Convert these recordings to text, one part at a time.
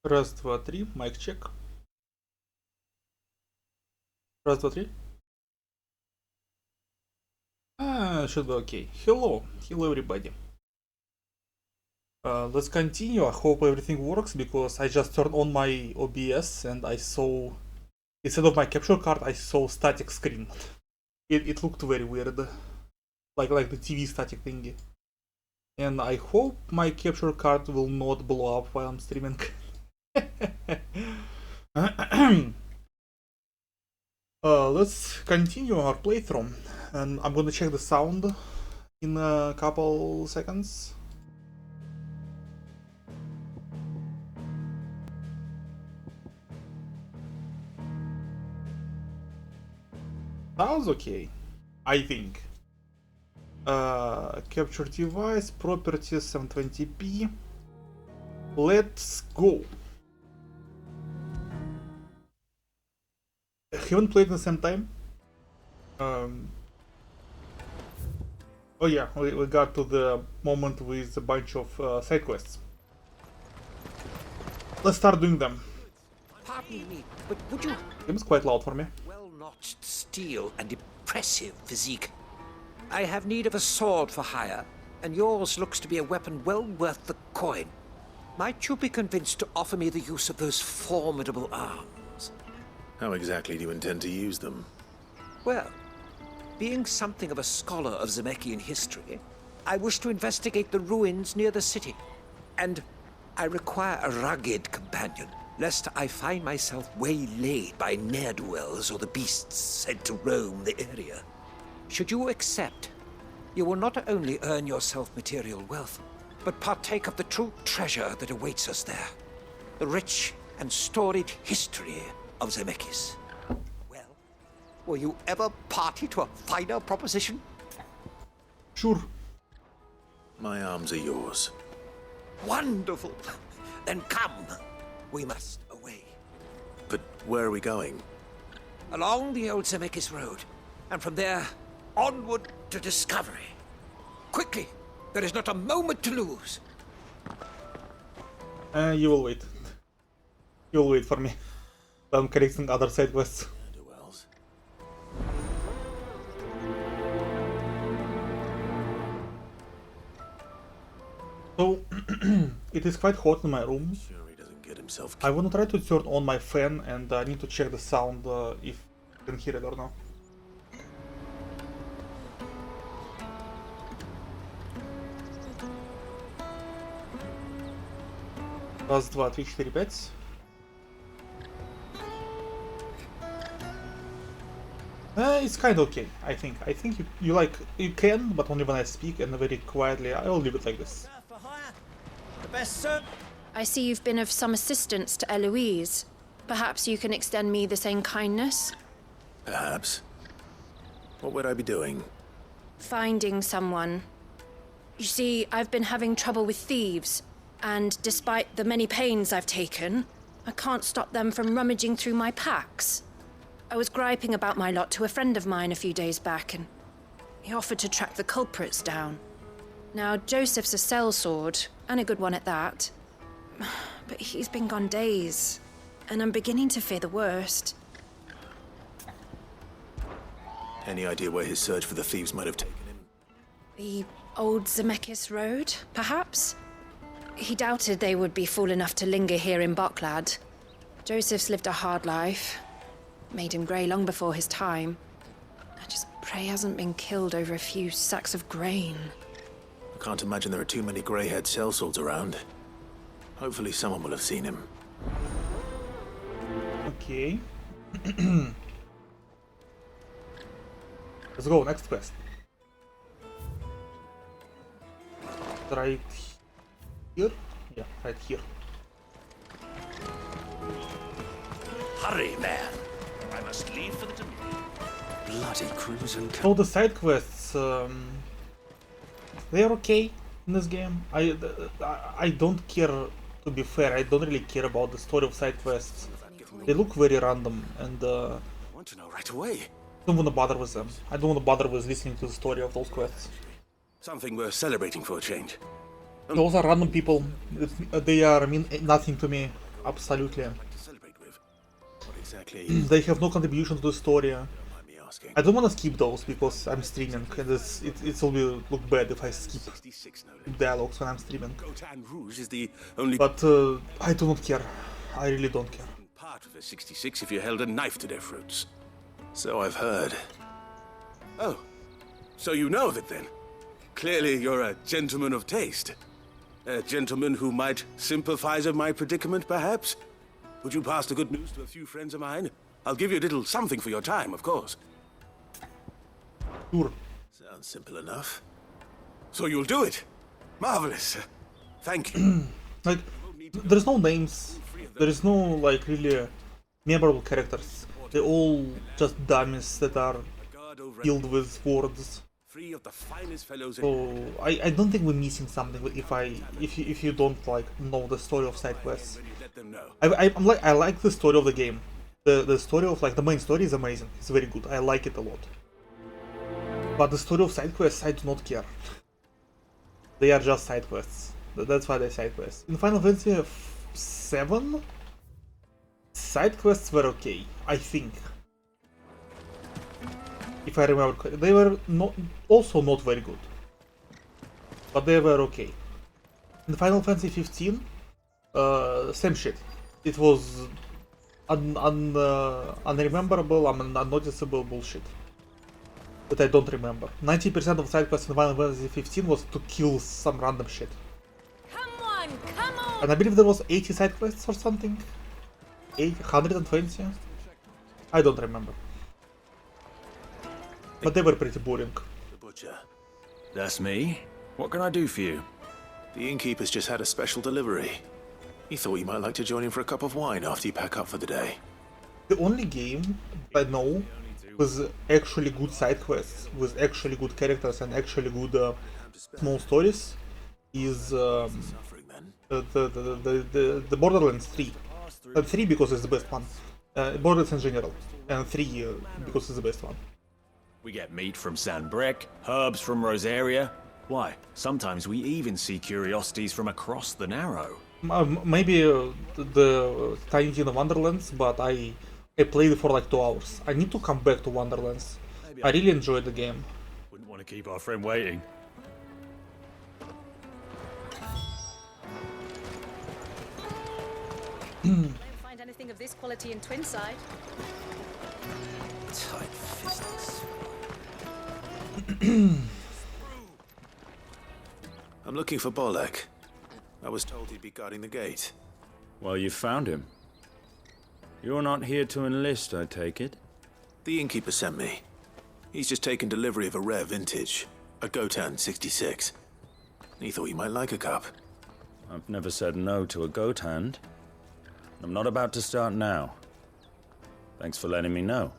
Раз, два, три. Майк чек. Раз, два, три. Should be okay. Hello. Hello, everybody. Let's continue. I hope everything works because I just turned on my OBS and I saw, instead of my capture card, I saw static screen. It looked very weird, like the TV static thingy. And I hope my capture card will not blow up while I'm streaming. Let's continue our playthrough, and I'm gonna check the sound in a couple seconds. Sounds okay, I think. Capture device, properties 720p. Let's go. Haven't played at the same time. Oh yeah, we got to the moment with a bunch of side quests. Let's start doing them. Pardon me, but would you... Game's quite loud for me. Well-notched steel and impressive physique. I have need of a sword for hire, and yours looks to be a weapon well worth the coin. Might you be convinced to offer me the use of those formidable arms? How exactly do you intend to use them? Well, being something of a scholar of Zemeckis history, I wish to investigate the ruins near the city. And I require a rugged companion, lest I find myself waylaid by ne'er-do-wells or the beasts sent to roam the area. Should you accept, you will not only earn yourself material wealth, but partake of the true treasure that awaits us there. The rich and storied history of Zemeckis. Well, were you ever party to a finer proposition? Sure. My arms are yours. Wonderful! Then come, we must away. But where are we going? Along the old Zemeckis Road, and from there, onward to discovery. Quickly, there is not a moment to lose. You will wait. You will wait for me. I'm collecting other side quests. Ne'er-do-wells. So, it is quite hot in my room. Sure he doesn't get himself I wanna try to turn on my fan and I need to check the sound if you can hear it or not. Раз, два, три, четыре, пять. It's kind of okay, I think. I think you can, but only when I speak and very quietly. I will leave it like this. The best sir. I see you've been of some assistance to Eloise. Perhaps you can extend me the same kindness? Perhaps. What would I be doing? Finding someone. You see, I've been having trouble with thieves, and despite the many pains I've taken, I can't stop them from rummaging through my packs. I was griping about my lot to a friend of mine a few days back, and he offered to track the culprits down. Now, Joseph's a sellsword, and a good one at that. But he's been gone days, and I'm beginning to fear the worst. Any idea where his search for the thieves might have taken him? The old Zemeckis Road, perhaps? He doubted they would be fool enough to linger here in Boklad. Joseph's lived a hard life. Made him grey long before his time. I just pray he hasn't been killed over a few sacks of grain. I can't imagine there are too many grey-haired sellswords around. Hopefully someone will have seen him. Okay. Let's go, next quest. Right here? Yeah, right here. Hurry, man. I must leave for the Dominion. Bloody cruise and So the side quests, they are okay in this game. I don't care, to be fair, I don't really care about the story of side quests. They look very random and I want to know right away. don't want to bother with them. I don't want to bother with listening to the story of those quests. Something worth celebrating for a change. Those are random people. They are mean nothing to me. Absolutely. To celebrate with. What exactly? They have no contribution to the story. Don't mind me asking. I don't want to skip those because I'm streaming, and it will look bad if I skip 66, no less. dialogues when I'm streaming. Gotan Rouge is the only But I do not care. I really don't care. part of a 66 if you held a knife to their throats. So I've heard. Oh, so you know of it then? Clearly you're a gentleman of taste. A gentleman who might sympathize with my predicament, perhaps? Would you pass the good news to a few friends of mine? I'll give you a little something for your time, of course. Sure. Sounds simple enough. So you'll do it? Marvelous. Thank you. Like, there's no names. There is no, like, really memorable characters. They're all just dummies that are Guard over filled with words. three of the finest fellows in So I don't think we're missing something if you don't like know the story of side quests. when you let them know. I like the story of the game. The story of like the main story is amazing. It's very good. I like it a lot. But the story of side quests, I do not care. They are just side quests. That's why they're side quests. In Final Fantasy VII, side quests were okay, I think. If I remember correctly, they were also not very good, but they were okay. In Final Fantasy 15, same shit. It was unrememberable, unnoticeable bullshit that I don't remember. 90% of side quests in Final Fantasy 15 was to kill some random shit. Come on, come on! And I believe there was 80 side quests or something. 120? I don't remember. But they were pretty boring. The butcher. That's me. What can I do for you? The innkeeper's just had a special delivery. He thought you might like to join him for a cup of wine after you pack up for the day. The only game I know with actually good side quests, with actually good characters and actually good small stories is Suffering then. the Borderlands 3. 3 because it's the best one. Borderlands in general. And 3 because it's the best one. We get meat from Sanbreque, herbs from Rosaria. Why, sometimes we even see curiosities from across the Narrow. Maybe the Tiny Tina Wonderlands, but I played it for like 2 hours. I need to come back to Wonderlands. I really enjoyed the game. Wouldn't want to keep our friend waiting. Don't find anything of this quality in Twinside. Tight fists. I'm looking for Bolek. I was told he'd be guarding the gate. Well, you found him. You're not here to enlist, I take it? The innkeeper sent me. He's just taken delivery of a rare vintage, a Gotan 66. He thought you might like a cup. I've never said no to a goat hand. I'm not about to start now. Thanks for letting me know.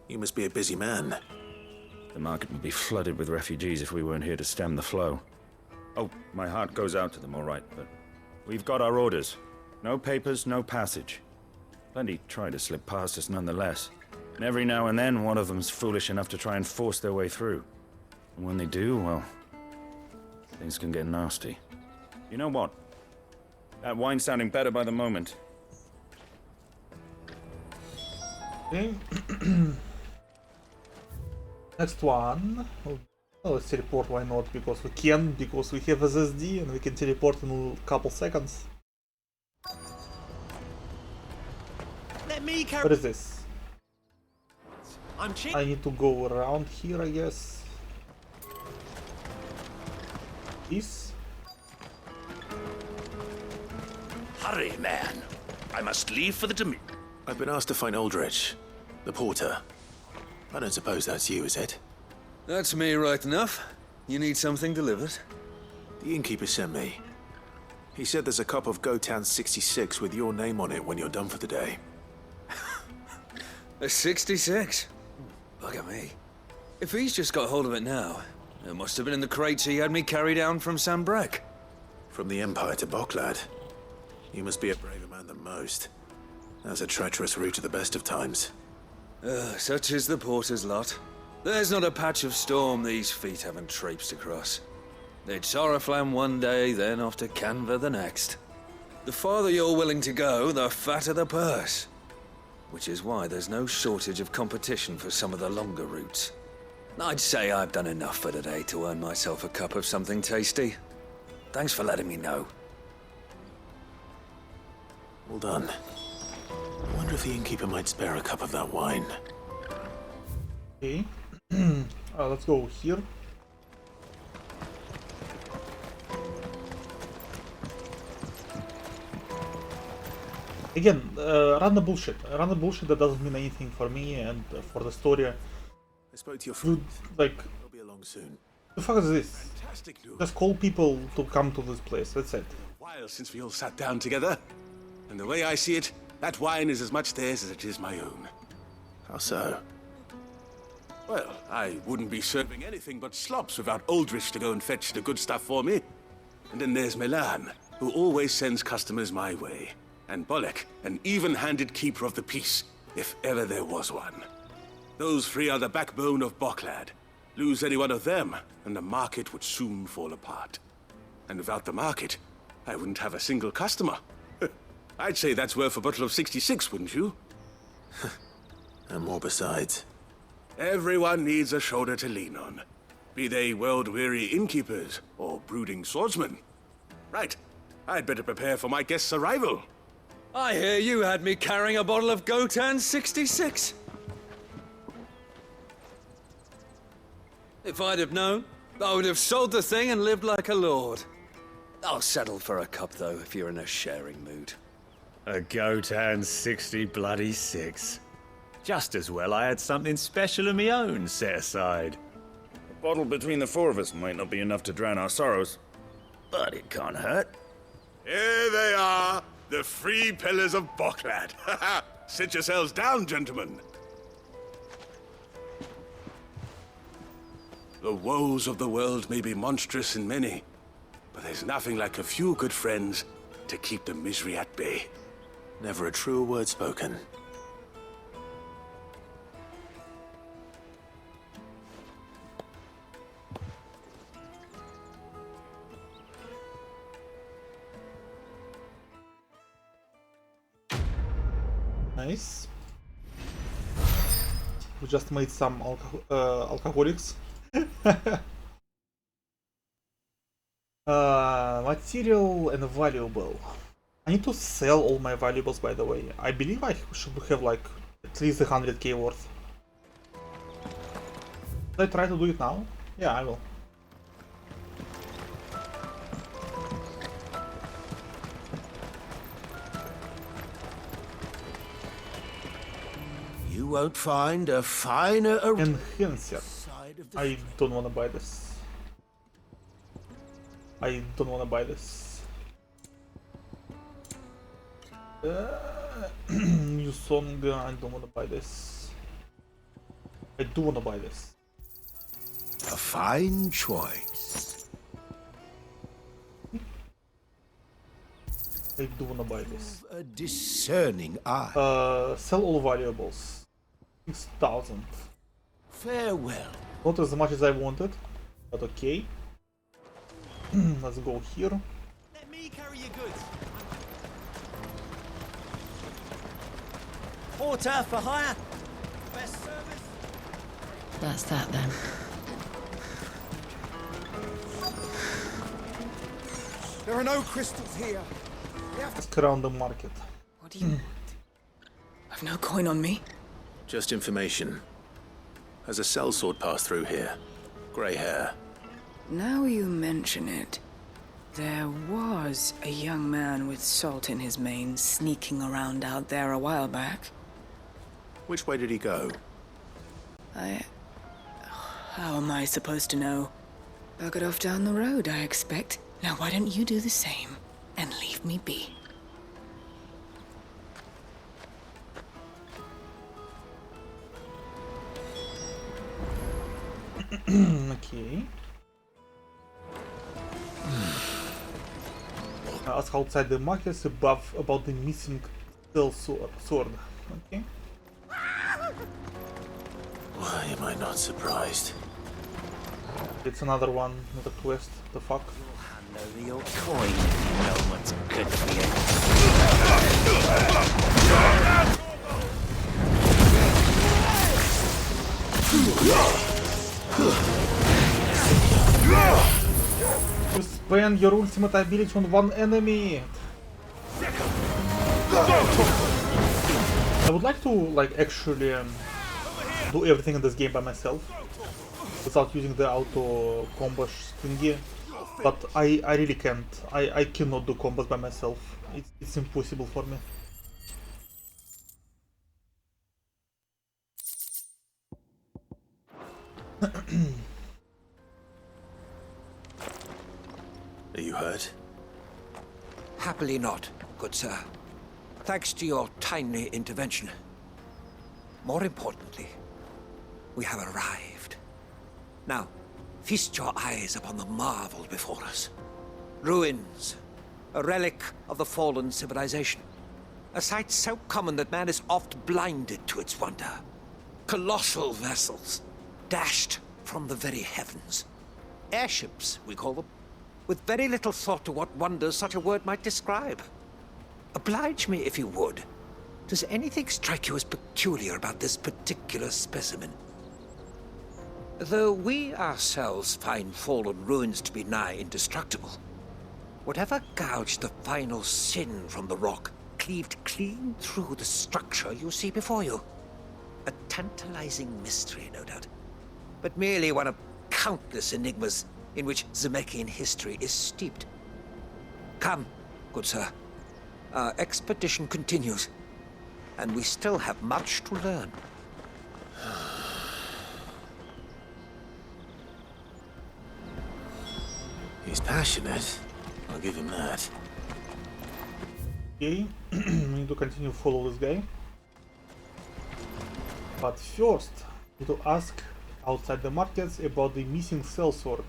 You must be a busy man. The market would be flooded with refugees if we weren't here to stem the flow. Oh, my heart goes out to them, all right, but we've got our orders. No papers, no passage. Plenty try to slip past us nonetheless. And every now and then, one of them's foolish enough to try and force their way through. And when they do, well, things can get nasty. You know what? That wine's sounding better by the moment. Okay. Next one. Oh, let's teleport, why not? Because we can, because we have SSD and we can teleport in a couple seconds. Let me carry. What is this? I'm cheap. I need to go around here, I guess. This? Hurry, man. I must leave for the Domin. I've been asked to find Aldrich, the porter. I don't suppose that's you, is it? That's me right enough. You need something delivered? The innkeeper sent me. He said there's a cup of Gotan 66 with your name on it when you're done for the day. A 66? Bugger me. If he's just got hold of it now, it must have been in the crates he had me carry down from Sanbreque. From the Empire to Boklad. You must be a braver man than most. That's a treacherous route at the best of times. Such is the porter's lot. There's not a patch of storm these feet haven't traipsed across. They'd Oriflamme one day, then off to Canva the next. The farther you're willing to go, the fatter the purse. Which is why there's no shortage of competition for some of the longer routes. I'd say I've done enough for today to earn myself a cup of something tasty. Thanks for letting me know. Well done. I wonder if the innkeeper might spare a cup of that wine. Okay. Let's go here. Again, run the bullshit. Run the bullshit that doesn't mean anything for me and for the story. I spoke to your friend. Dude, like, He'll be along soon. the fuck is this? Fantastic news. Just call people to come to this place, that's it. A while since we all sat down together. And the way I see it, that wine is as much theirs as it is my own. How so? Well, I wouldn't be serving anything but slops without Aldrich to go and fetch the good stuff for me. And then there's Milan, who always sends customers my way. And Bolek, an even-handed keeper of the peace, if ever there was one. Those three are the backbone of Boklad. Lose any one of them, and the market would soon fall apart. And without the market, I wouldn't have a single customer. I'd say that's worth a bottle of 66, wouldn't you? And more besides. Everyone needs a shoulder to lean on. Be they world-weary innkeepers or brooding swordsmen. Right, I'd better prepare for my guest's arrival. I hear you had me carrying a bottle of Gotan 66. If I'd have known, I would have sold the thing and lived like a lord. I'll settle for a cup, though, if you're in a sharing mood. A Gotan 60 bloody 6. Just as well I had something special of my own set aside. A bottle between the four of us might not be enough to drown our sorrows, but it can't hurt. Here they are, the three pillars of Boklad. Sit yourselves down, gentlemen. The woes of the world may be monstrous and many, but there's nothing like a few good friends to keep the misery at bay. Never a truer word spoken. Nice. We just made some alcoholics. Material and valuable. I need to sell all my valuables, by the way. I believe I should have like at least 100k worth. Should I try to do it now? Yeah, I will. You won't find a finer Enhancer. I don't wanna buy this. I don't wanna buy this. New song, I don't wanna buy this. I do wanna buy this. a fine choice. I do wanna buy this. A discerning eye. Sell all valuables. 6,000. Farewell. Not as much as I wanted, but okay. Let's go here. Let me carry your goods. Porter for hire. Best service. That's that then. There are no crystals here. Let's around the market. What do you want? I've no coin on me. Just information. Has a sellsword passed through here? Grey hair. Now you mention it, there was a young man with salt in his mane sneaking around out there a while back. Which way did he go? How am I supposed to know? Buggered off down the road, I expect. Now why don't you do the same and leave me be? Okay. Ask outside the markets above about the missing sword. Okay. Why am I not surprised? It's another one, not a quest. The fuck? Lower your coin if you know what's good for you. You spend your ultimate ability on one enemy. I would like to actually do everything in this game by myself without using the auto combo thingy, but I really can't. I cannot do combos by myself. It's impossible for me. Are you hurt? Happily not, good sir. Thanks to your timely intervention. More importantly, we have arrived. Now, feast your eyes upon the marvel before us. Ruins, a relic of the fallen civilization. A sight so common that man is oft blinded to its wonder. Colossal vessels, dashed from the very heavens. Airships, we call them, with very little thought to what wonders such a word might describe. Oblige me if you would. Does anything strike you as peculiar about this particular specimen? Though we ourselves find fallen ruins to be nigh indestructible, whatever gouged the final sin from the rock cleaved clean through the structure you see before you. A tantalizing mystery, no doubt, but merely one of countless enigmas in which Zemeckis history is steeped. Come, good sir. Our expedition continues, and we still have much to learn. He's passionate. I'll give him that. Okay, we need to continue to follow this guy. But first, we need to ask outside the markets about the missing sellsword.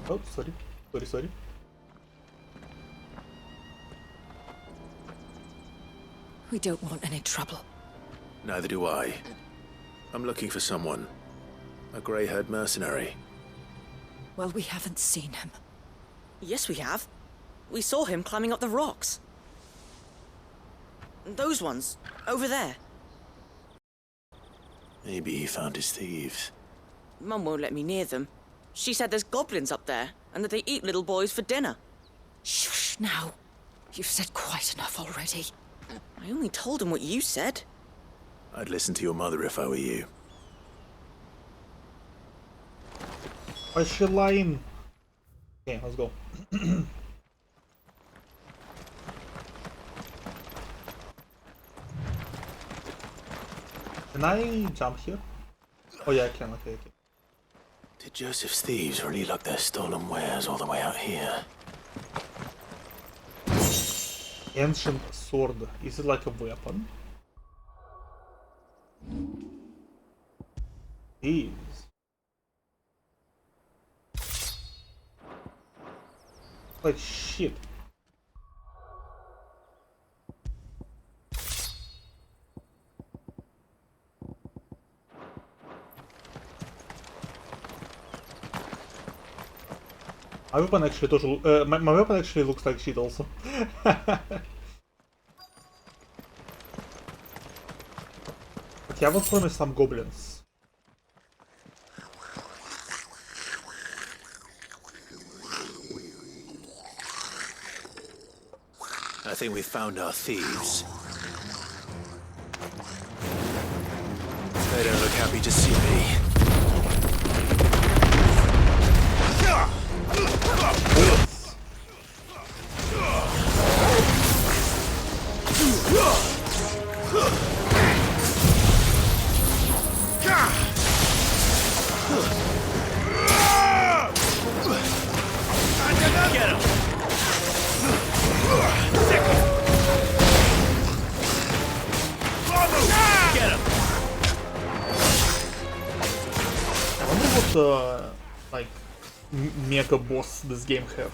Oh, sorry. We don't want any trouble. Neither do I. I'm looking for someone. A grey-haired mercenary. Well, we haven't seen him. Yes, we have. We saw him climbing up the rocks. Those ones, over there. Maybe he found his thieves. Mum won't let me near them. She said there's goblins up there, and that they eat little boys for dinner. Shush now. You've said quite enough already. I only told him what you said. I'd listen to your mother if I were you. Why is she lying? Okay, let's go. Can I jump here? Oh yeah, I can. Okay. Did Joseph's thieves really lug their stolen wares all the way out here? Ancient sword. Is it like a weapon? Thieves. Like shit. My weapon actually totally, my weapon actually looks like shit also. But yeah, I will promise some goblins. I think we found our thieves. They don't look happy to see me. Get him! Get him! I wonder what like mega boss this game have.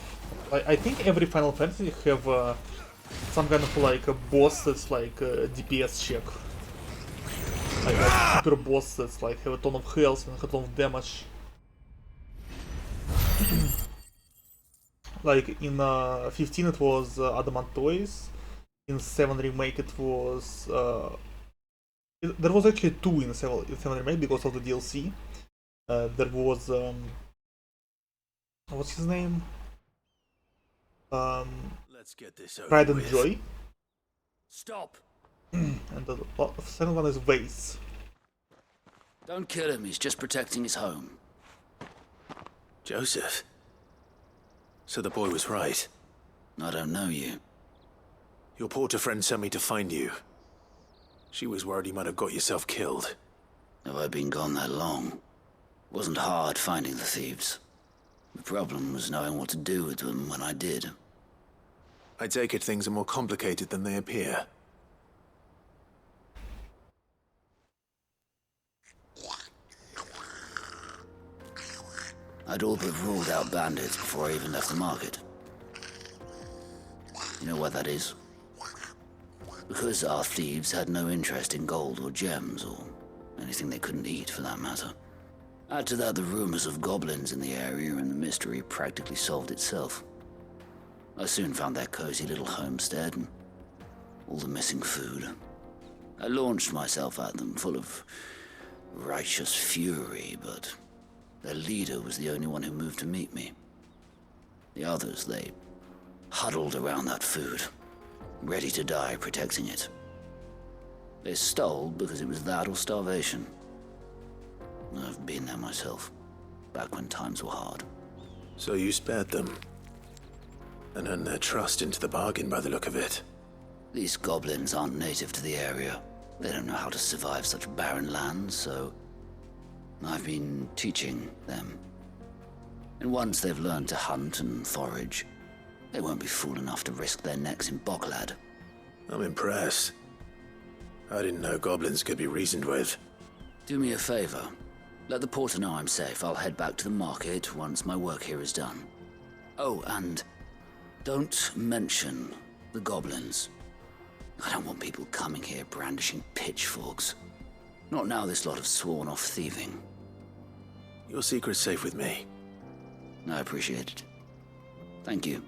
I think every Final Fantasy have some kind of like a boss that's like a DPS check. like super boss that's like have a ton of health and a ton of damage. Like in 15 it was Adamantoise, in 7 remake it was there was actually 2 in 7 remake because of the DLC. There was what's his name? Let's get this over Pride and with. Joy. Stop. And the second one is Vase. Don't kill him, he's just protecting his home. Joseph? So the boy was right. I don't know you. Your porter friend sent me to find you. She was worried you might have got yourself killed. Have I been gone that long? Wasn't hard finding the thieves. The problem was knowing what to do with them when I did. I take it things are more complicated than they appear. I'd all but ruled out bandits before I even left the market. You know why that is? Because our thieves had no interest in gold or gems, or anything they couldn't eat for that matter. Add to that the rumors of goblins in the area, and the mystery practically solved itself. I soon found their cozy little homestead and all the missing food. I launched myself at them, full of righteous fury, but their leader was the only one who moved to meet me. The others, they huddled around that food, ready to die protecting it. They stole because it was that or starvation. I've been there myself, back when times were hard. So you spared them? And earned their trust into the bargain by the look of it. These goblins aren't native to the area. They don't know how to survive such barren lands, so I've been teaching them. And once they've learned to hunt and forage, they won't be fool enough to risk their necks in Boklad. I'm impressed. I didn't know goblins could be reasoned with. Do me a favor. Let the porter know I'm safe. I'll head back to the market once my work here is done. Oh, and don't mention the goblins. I don't want people coming here brandishing pitchforks. Not now this lot have sworn off thieving. Your secret's safe with me. I appreciate it. Thank you.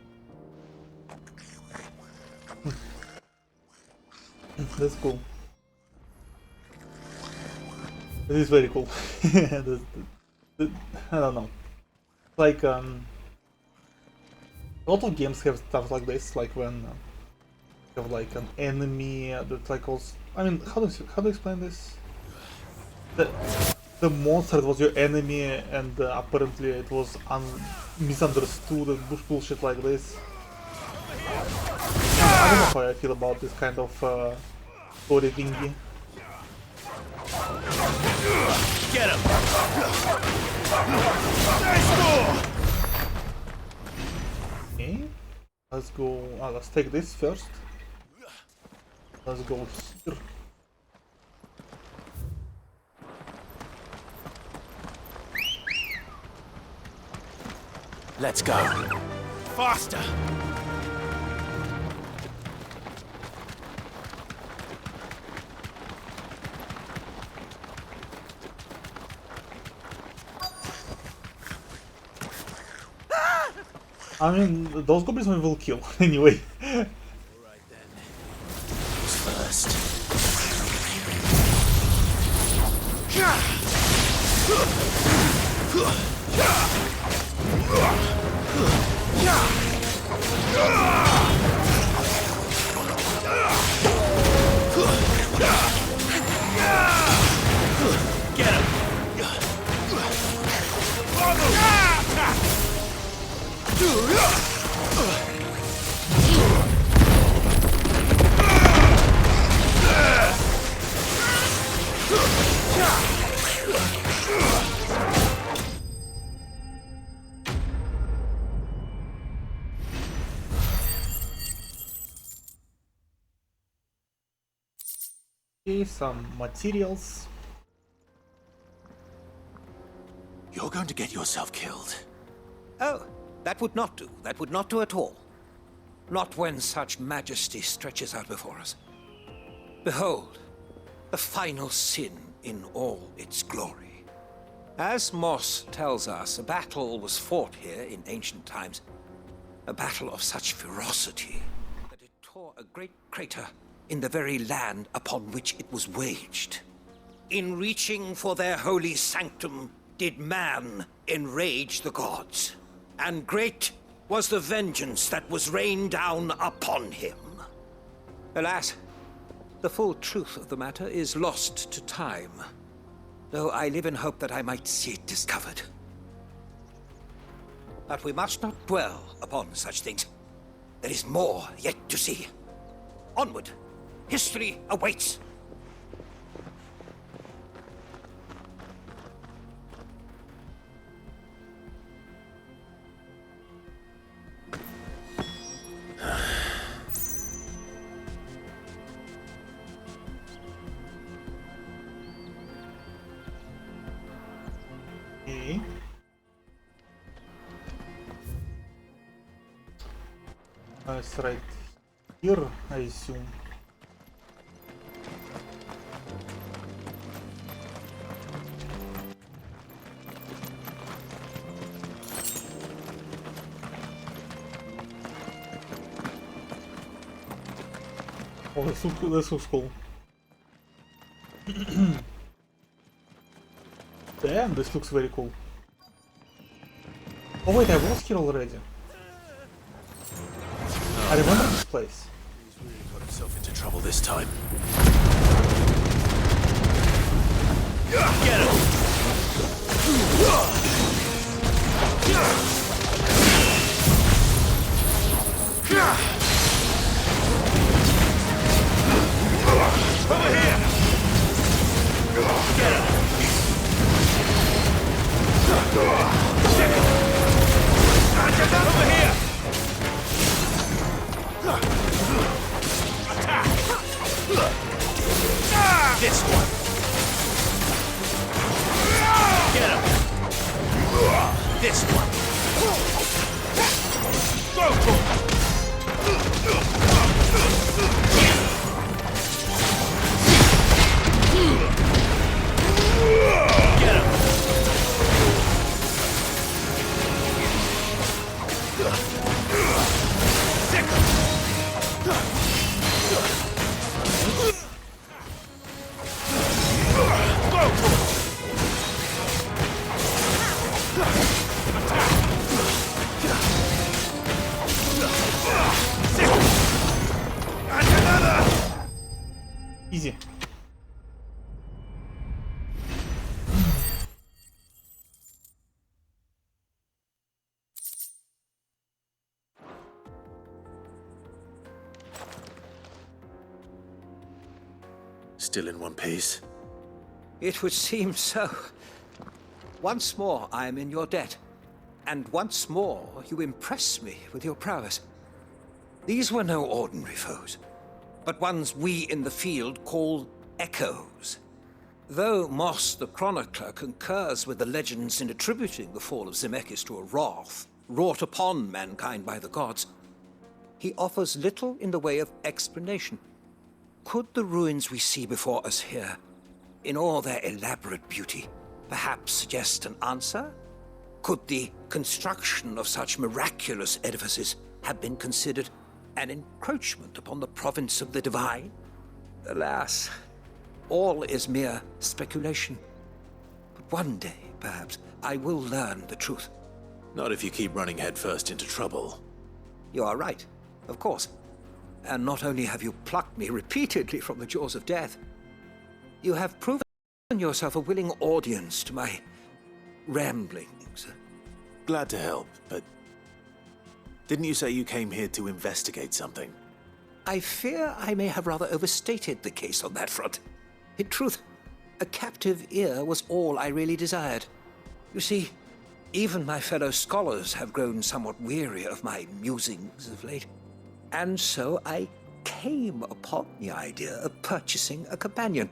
That's cool. It is very cool. I don't know. Like a lot of games have stuff like this, like when you have like an enemy that like also. I mean, how do you explain this? The monster was your enemy, and apparently it was misunderstood and bullshit like this. I don't know how I feel about this kind of story thingy. Get him! Okay, let's go. Let's take this first. Let's go here. Let's go. Faster! I mean, those goblins we will kill anyway. Alright then. Who's first? Get him! Okay, some materials. You're going to get yourself killed. Oh, that would not do. That would not do at all. Not when such majesty stretches out before us. Behold, the final sin in all its glory. As Moss tells us, a battle was fought here in ancient times. A battle of such ferocity that it tore a great crater in the very land upon which it was waged. In reaching for their holy sanctum, did man enrage the gods, and great was the vengeance that was rained down upon him. Alas, the full truth of the matter is lost to time, though I live in hope that I might see it discovered. But we must not dwell upon such things. There is more yet to see. Onward! History awaits! Okay. It's right here, I assume. Oh, this looks cool. Damn, this looks very cool. Oh wait, I was here already. I remember this place. He's really got himself into trouble this time. Get him! Over here! Get him! Over here! Attack! This one! Get him! This one! Go for it! Get him! Easy. Still in one piece? It would seem so. Once more I am in your debt, and once more you impress me with your prowess. These were no ordinary foes, but ones we in the field call echoes. Though Moss the Chronicler concurs with the legends in attributing the fall of Zemeckis to a wrath wrought upon mankind by the gods, he offers little in the way of explanation. Could the ruins we see before us here, in all their elaborate beauty, perhaps suggest an answer? Could the construction of such miraculous edifices have been considered an encroachment upon the province of the divine? Alas, all is mere speculation. But one day, perhaps, I will learn the truth. Not if you keep running headfirst into trouble. You are right, of course. And not only have you plucked me repeatedly from the jaws of death, you have proven yourself a willing audience to my ramblings. Glad to help, but didn't you say you came here to investigate something? I fear I may have rather overstated the case on that front. In truth, a captive ear was all I really desired. You see, even my fellow scholars have grown somewhat weary of my musings of late. And so I came upon the idea of purchasing a companion.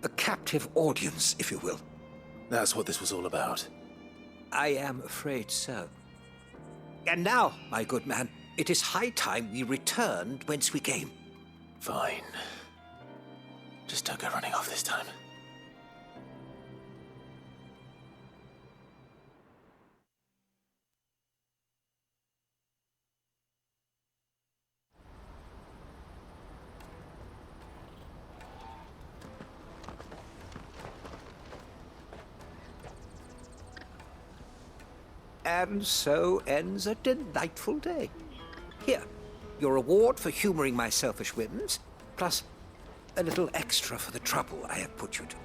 A captive audience, if you will. That's what this was all about. I am afraid so. And now, my good man, it is high time we returned whence we came. Fine. Just don't go running off this time. And so ends a delightful day. Here, your reward for humoring my selfish whims, plus a little extra for the trouble I have put you to.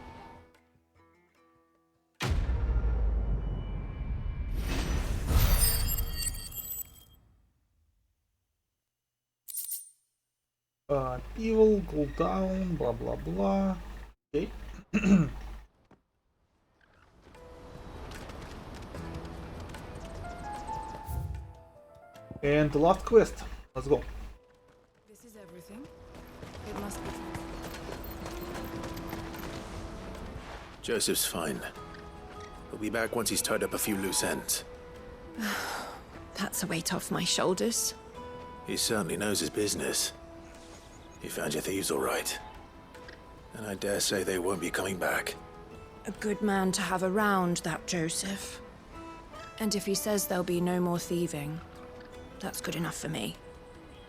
Evil, cooldown, blah blah blah. Okay. And the last quest. Let's go. This is everything. It must be. Joseph's fine. He'll be back once he's tied up a few loose ends. That's a weight off my shoulders. He certainly knows his business. You found your thieves all right. And I dare say they won't be coming back. A good man to have around, that Joseph. And if he says there'll be no more thieving, that's good enough for me.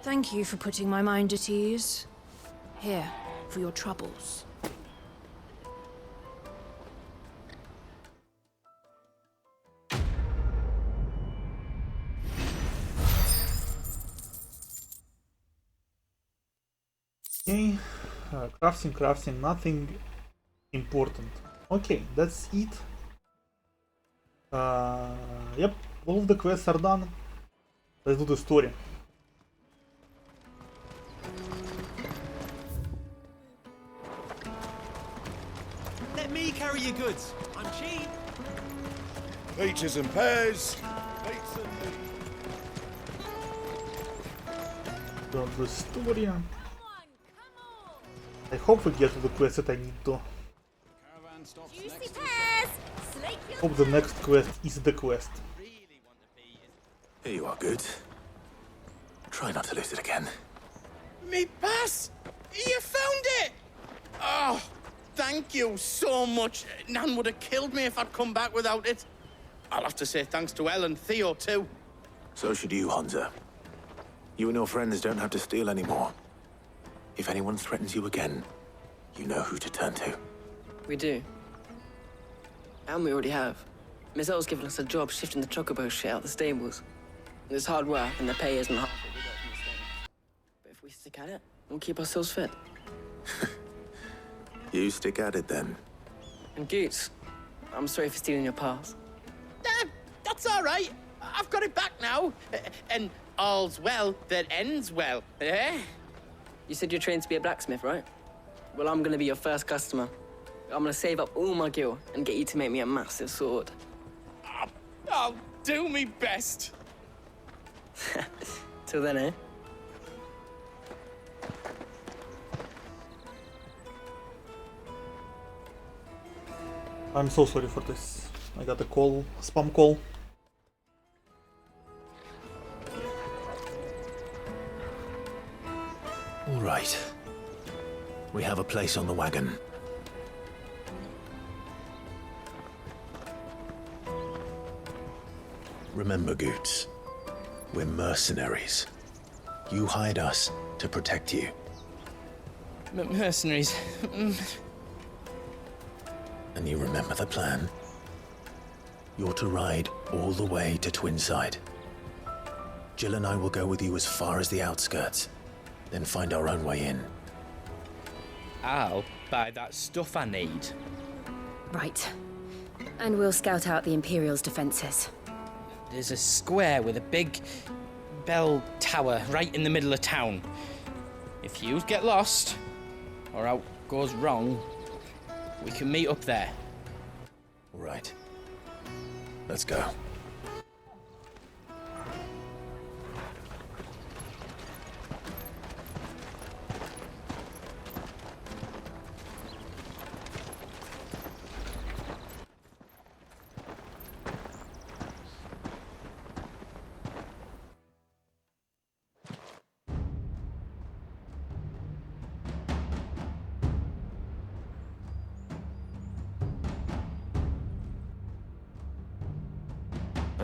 Thank you for putting my mind at ease. Here, for your troubles. Okay, crafting, nothing important. Okay, that's it. Yep, all of the quests are done. Let's do the story. Let me carry your goods. I'm cheap. Peaches and pears. Pizza and Done the story. I hope we get to the quest that I need to. Hope the next quest is the quest. Here you are, good. Try not to lose it again. Me pass! You found it! Oh, thank you so much. Nan would have killed me if I'd come back without it. I'll have to say thanks to Elle and Theo, too. So should you, Honza. You and your friends don't have to steal anymore. If anyone threatens you again, you know who to turn to. We do. And we already have. Miss Elle's given us a job shifting the chocobo shit out the stables. It's hard work, and the pay isn't half what we got from the stables. But if we stick at it, we'll keep ourselves fit. You stick at it, then. And Goots, I'm sorry for stealing your pass. That's all right. I've got it back now. And all's well that ends well, eh? You said you're trained to be a blacksmith, right? Well, I'm gonna be your first customer. I'm gonna save up all my gil and get you to make me a massive sword. I'll do me best. Till then, eh? I'm so sorry for this. I got a call, spam call. All right. We have a place on the wagon. Remember, Goots, we're mercenaries. You hired us to protect you. Mercenaries. And you remember the plan? You're to ride all the way to Twinside. Jill and I will go with you as far as the outskirts, then find our own way in. I'll buy that stuff I need. Right. And we'll scout out the Imperial's defenses. There's a square with a big bell tower right in the middle of town. If you get lost, or out goes wrong, we can meet up there. Right. Let's go.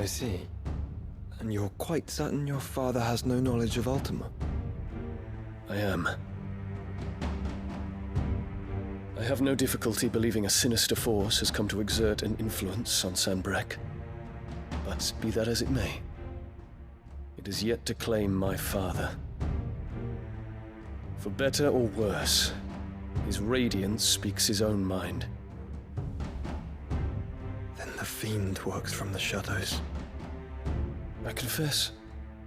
see. And you're quite certain your father has no knowledge of Ultima? I am. I have no difficulty believing a sinister force has come to exert an influence on Sanbreque. But be that as it may, it is yet to claim my father. For better or worse, his radiance speaks his own mind. Then the Fiend works from the shadows. I confess,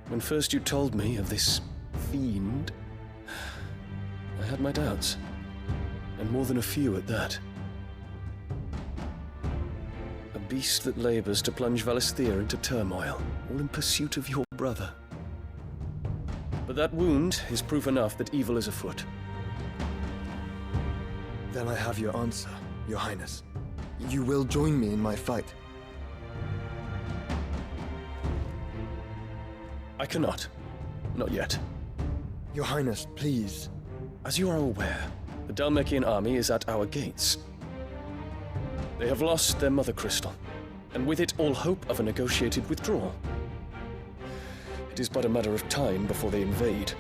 when first you told me of this Fiend, I had my doubts. And more than a few at that. A beast that labors to plunge Valisthea into turmoil, all in pursuit of your brother. But that wound is proof enough that evil is afoot. Then I have your answer, Your Highness. You will join me in my fight. I cannot. Not yet. Your Highness, please. As you are aware, the Dhalmekian army is at our gates. They have lost their mother crystal, and with it all hope of a negotiated withdrawal. It is but a matter of time before they invade.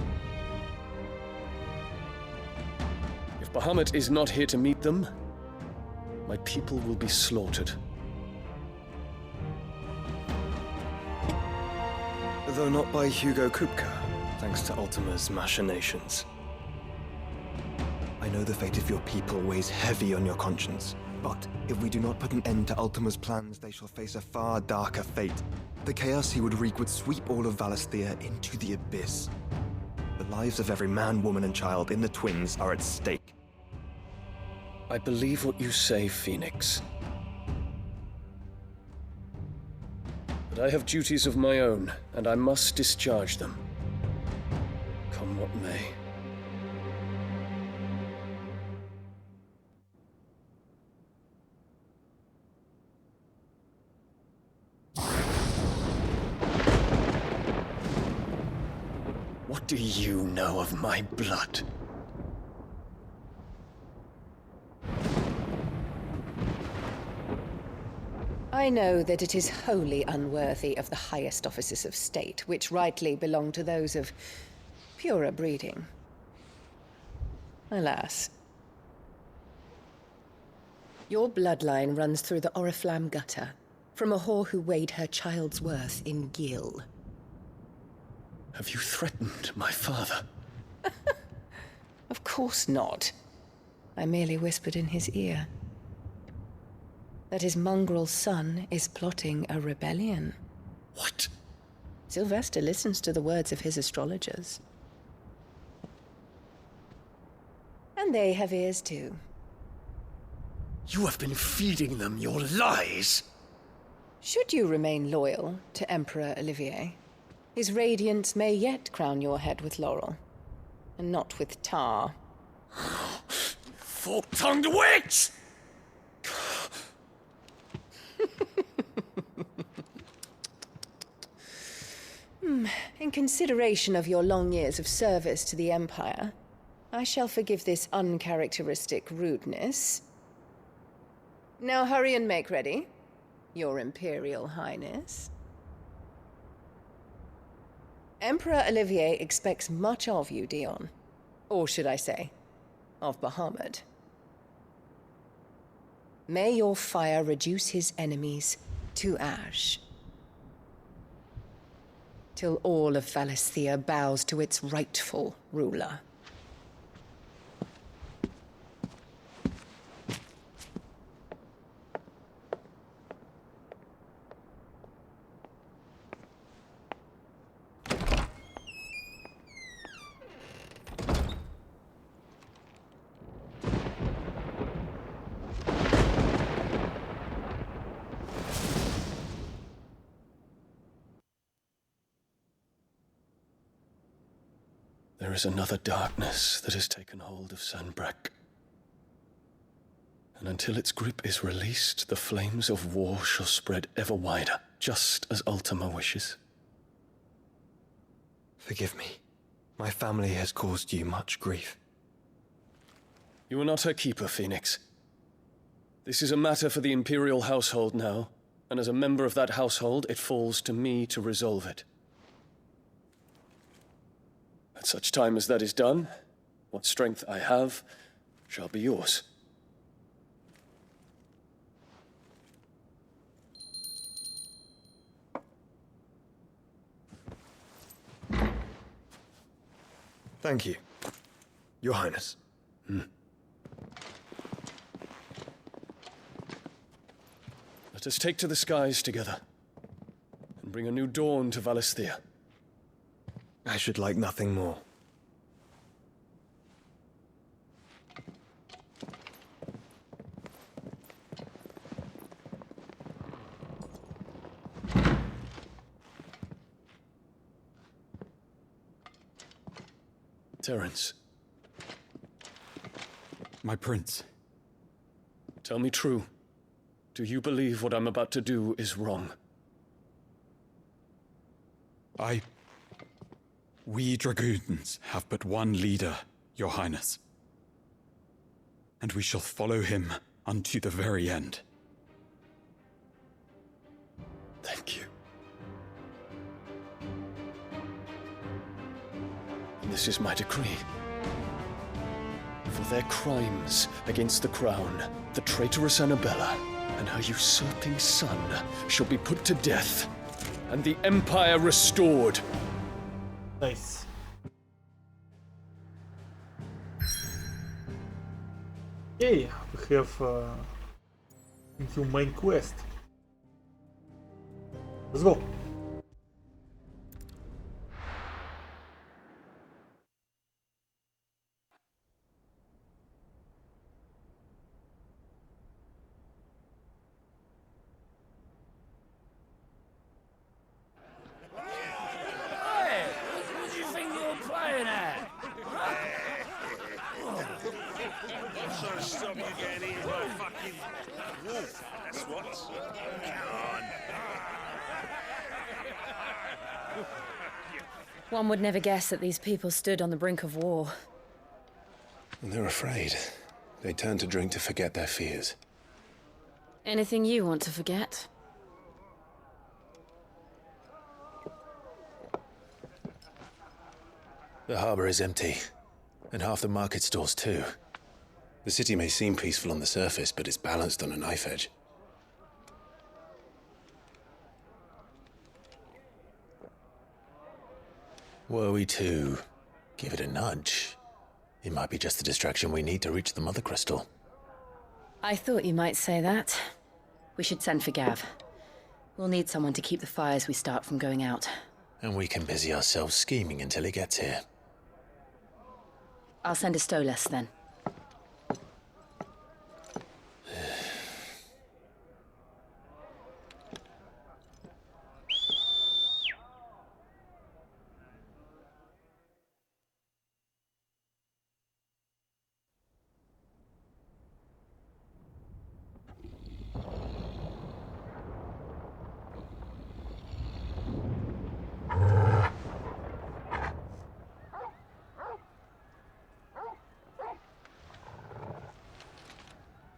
If Bahamut is not here to meet them, my people will be slaughtered. Though not by Hugo Kupka, thanks to Ultima's machinations. I know the fate of your people weighs heavy on your conscience, but if we do not put an end to Ultima's plans, they shall face a far darker fate. The chaos he would wreak would sweep all of Valisthea into the abyss. The lives of every man, woman, and child in the Twins are at stake. I believe what you say, Phoenix. But I have duties of my own, and I must discharge them. Come what may. What do you know of my blood? I know that it is wholly unworthy of the highest offices of state, which rightly belong to those of purer breeding. Alas. Your bloodline runs through the Oriflamme gutter, from a whore who weighed her child's worth in Gil. Have you threatened my father? Of course not. I merely whispered in his ear that his mongrel son is plotting a rebellion. What? Sylvester listens to the words of his astrologers. And they have ears too. You have been feeding them your lies! Should you remain loyal to Emperor Olivier, his radiance may yet crown your head with laurel, and not with tar. Fork-tongued witch! In consideration of your long years of service to the Empire, I shall forgive this uncharacteristic rudeness. Now hurry and make ready, Your Imperial Highness. Emperor Olivier expects much of you, Dion. Or should I say, of Bahamut. May your fire reduce his enemies to ash, till all of Valisthea bows to its rightful ruler. There is another darkness that has taken hold of Sanbreque. And until its grip is released, the flames of war shall spread ever wider, just as Ultima wishes. Forgive me. My family has caused you much grief. You are not her keeper, Phoenix. This is a matter for the Imperial household now, and as a member of that household, it falls to me to resolve it. At such time as that is done, what strength I have shall be yours. Thank you, Your Highness. Let us take to the skies together, and bring a new dawn to Valisthea. I should like nothing more. Terence. My prince. Tell me true. Do you believe what I'm about to do is wrong? We dragoons have but one leader, Your Highness. And we shall follow him unto the very end. Thank you. This is my decree. For their crimes against the crown, the traitorous Annabella and her usurping son shall be put to death, and the Empire restored. Nice. Okay, we have new main quest. Let's go. One would never guess that these people stood on the brink of war. They're afraid. They turn to drink to forget their fears. Anything you want to forget? The harbor is empty, and half the market stalls too. The city may seem peaceful on the surface, but it's balanced on a knife edge. Were we to give it a nudge, it might be just the distraction we need to reach the Mother Crystal. I thought you might say that. We should send for Gav. We'll need someone to keep the fires we start from going out. And we can busy ourselves scheming until he gets here. I'll send a Stolas then.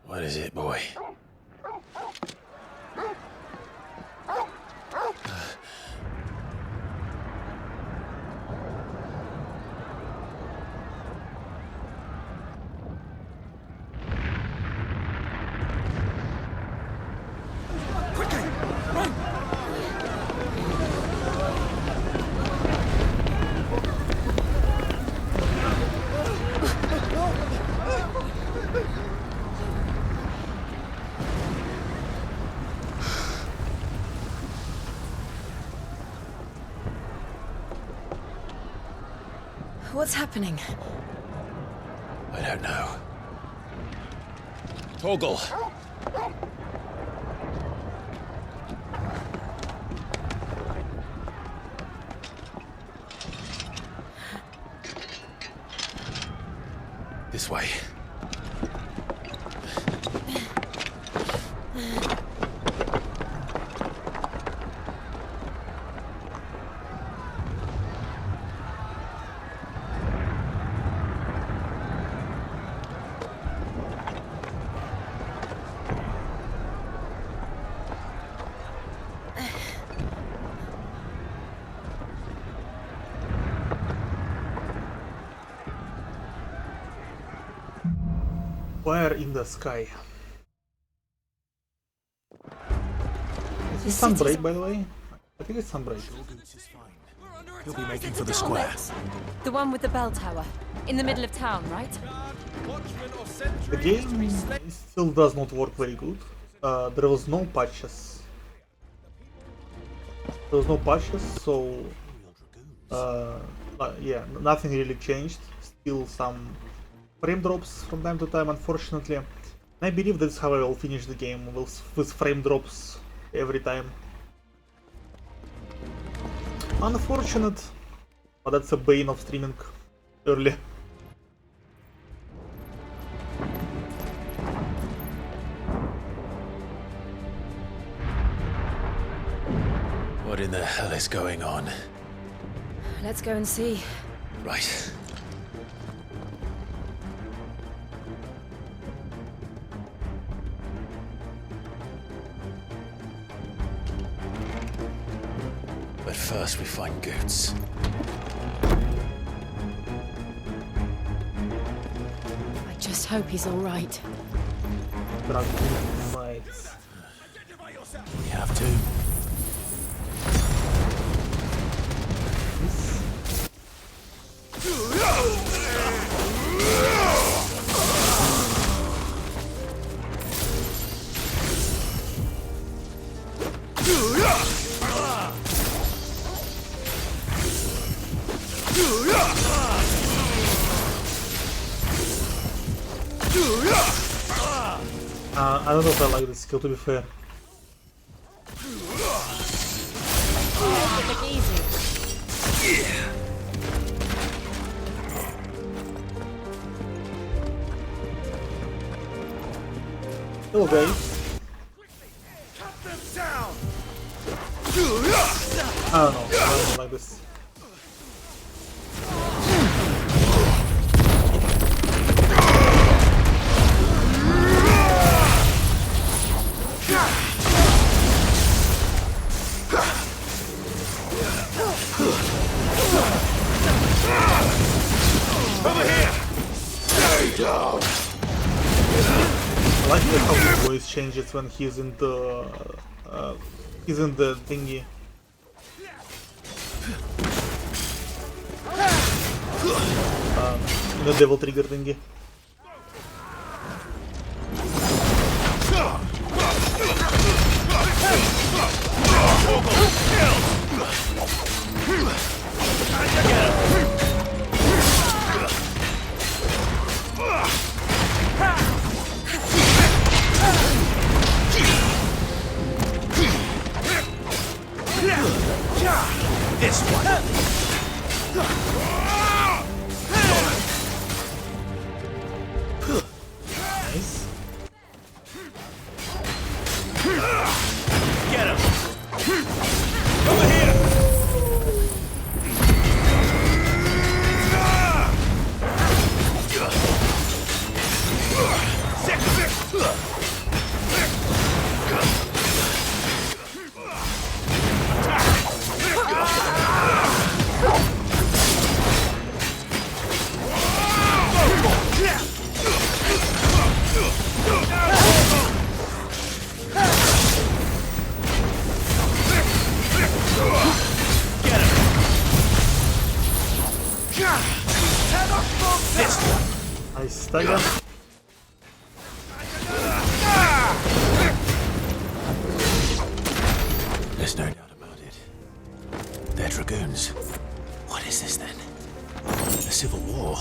What is it, boy? What's happening? I don't know. Torgal! This way. Fire in the sky. Is this Sunbreak, by the way? I think it's Sunbreak. You'll be making for the square. The one with the bell tower. In the middle of town, right? The game still does not work very good. There was no patches. So yeah, nothing really changed. Still some frame drops from time to time, unfortunately. And I believe that's how I will finish the game, with frame drops every time. Unfortunate, but that's a bane of streaming early. What in the hell is going on? Let's go and see. Right. But first we find Goots. I just hope he's all right. We have to. I don't know if I like this skill, to be fair. Hello guys. I don't know, I don't like this. Over here! Stay down! I like how his voice changes when he's in the thingy. In the devil trigger thingy. This one. Nice. Get him. Over here. Nice stagger. There's no doubt about it. They're dragoons. What is this then? A civil war?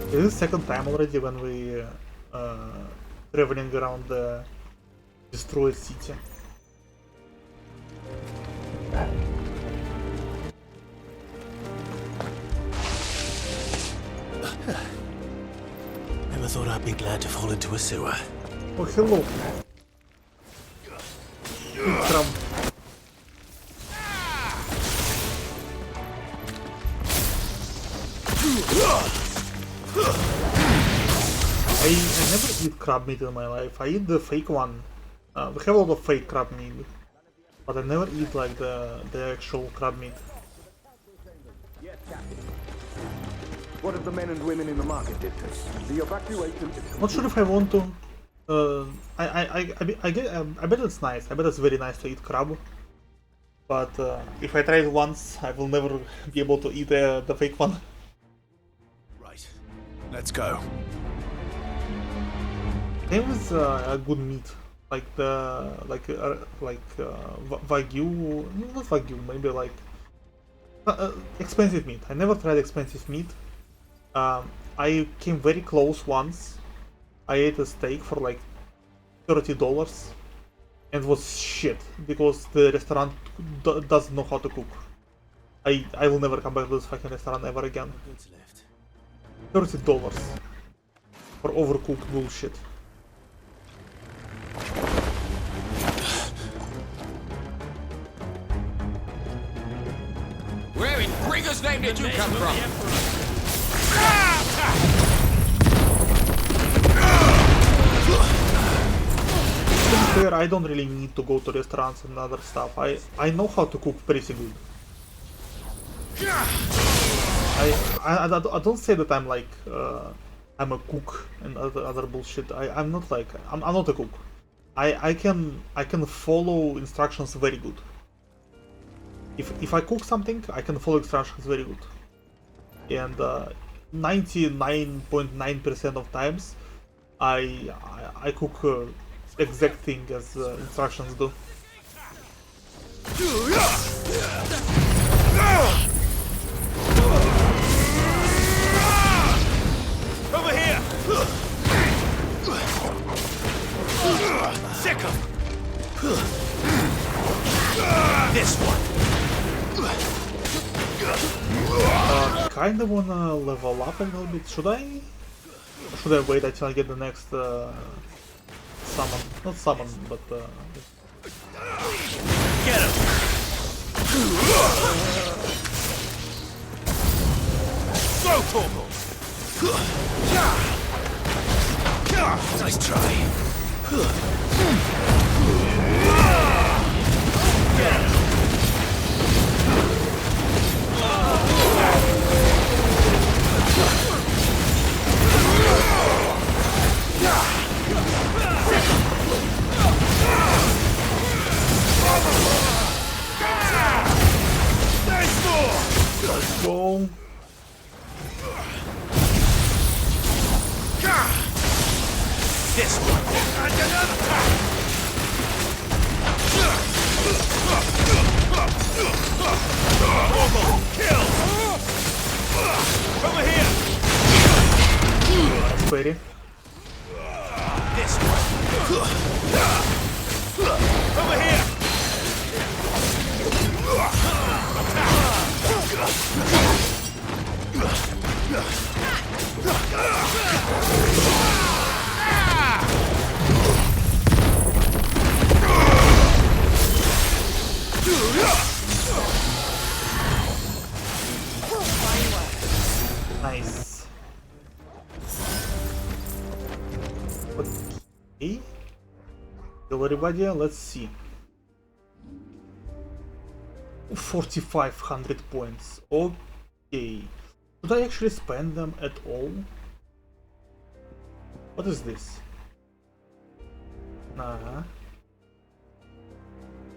This is the second time already when we traveling around the destroyed city. Never thought I'd be glad to fall into a sewer. Oh, hello. Trump. I never eat crab meat in my life. I eat the fake one. We have a lot of fake crab meat, but I never eat like the actual crab meat. What of the men and women in the market districts? The evacuation is... Not sure if I want to. I bet it's nice. I bet it's very nice to eat crab. But if I try it once, I will never be able to eat the fake one. Right. Let's go. Same with a good meat, like wagyu, not wagyu, maybe like expensive meat. I never tried expensive meat. I came very close once. I ate a steak for like $30 and it was shit because the restaurant doesn't know how to cook. I will never come back to this fucking restaurant ever again. $30 for overcooked bullshit. Where in Gringer's name did you come from? To be fair, I don't really need to go to restaurants and other stuff. I know how to cook pretty good. I don't say that I'm like I'm a cook and other bullshit. I'm not like I'm not a cook. I can follow instructions very good. If I cook something, I can follow instructions very good. And 99.9% of times, I cook exact thing as instructions do. Over here! Sick 'em! This one! Kinda wanna level up a little bit. Should I? Or should I wait until I get the next summon? Not summon, but Get him! Go, Torgal! Nice try. Get him! let's go. This one. And another. Kill. Over here. That's pretty. This one. Over here. Nice. Okay. Kill everybody, let's see. 4,500 points. Okay. Should I actually spend them at all? What is this? Nah.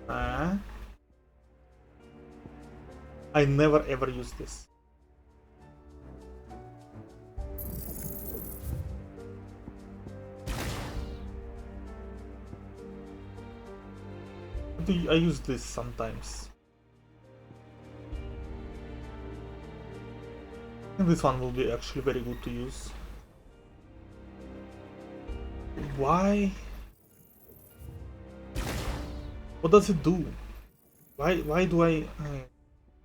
Nah. I never ever use this. I use this sometimes. I think this one will be actually very good to use. Why? What does it do? Why do I...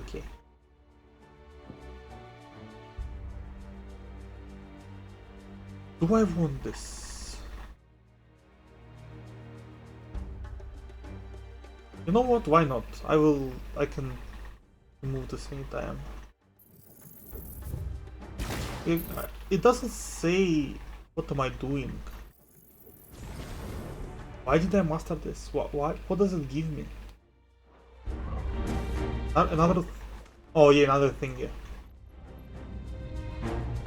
okay. Do I want this? You know what? Why not? I can remove this anytime. It doesn't say what am I doing. Why did I master this? What does it give me? Another... oh yeah, another thing, yeah.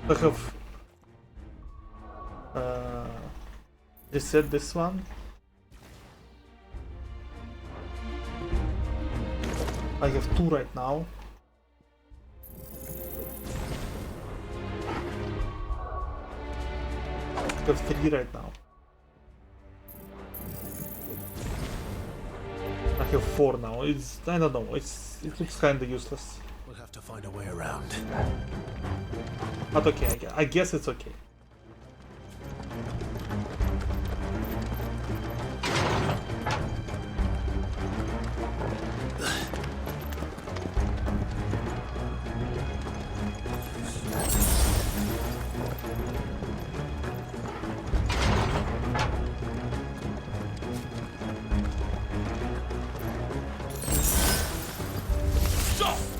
I have reset this one. I have 2 right now. I have 3 right now. I have 4 now. It's, I don't know, it looks kinda useless. We'll have to find a way around. But okay, I guess it's okay.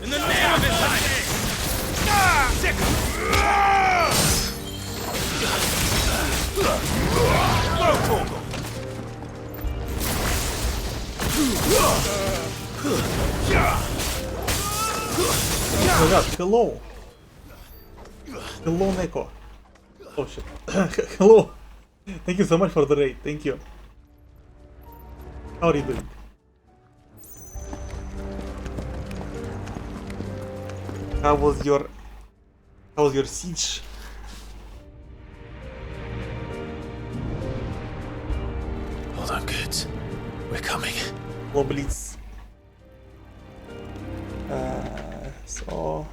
In the name of His Highness! Oh my god, hello! Hello, Neko. Oh shit. Hello! Thank you so much for the raid, thank you. How are you doing? How was your siege? Hold on, kids. We're coming. Hello, Blitz. So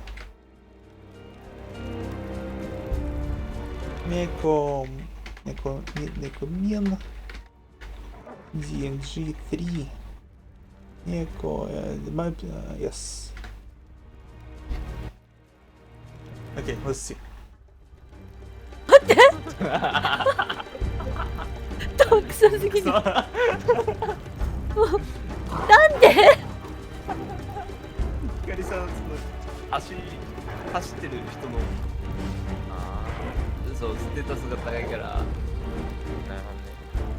Neko Min DNG 3 Neko yes. Okay, let's see. 遠くさすぎる。もうなんで？ひかりさん、その走ってる人のそうステータスが高いから。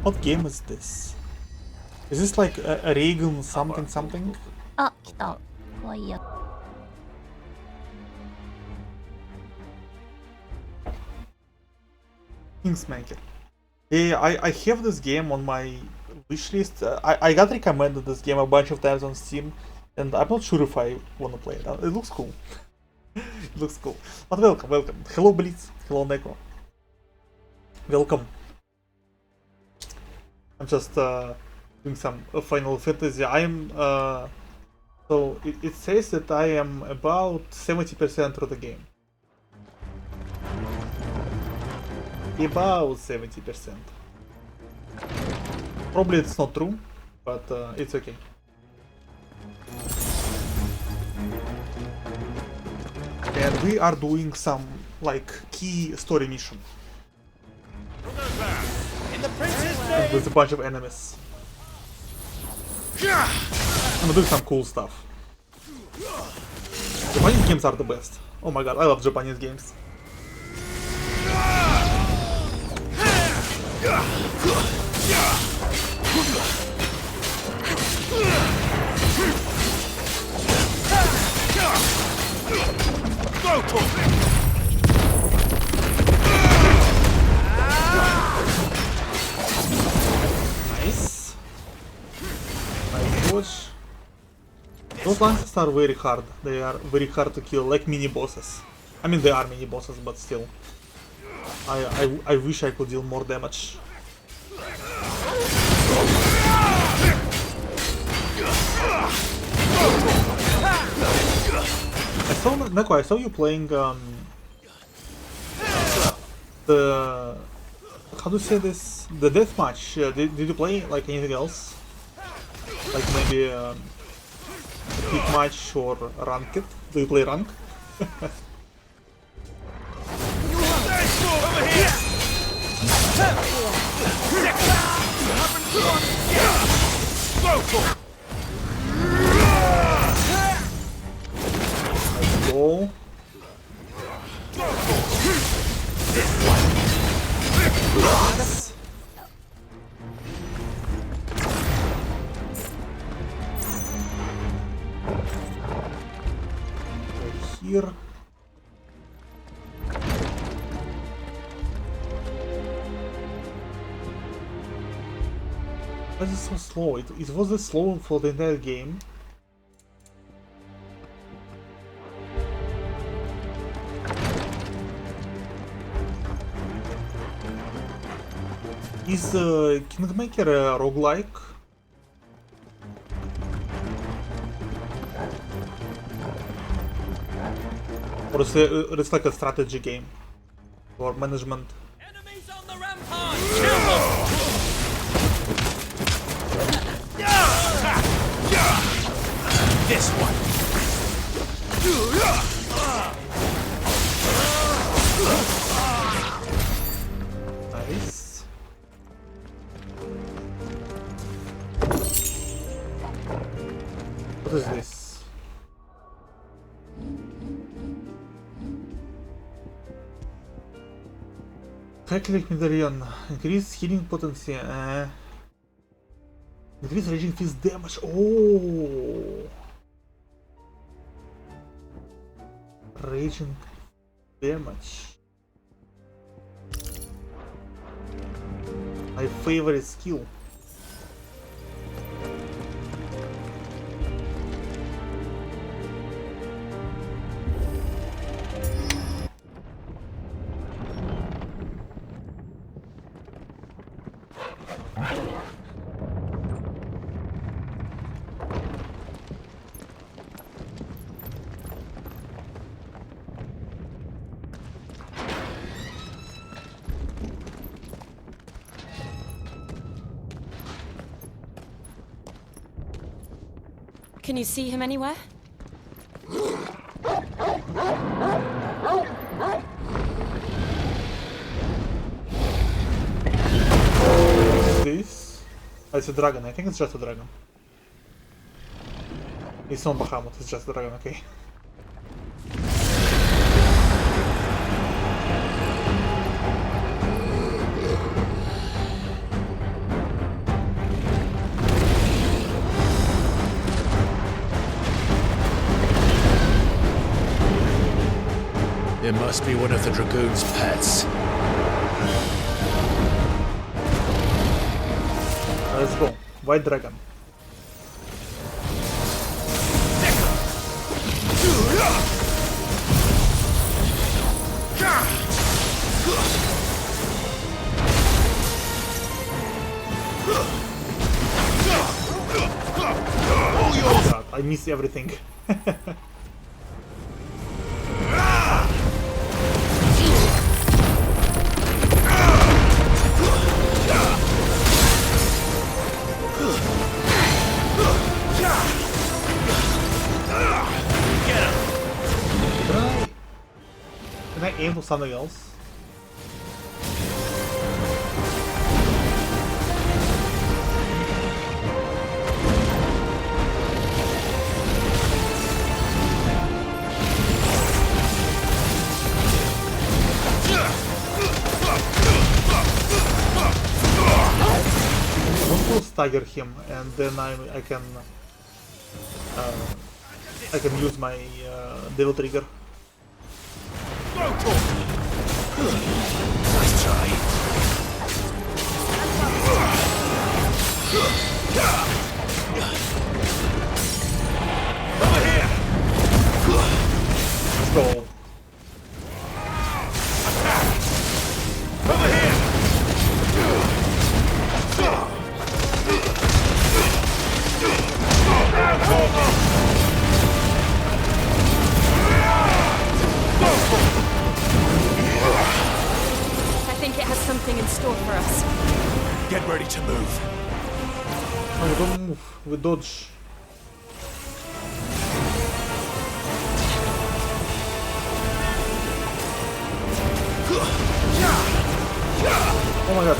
What game is this? Is this like a Reagan something something? あ、来た。かわいいや。Kingsmaker. Yeah, I have this game on my wishlist. I got recommended this game a bunch of times on Steam, and I'm not sure if I wanna play it. It looks cool. It looks cool. But welcome. Hello Blitz. Hello Neko. Welcome. I'm just doing some Final Fantasy. I'm so it says that I am about 70% through the game. About 70%. Probably it's not true, but it's okay. And we are doing some like key story mission. And with a bunch of enemies. I'm doing some cool stuff. Japanese games are the best. Oh my god, I love Japanese games. Nice. Nice dodge. Those lances are very hard. They are very hard to kill, like mini bosses. I mean, they are mini bosses, but still. I wish I could deal more damage. Neko, I saw you playing the how do you say this? The deathmatch. Did you play like anything else? Like maybe quick match or ranked? Do you play rank? Let's go. Nice. Here. is it so slow? It was this slow for the entire game. Is Kingmaker a roguelike? Or is it's like a strategy game? Or management? This one. Nice. What is this? Calculate medallion. Increase healing potency. Increase raging fist damage. Oh, raging damage. My favorite skill. Can you see him anywhere? This? Oh, it's a dragon. I think it's just a dragon. It's not Bahamut, it's just a dragon, okay. It must be one of the Dragoon's pets. Let's go. White dragon. Oh God, I miss everything. Can I aim for something else? I want to stagger him, and then I can use my devil trigger. Nice try. Over here. Let's go. Over here. I think it has something in store for us. Get ready to move. No, we don't move. We dodge. Oh my God.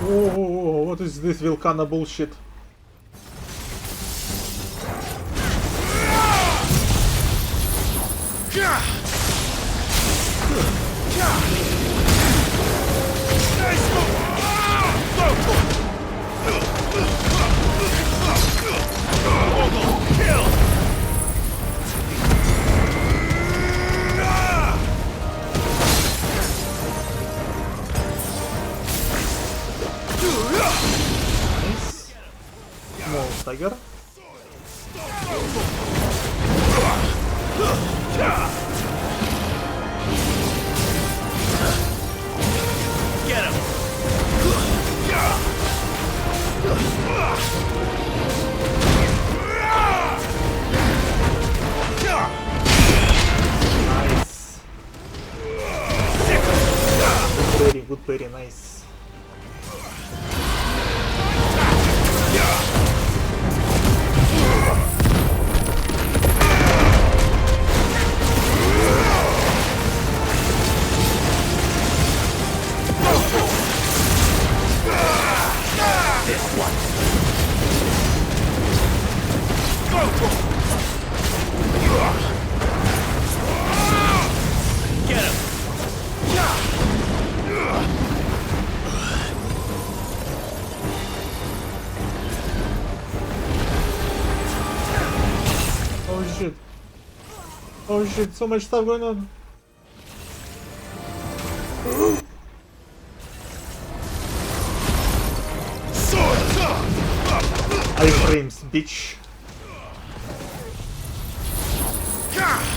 Whoa, what is this Vilcana bullshit? dagger. Get him! Nice. Good parry, nice. Get him! Oh shit. Oh shit, so much stuff going on. Iframes, bitch. Get him!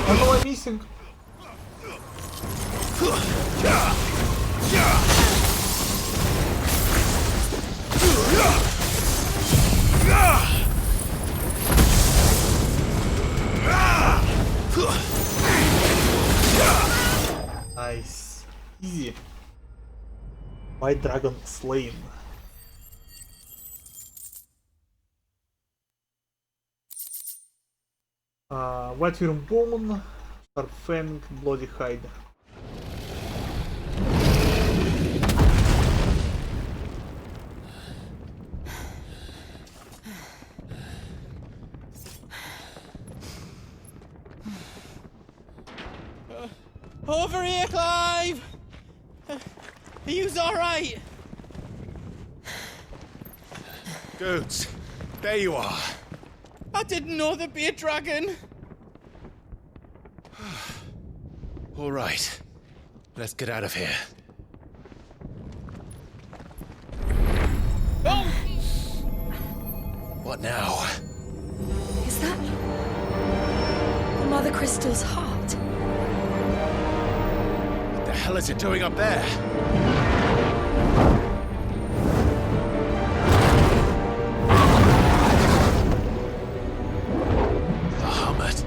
What am I missing? Nice. Easy. White dragon slain. White Worm Bone, Sharp Fang, Bloody Hide. Over here, Clive! Are you alright? Goats, there you are. I didn't know there'd be a dragon. All right, let's get out of here. Oh! What now? Is that the Mother Crystal's heart? What the hell is it doing up there? Bahamut.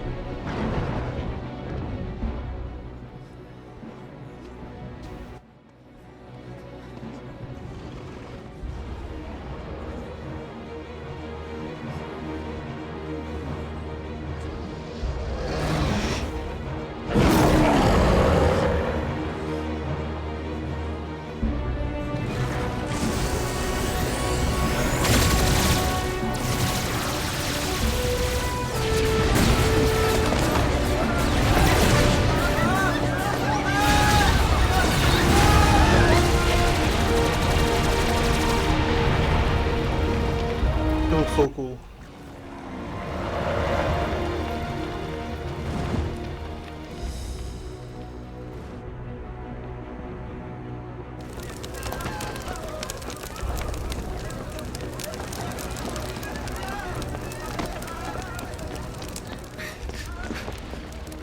It looks so cool.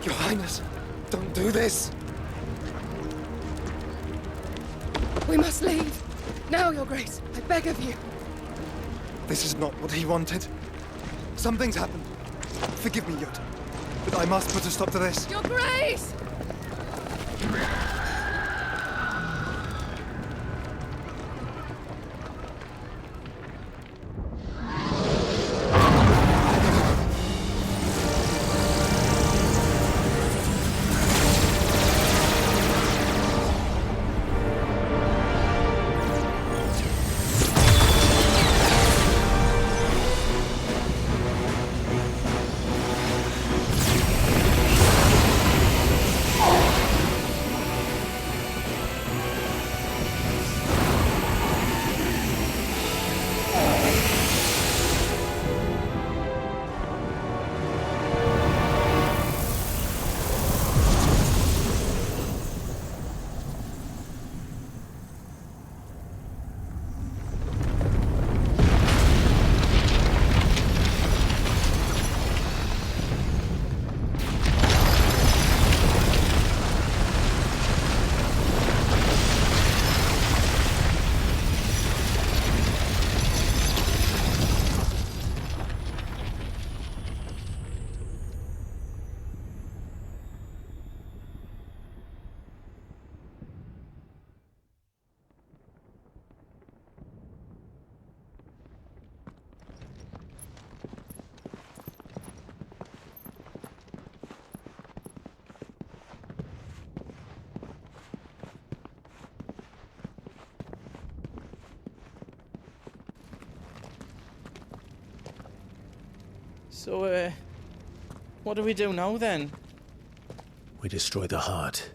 Your Highness, don't do this. We must leave. Now, Your Grace. I beg of you. This is not what he wanted. Something's happened. Forgive me, Yod, but I must put a stop to this. Your Grace! So, what do we do now then? We destroy the heart.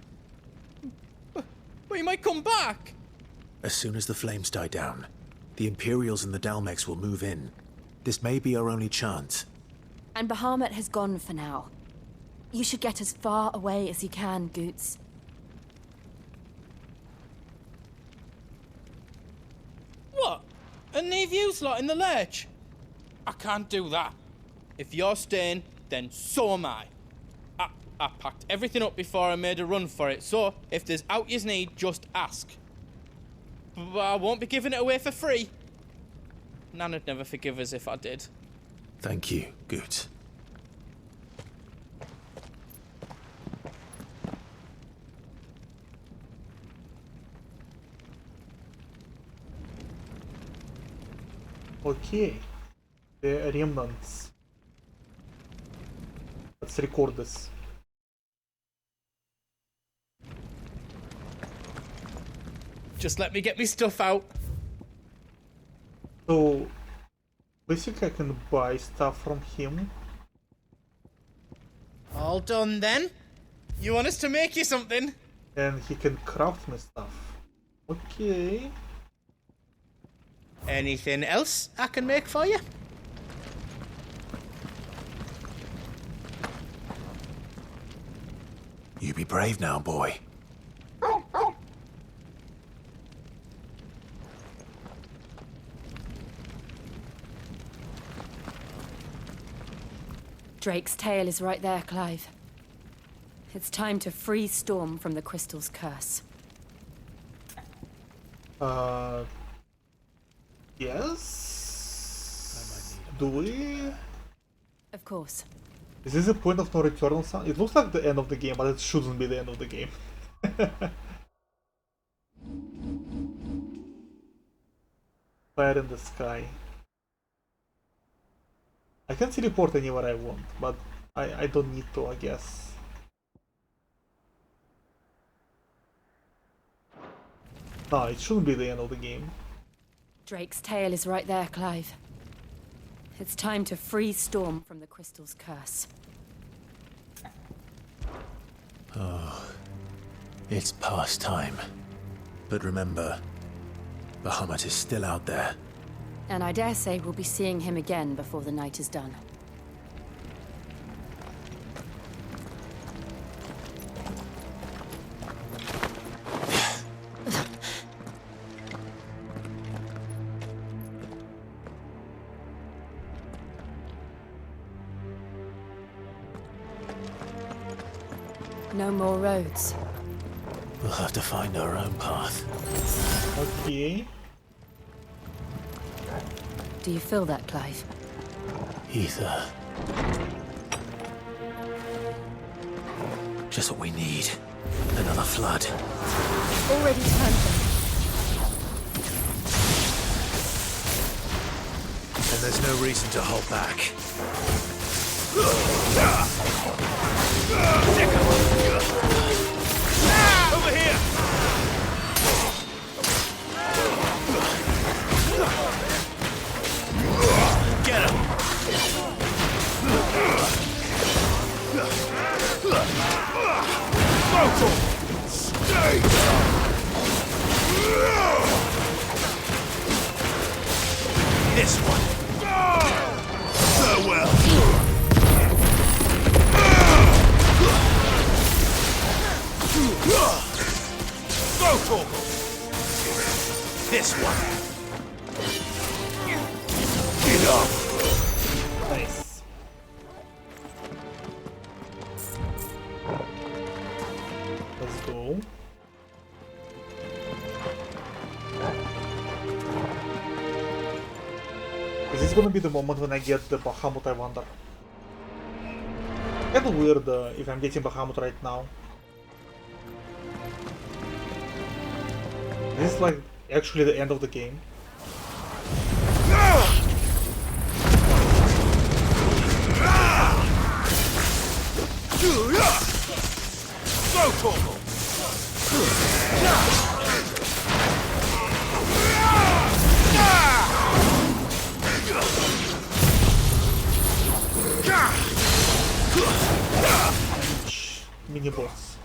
But he might come back! As soon as the flames die down, the Imperials and the Dalmex will move in. This may be our only chance. And Bahamut has gone for now. You should get as far away as you can, Goots. What? And leave you lot in the lurch? I can't do that. If you're staying, then so am I. I packed everything up before I made a run for it, so if there's out yous need, just ask. But I won't be giving it away for free. Nan'd never forgive us if I did. Thank you, Goots. Okay. The remnants. Let's record this. Just let me get me stuff out. So, basically I can buy stuff from him. All done then? You want us to make you something? And he can craft me stuff. Okay. Anything else I can make for you? You be brave now, boy. Drake's tail is right there, Clive. It's time to free Storm from the Crystal's curse. Yes? Do we? Of course. Is this a point of no return on some? It looks like the end of the game, but it shouldn't be the end of the game. Fire in the sky. I can teleport anywhere I want, but I don't need to, I guess. No, it shouldn't be the end of the game. Drake's tail is right there, Clive. It's time to free Storm from the Crystal's curse. Oh, it's past time. But remember, Bahamut is still out there. And I dare say we'll be seeing him again before the night is done. No more roads. We'll have to find our own path. Okay. Do you feel that, Clive? Ether. Just what we need. Another flood. Already turned them. And there's no reason to hold back. Over here! Get him! Stay! This one! Farewell! Go, Torgal! This one! Get up! Nice. Let's go. Is this gonna be the moment when I get the Bahamut, I wonder? Kinda weird if I'm getting Bahamut right now. This is like actually the end of the game. Go, Torgal! Mini boss.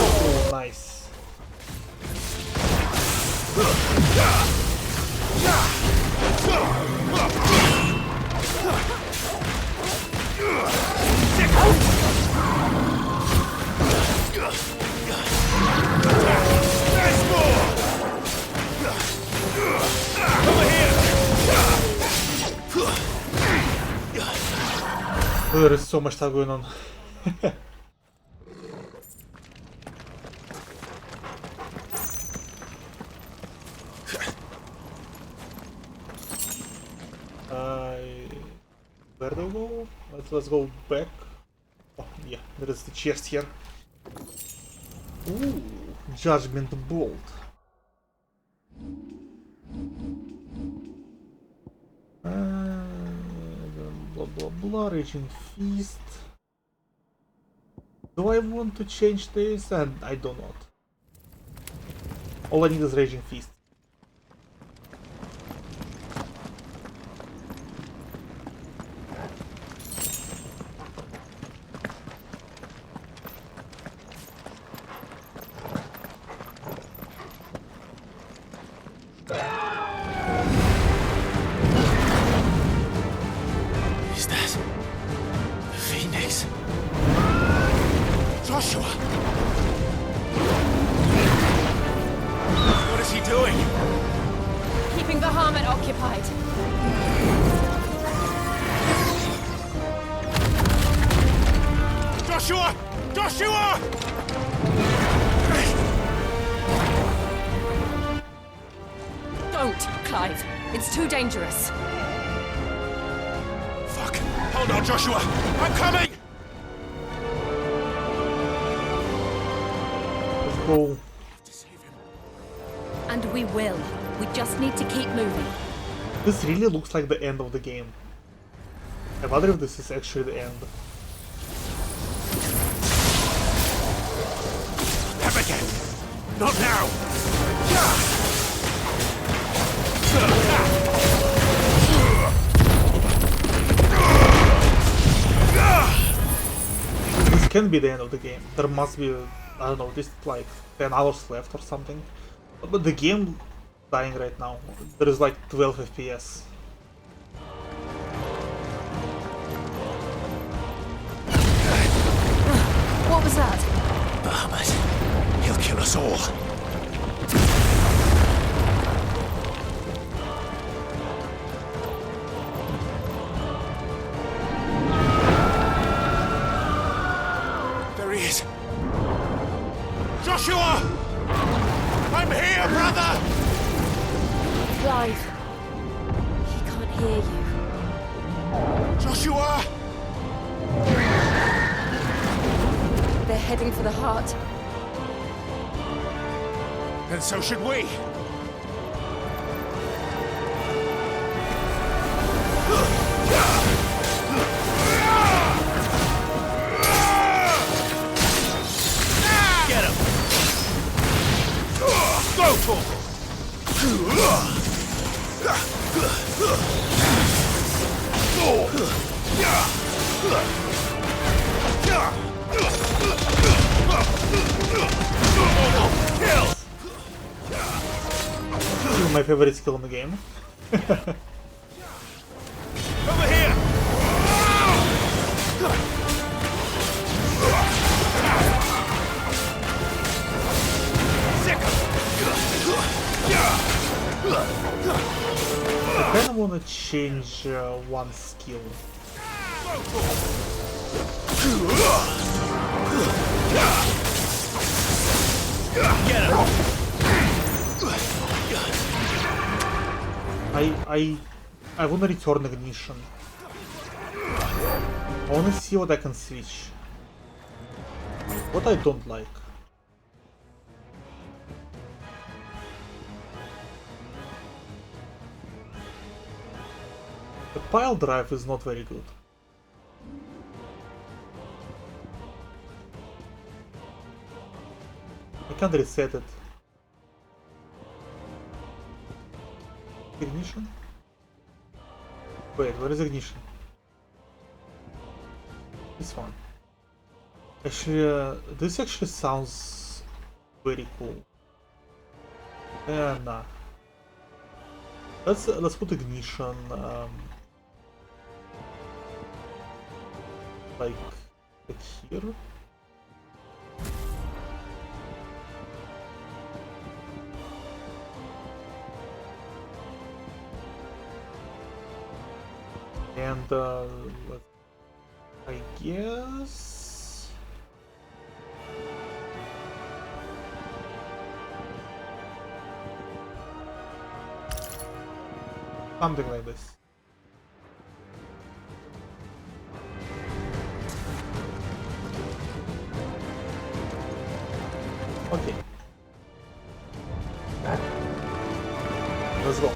Oh, nice. There is so much stuff going on. Where do we go? Let's go back. Oh yeah, there is the chest here. Ooh, Judgment Bolt. Blah blah blah. Raging Feast. Do I want to change this? And I do not. All I need is Raging Feast. Dangerous. Fuck! Hold on, Joshua! I'm coming! Let's go. And we will. We just need to keep moving. This really looks like the end of the game. I wonder if this is actually the end. Never again! Not now! This can be the end of the game. There must be, I don't know, just like 10 hours left or something. But the game dying right now. There is like 12 FPS. What was that? Bahamut. He'll kill us all. Joshua! I'm here, brother! Clive. He can't hear you. Joshua! They're heading for the heart. And so should we. Get him! Go for him! Kill! This is my favorite skill in the game. Over here! I kinda wanna change one skill. Get him! I wanna return ignition. I wanna see what I can switch. What I don't like. The pile drive is not very good. I can't reset it. Ignition? Wait, where is ignition? This one. Actually, this actually sounds very cool. Nah. Let's put ignition like here. And I guess something like this. Okay. Let's go.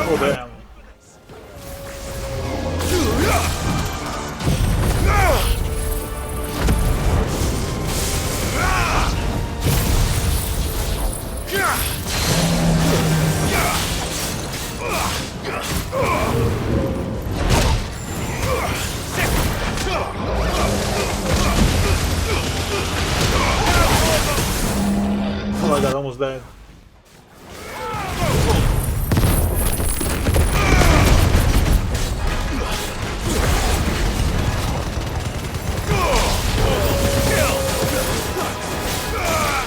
Oh damn. Oh my god, almost died.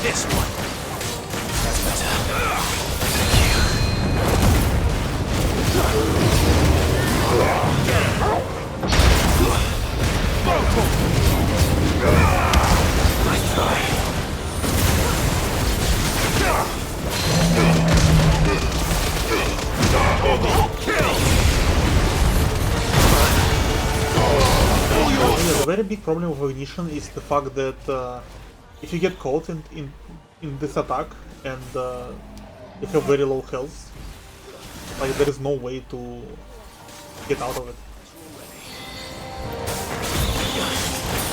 This one. That's better. Nice try. The very big problem with ignition is the fact that if you get caught in this attack and you have very low health, like there is no way to get out of it.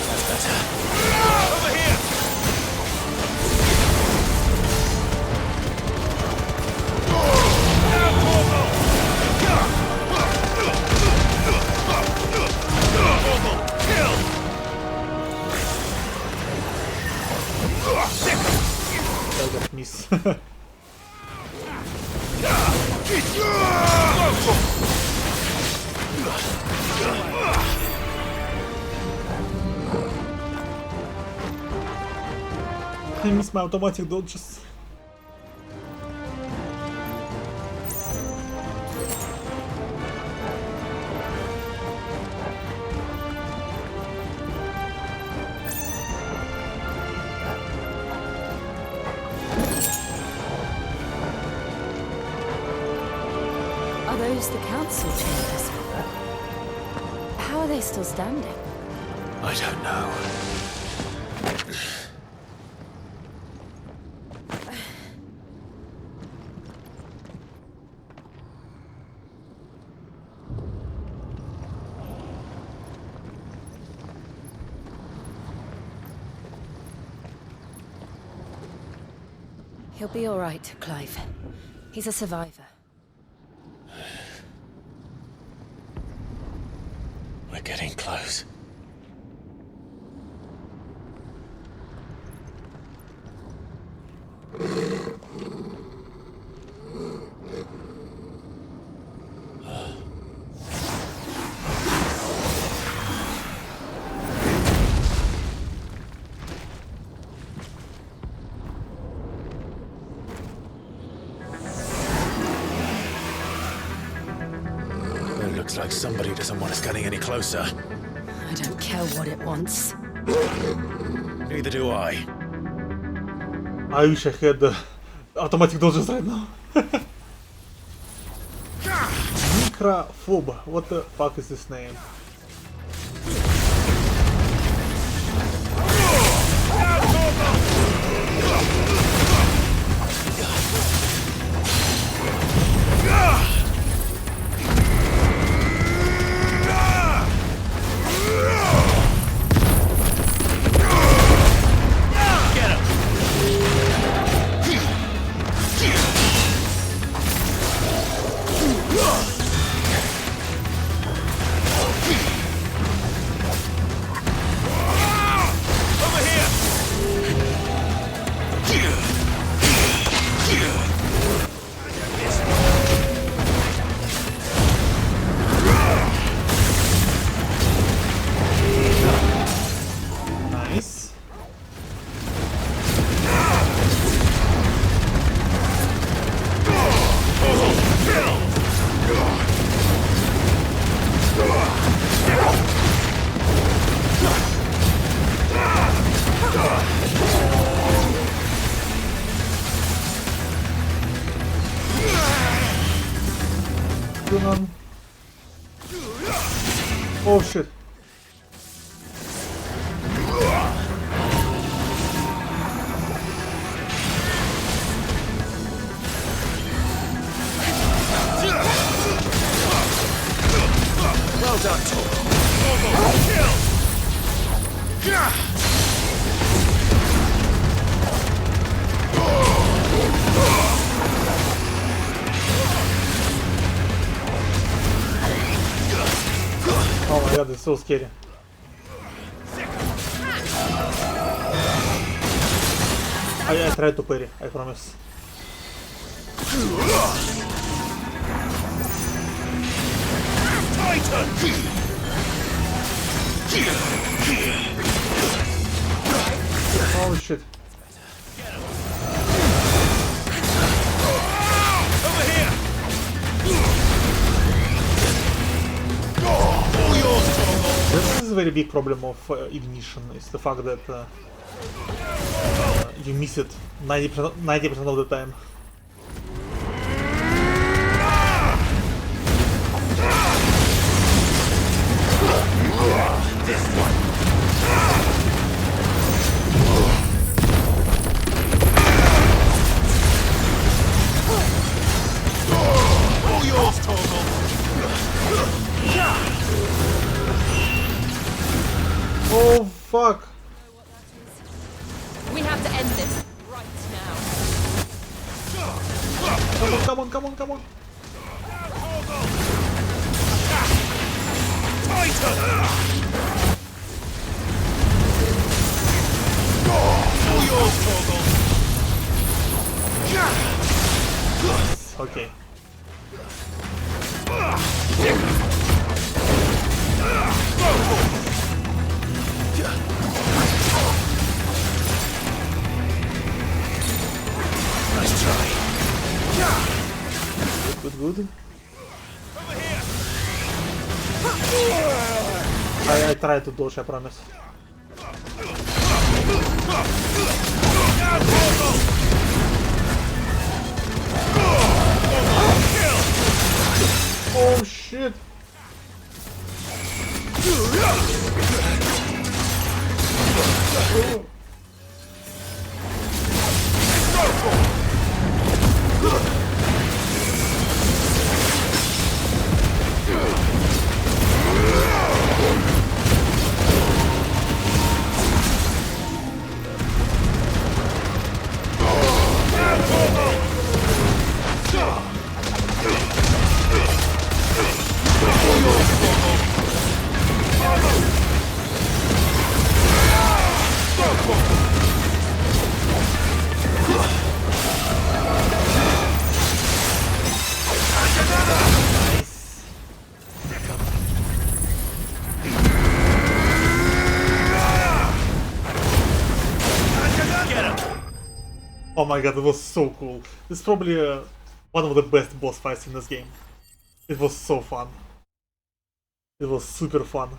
That's better. Over here! I got miss. I miss my automatic dodges. Are those the council chambers? How are they still standing? I don't know. He'll be all right, Clive. He's a survivor. We're getting close. Looks like somebody doesn't want us getting any closer. I don't care what it wants. Neither do I. I wish I had automatic dodges right now. Microphobe. What the fuck is this name? Nice. Oh shit. Well done, Oh my god, it's so scary. I tried to parry, I promise. Oh shit. This is a very big problem of Ignition, is the fact that you miss it 90% of the time. All yours, Torgal. Oh fuck! We have to end this right now. Come on, come on, come on, come on! All yours, Torgal. Okay. Nice try. Good, good. I tried to dodge, I promise. Oh shit! Oh my god, it was so cool. This is probably one of the best boss fights in this game. It was so fun. It was super fun.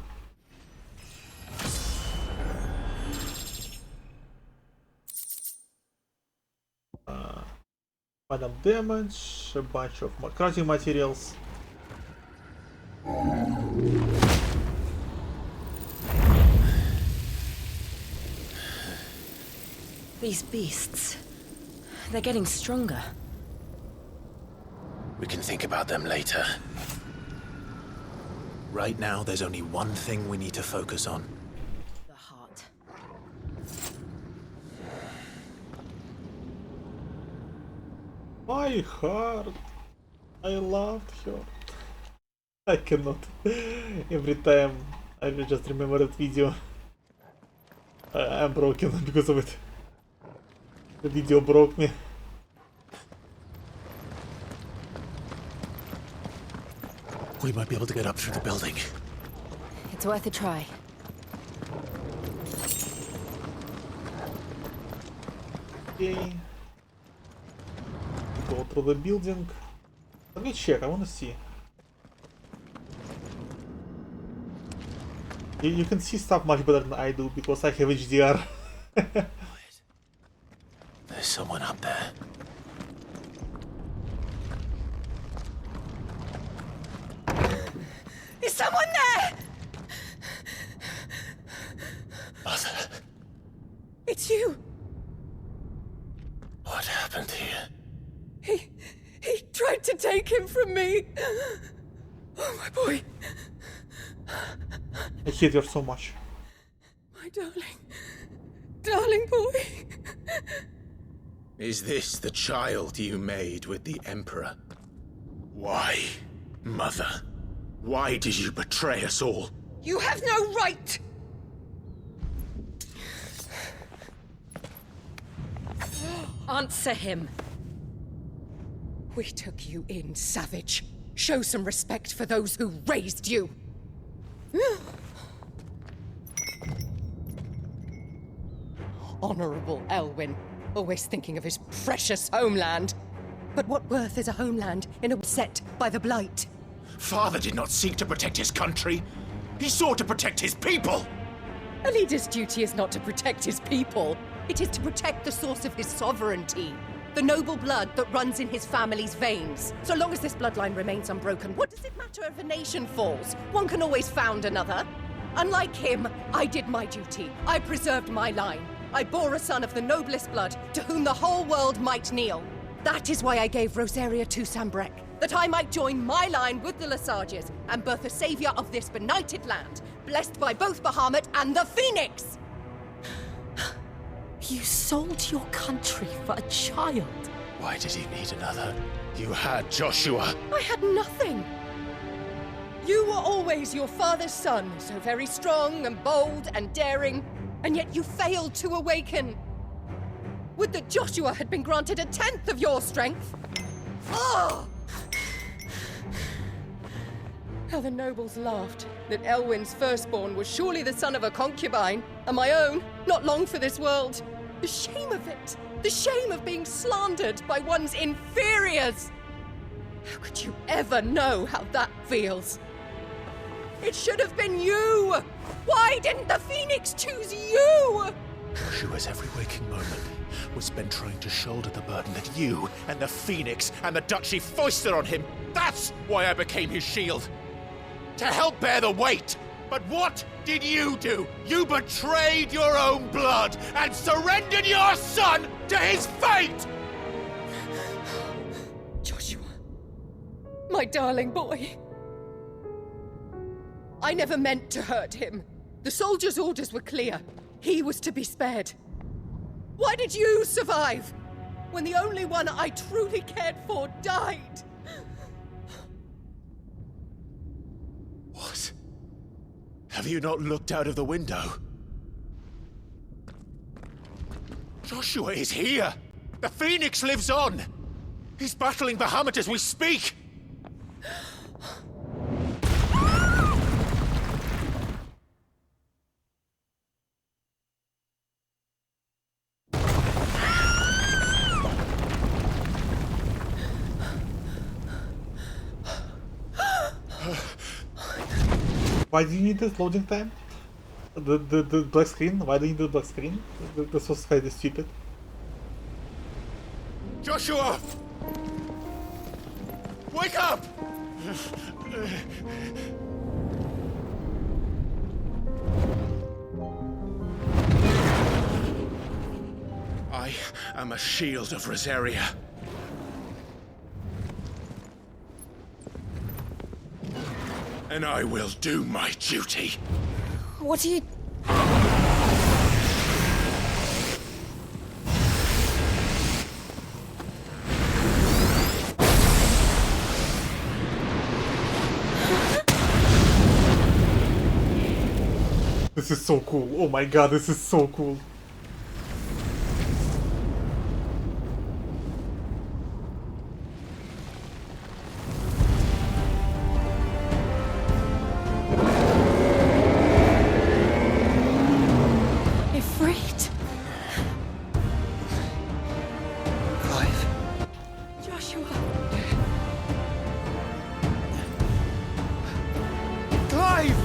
Final damage, a bunch of crafting materials. These beasts, they're getting stronger. We can think about them later. Right now, there's only one thing we need to focus on. The heart. My heart. I loved her. I cannot. Every time I will just remember that video. I'm broken because of it. The video broke me. We might be able to get up through the building. It's worth a try. Okay. Go through the building. Let me check, I wanna see. You can see stuff much better than I do because I have HDR. There's someone up there. Is someone there? Mother. It's you. What happened here? He tried to take him from me. Oh, my boy. I hate her so much. My darling boy. Is this the child you made with the Emperor? Why, Mother? Why did you betray us all? You have no right. Answer him. We took you in, savage. Show some respect for those who raised you. Honorable Elwyn, always thinking of his precious homeland. But what worth is a homeland in a set by the Blight? Father did not seek to protect his country. He sought to protect his people. A leader's duty is not to protect his people. It is to protect the source of his sovereignty. The noble blood that runs in his family's veins. So long as this bloodline remains unbroken, what does it matter if a nation falls? One can always found another. Unlike him, I did my duty. I preserved my line. I bore a son of the noblest blood, to whom the whole world might kneel. That is why I gave Rosaria to Sambrek, that I might join my line with the Lesages and birth a savior of this benighted land, blessed by both Bahamut and the Phoenix! You sold your country for a child. Why did he need another? You had Joshua. I had nothing. You were always your father's son, so very strong and bold and daring, and yet you failed to awaken. Would that Joshua had been granted 1/10 of your strength? Oh! How the nobles laughed that Elwyn's firstborn was surely the son of a concubine, and my own, not long for this world. The shame of it! The shame of being slandered by one's inferiors! How could you ever know how that feels? It should have been you! Why didn't the Phoenix choose you? Joshua's every waking moment was spent trying to shoulder the burden that you and the Phoenix and the Duchy foisted on him. That's why I became his shield. To help bear the weight. But what did you do? You betrayed your own blood and surrendered your son to his fate! Joshua, my darling boy. I never meant to hurt him. The soldiers' orders were clear. He was to be spared. Why did you survive when the only one I truly cared for died? What? Have you not looked out of the window? Joshua is here! The Phoenix lives on! He's battling Bahamut as we speak! Why do you need this loading time? The black screen? Why do you need the black screen? This was kind of stupid. Joshua! Wake up! I am a shield of Rosaria. And I will do my duty. What are you... This is so cool. Oh my god, this is so cool. Ifrit? Clive. Joshua. Clive!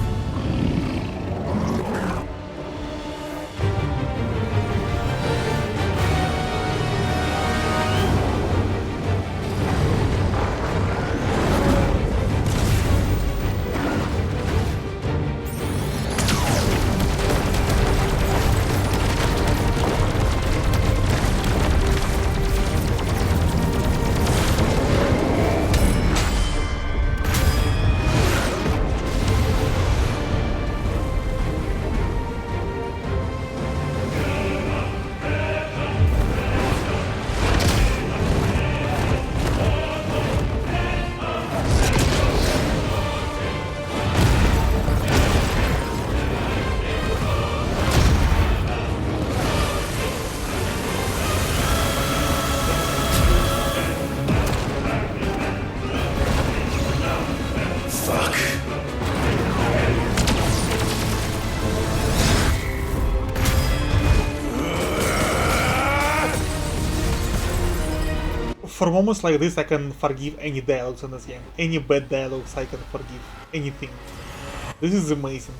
For moments like this, I can forgive any dialogues in this game. Any bad dialogues, I can forgive. Anything. This is amazing.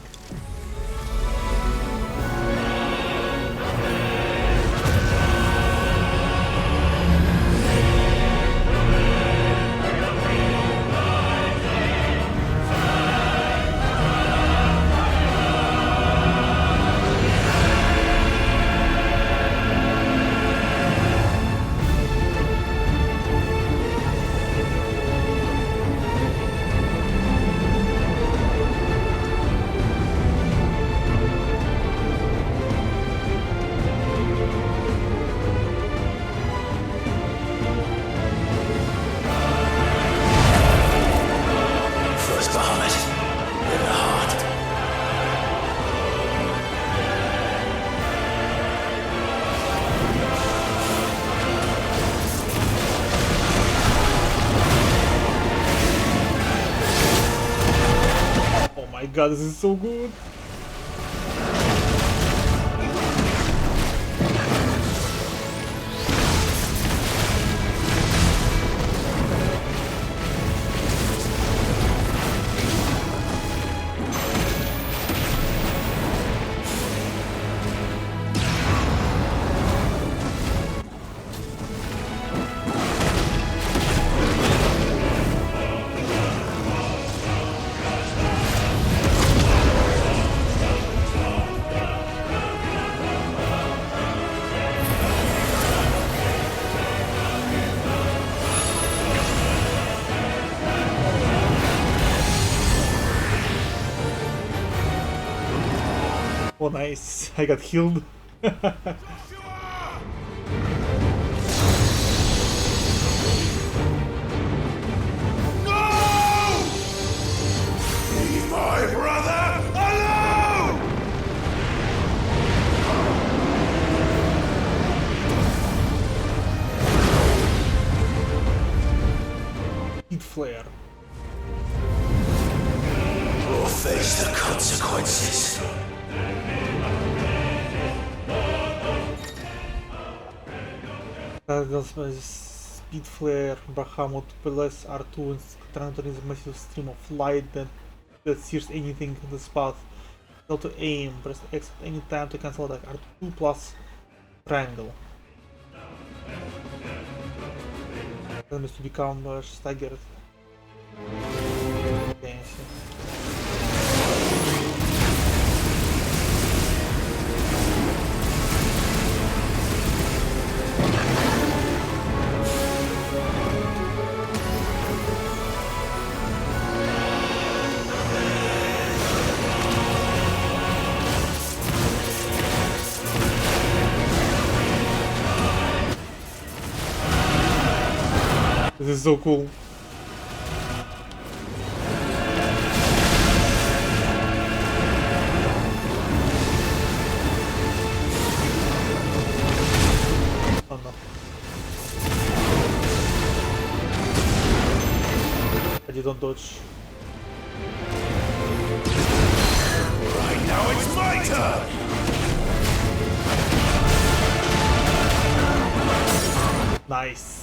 God, this is so good. Oh nice, I got healed. Leave my brother alone! Heat flare. Or face the consequences. Speed flare, Bahamut, PLS, R2, and encounter is a massive stream of light that that sears anything in this path. Tell to aim, press X at any time to cancel attack. R2 plus triangle. Enemies to become staggered. Okay, I see. This is so cool. Oh no. I didn't dodge. Right now it's my turn! Nice.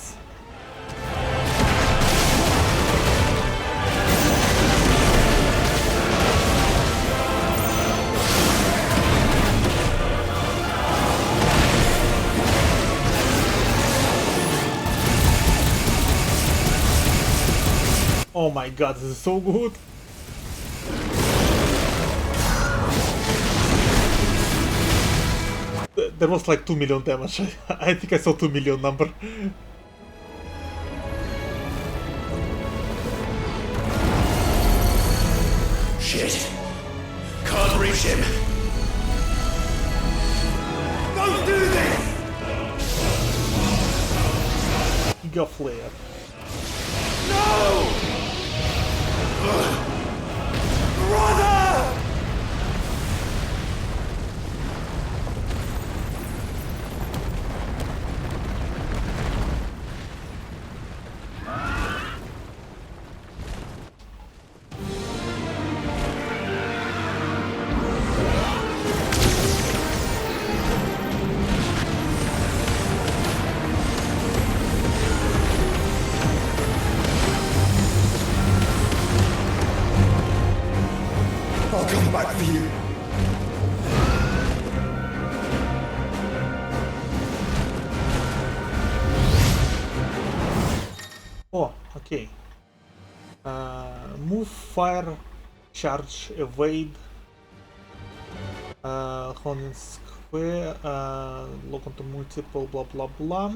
Oh my god, this is so good! There was like 2 million damage. I think I saw 2 million number. Shit! Can't reach him! Don't do this! Giga Flare. No! Brother! I'll come back for you. Oh, okay. Move, fire, charge, evade. Hold in square. Lock onto multiple, blah blah blah.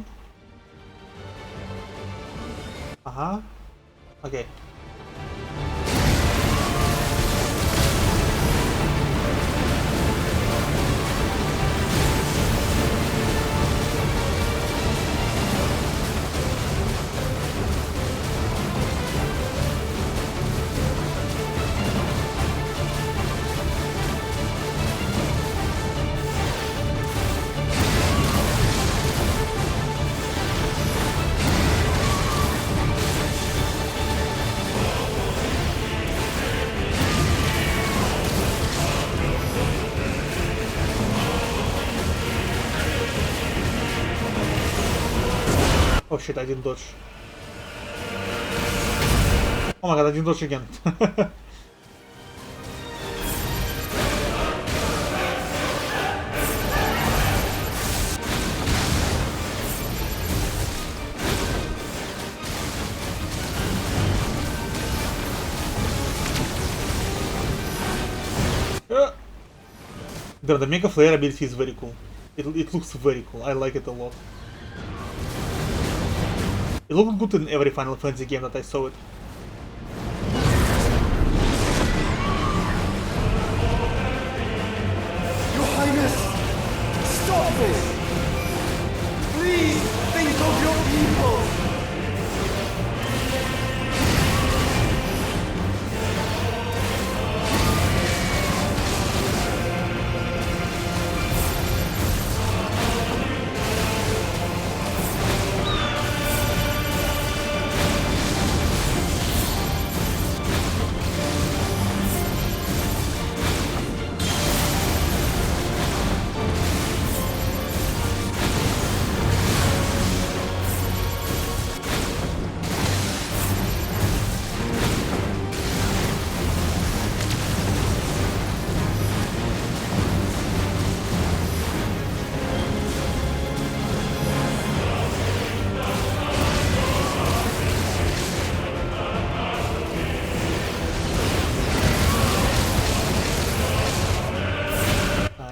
Okay. Oh shit, I didn't dodge. Oh my god, I didn't dodge again. The Mega Flare ability is very cool. It looks very cool. I like it a lot. It looked good in every Final Fantasy game that I saw it. Your Highness! Stop this! Please think of your people!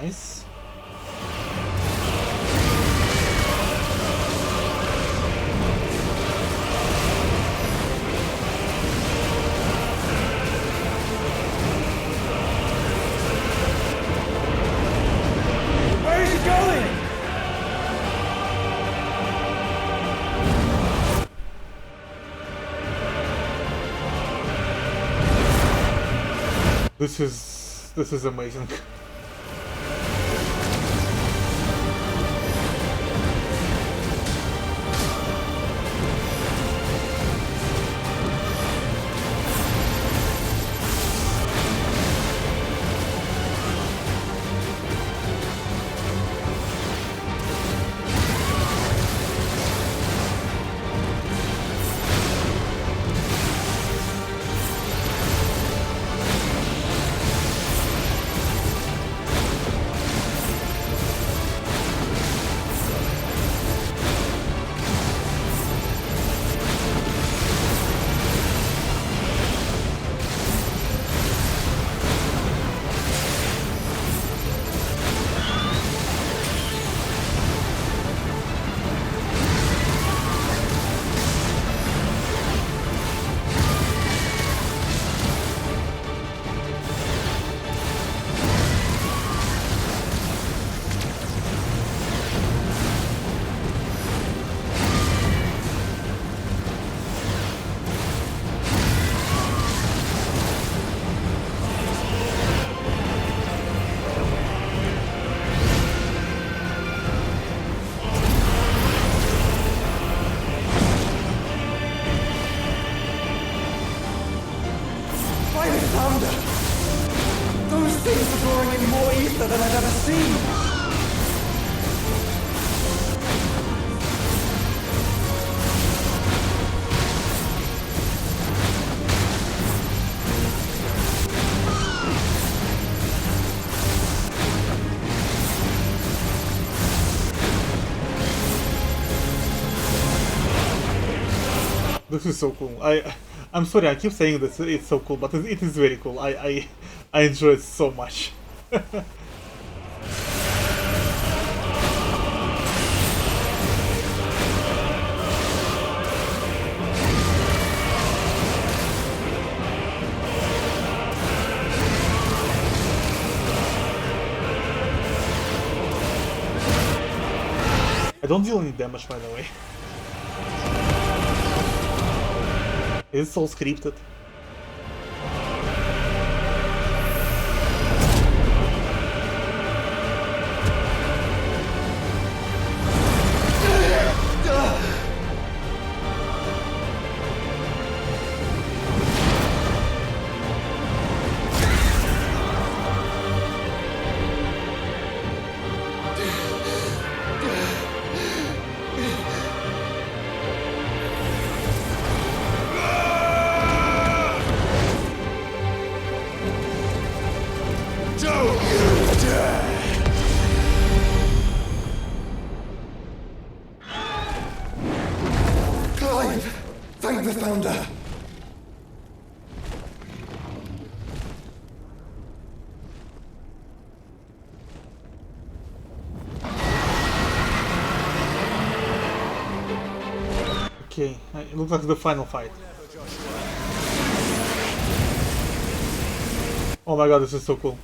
Nice. Where is he going? This is amazing. Those things are drawing in more ether than I've ever seen. This is so cool. I'm sorry, I keep saying this. It's so cool, but it is very cool. I enjoy it so much. I don't deal any damage, by the way. It's all scripted. Thank the Founder! Okay, it looks like the final fight. Oh my god, this is so cool.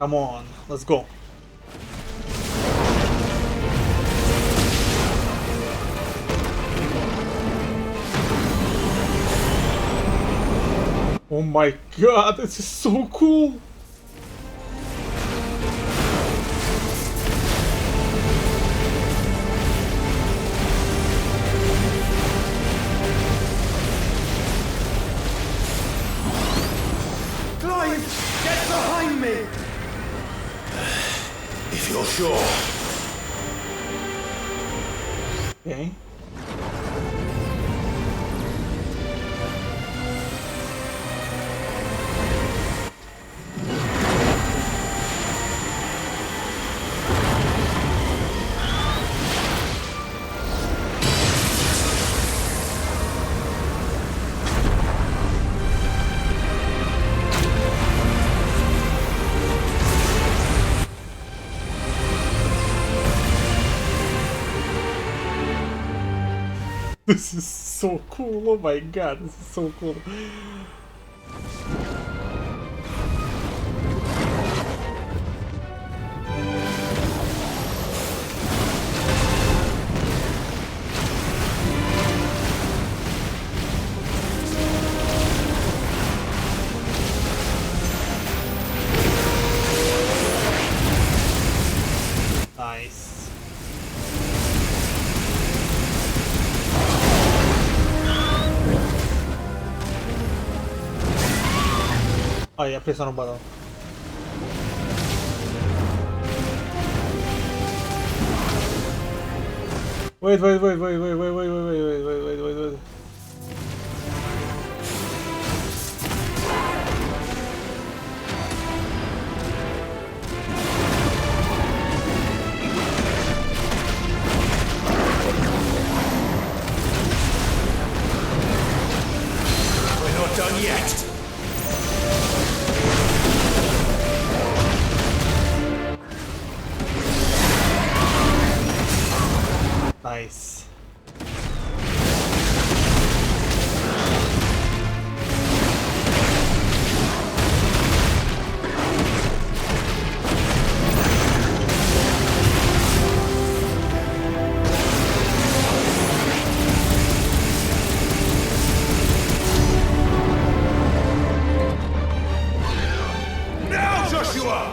Come on, let's go. Oh my god, this is so cool! Clive, get behind me! If you're sure. Okay. This is so cool, oh my god, this is so cool. Nice. Oh yeah, press on a button. Wait. We're not done yet. Nice. Now, Joshua!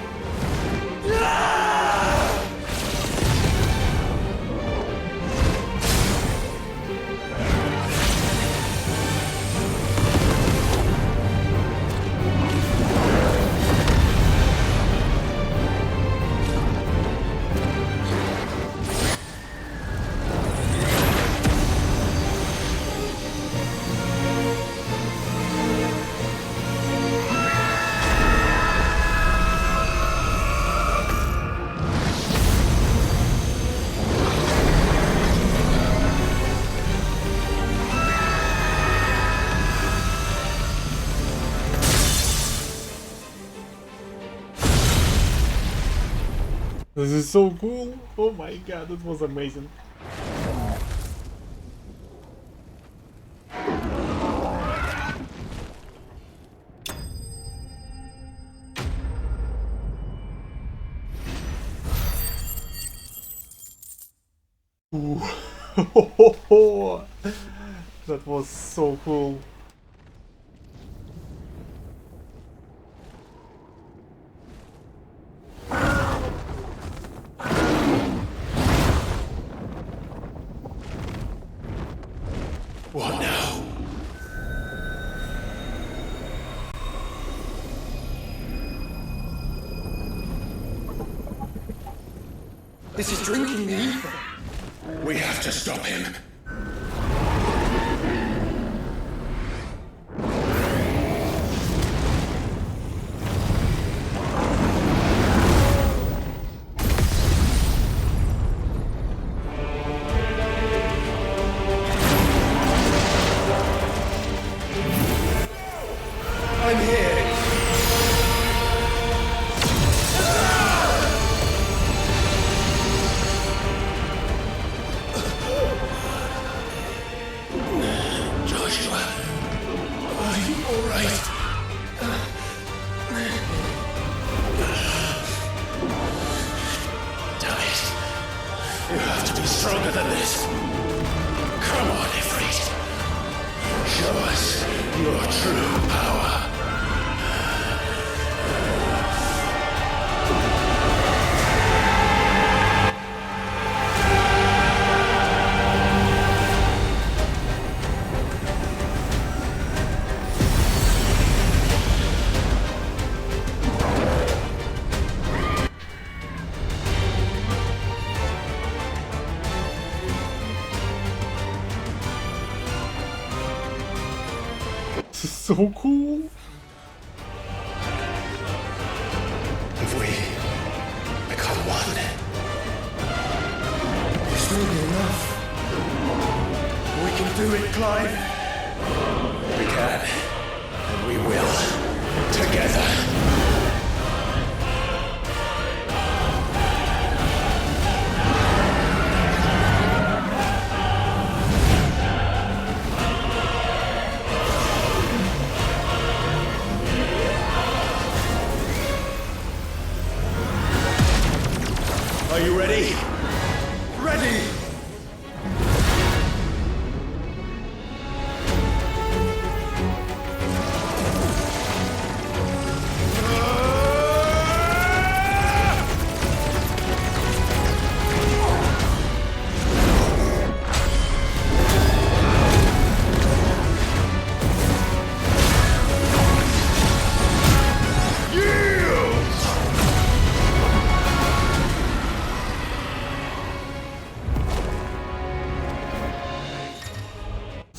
This is so cool. Oh my god, that was amazing. Ooh. That was so cool. What now? This is drinking the ether. We have to stop him. I'm here. Joshua, are you all right? Damn it. You have to be stronger than this. Come on, Ifrit. Show us your true power. This is so cool. If we become one, this will be enough. We can do it, Clive. We can, and we will, together.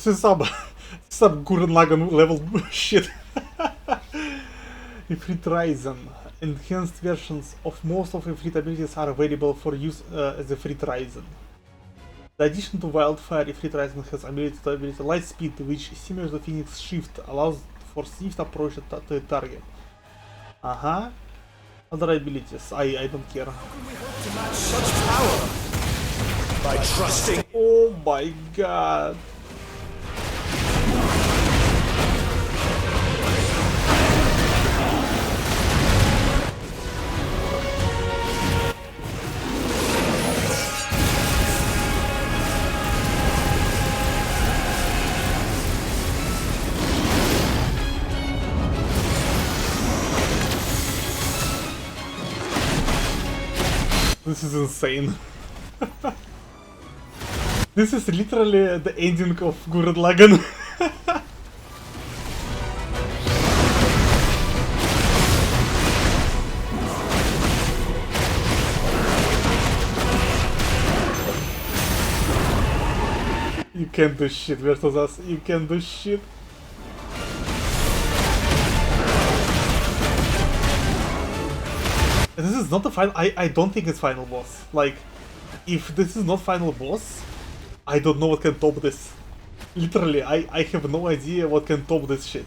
This is some Gurren Lagann level shit. Ifrit Ryzen. Enhanced versions of most of Ifrit abilities are available for use as Ifrit Ryzen. In addition to Wildfire, Ifrit Ryzen has ability Light Speed, which, similar to Phoenix Shift, allows for swift approach to a target. Other abilities, I don't care. Such power by trusting. Oh my god. This is insane. This is literally the ending of Gurren Lagann. You can't do shit versus us. You can't do shit. This is not the final. I don't think it's final boss. Like, if this is not final boss, I don't know what can top this. Literally, I have no idea what can top this shit.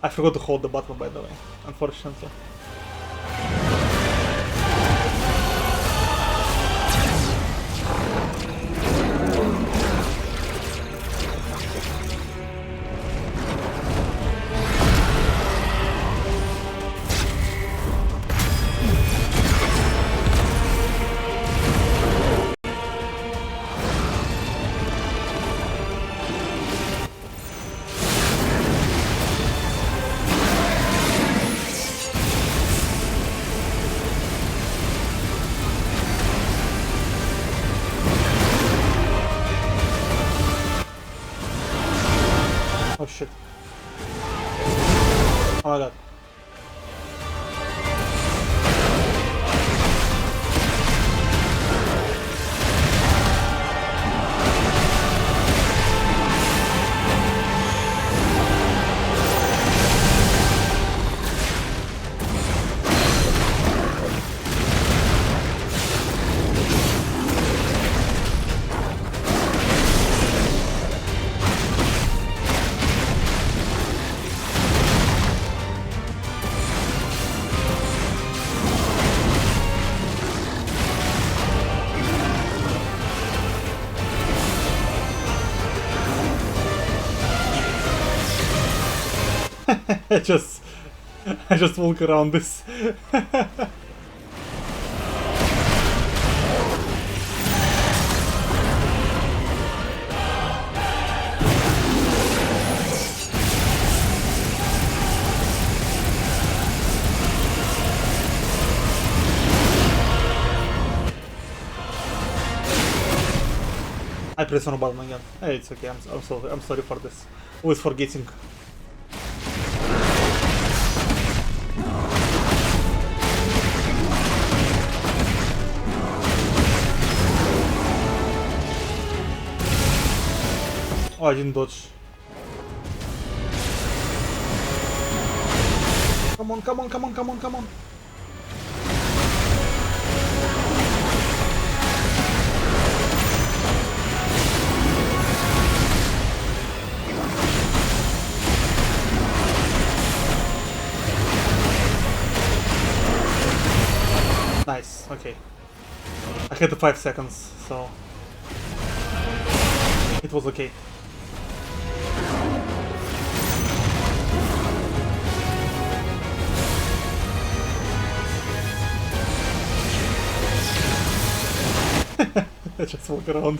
I forgot to hold the button, by the way, unfortunately. Oh shit. Oh my god. I just walk around this. I press on a button again. Hey, it's okay. I'm sorry for this. Always forgetting. Oh, I didn't dodge. Come on, come on, come on, come on, come on. Nice, okay. I had the 5 seconds, so it was okay. I just walk around.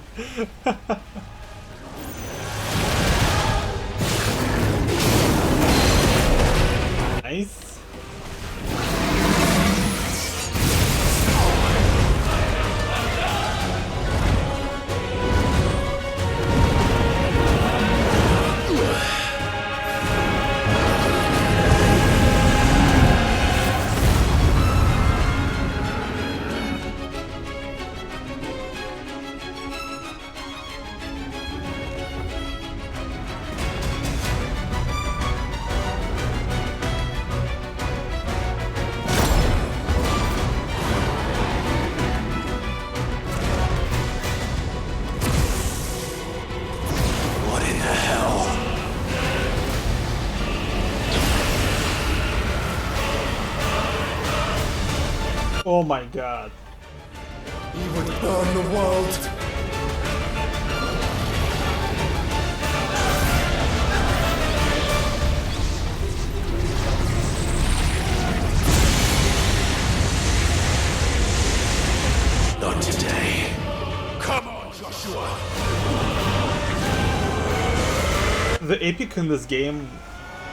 Nice. Oh my god. He would burn the world. Not today. Come on, Joshua. The epic in this game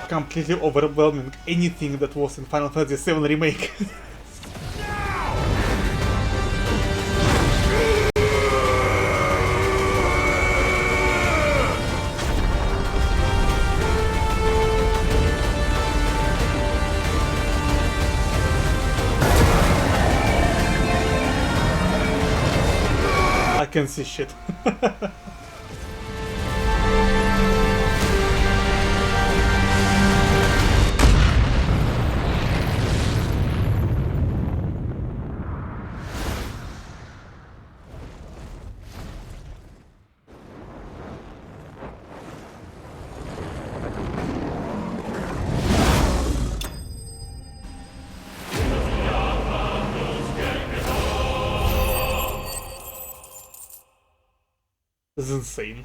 completely overwhelming anything that was in Final Fantasy VII Remake. I can see shit. This is insane.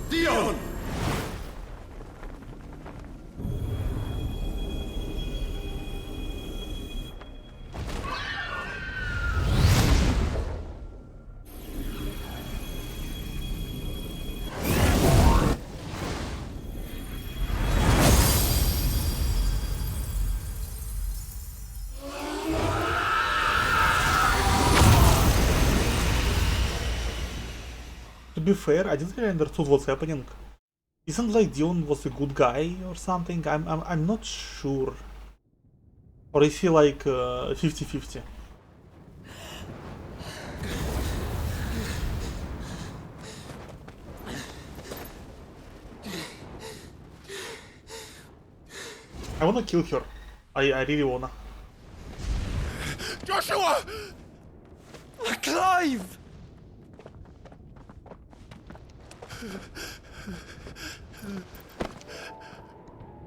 Dion! To be fair, I didn't really understood what's happening. Isn't like Dion was a good guy or something? I'm not sure. Or is he like 50-50? I wanna kill her. I really wanna. Joshua! Clive!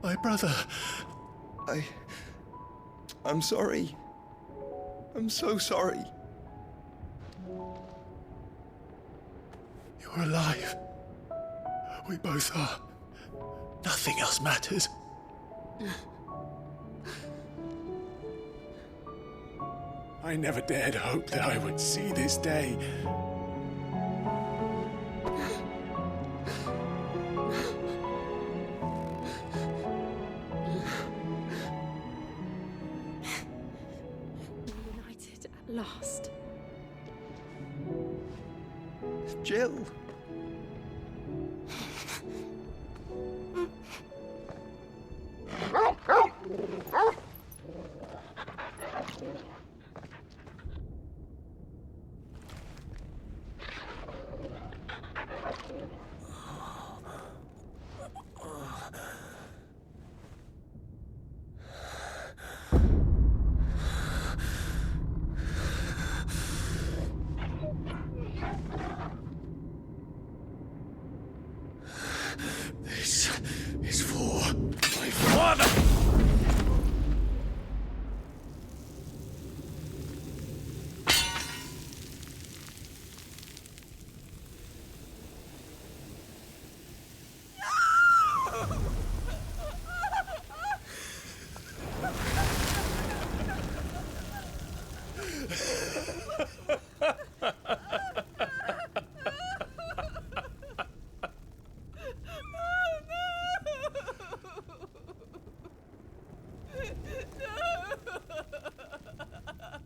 My brother. I'm sorry. I'm so sorry. You're alive. We both are. Nothing else matters. I never dared hope that I would see this day. United at last. Jill. This is for my father!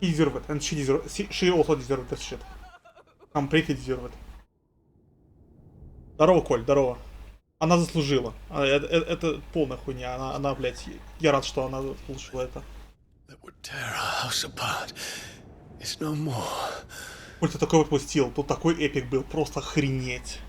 He deserved it, and she also deserved that shit. Completely deserved it. Здорово, Коль, здорово. Она заслужила. Это полная хуйня. Она, блядь, я рад, что она заслужила это. Tear our house apart is no more. Хоть ты такой выпустил, тут такой эпик был, просто охренеть.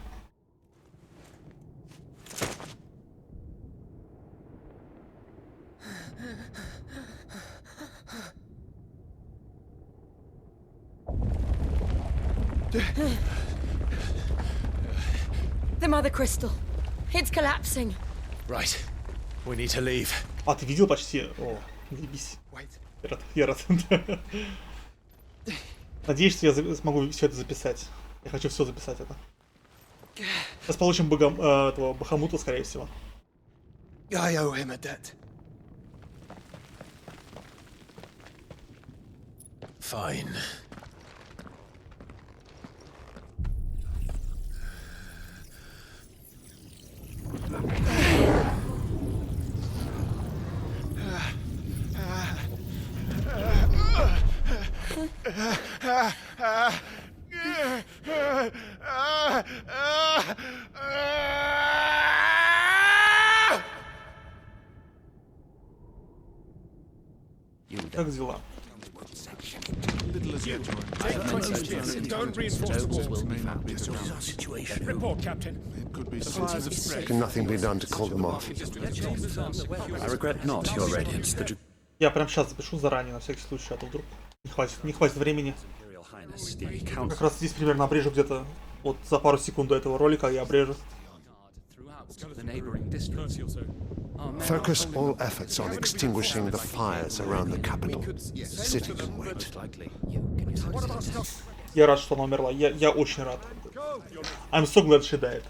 The Mother Crystal. It's collapsing. Right. We need to leave. А, ты видел почти? О, заебись. Я рад. Надеюсь, что я смогу все это записать. Я хочу все записать это. Сейчас получим этого Бахамута, скорее всего. I owe him a debt. Fine. Как дела? Don't reinforce the walls. Report, Captain. Can nothing be done to call them off? I regret not, Your Radiance. Я прям сейчас запишу заранее, на всякий случай, а то вдруг не хватит времени. Как раз здесь примерно обрежу где-то вот за пару секунд до этого ролика я обрежу. Focus all efforts on extinguishing the fires around the capital. City can wait. Я рад, что она умерла. Я очень рад. I'm so glad she died.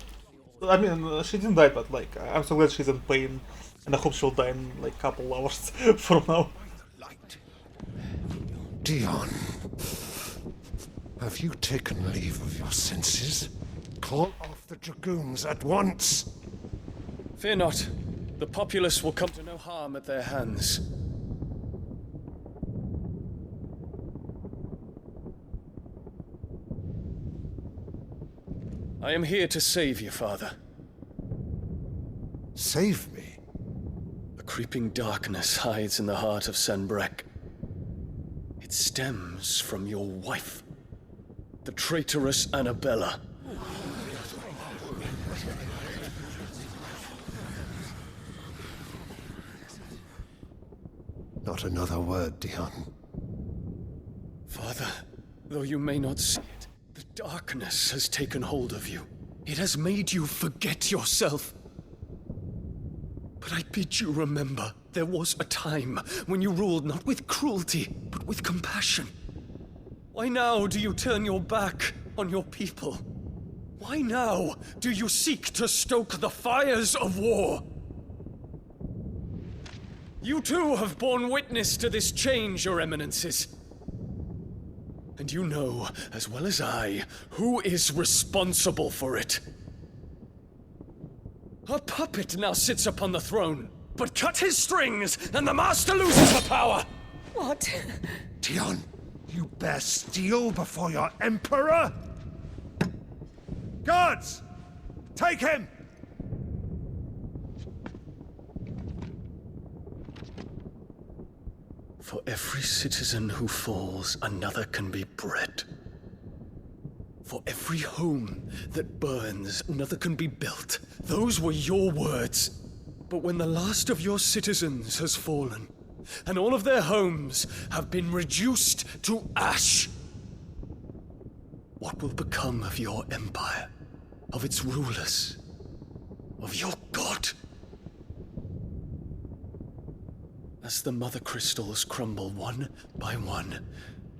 I mean, she didn't die, but like, I'm so glad she's in pain. And I hope she'll die in like a couple hours from now. Dion, have you taken leave of your senses? Call off the dragoons at once! Fear not. The populace will come to no harm at their hands. I am here to save you, Father. Save me? A creeping darkness hides in the heart of Sanbreque. It stems from your wife, the traitorous Annabella. Not another word, Dion. Father, though you may not see it, the darkness has taken hold of you. It has made you forget yourself. But I bid you remember, there was a time when you ruled not with cruelty, but with compassion. Why now do you turn your back on your people? Why now do you seek to stoke the fires of war? You too have borne witness to this change, Your Eminences. And you know, as well as I, who is responsible for it. A puppet now sits upon the throne, but cut his strings, and the master loses the power! What? Dion, you bear steel before your emperor? Guards! Take him! For every citizen who falls, another can be bred. For every home that burns, another can be built. Those were your words. But when the last of your citizens has fallen, and all of their homes have been reduced to ash, what will become of your empire, of its rulers, of your god? As the Mother Crystals crumble one by one,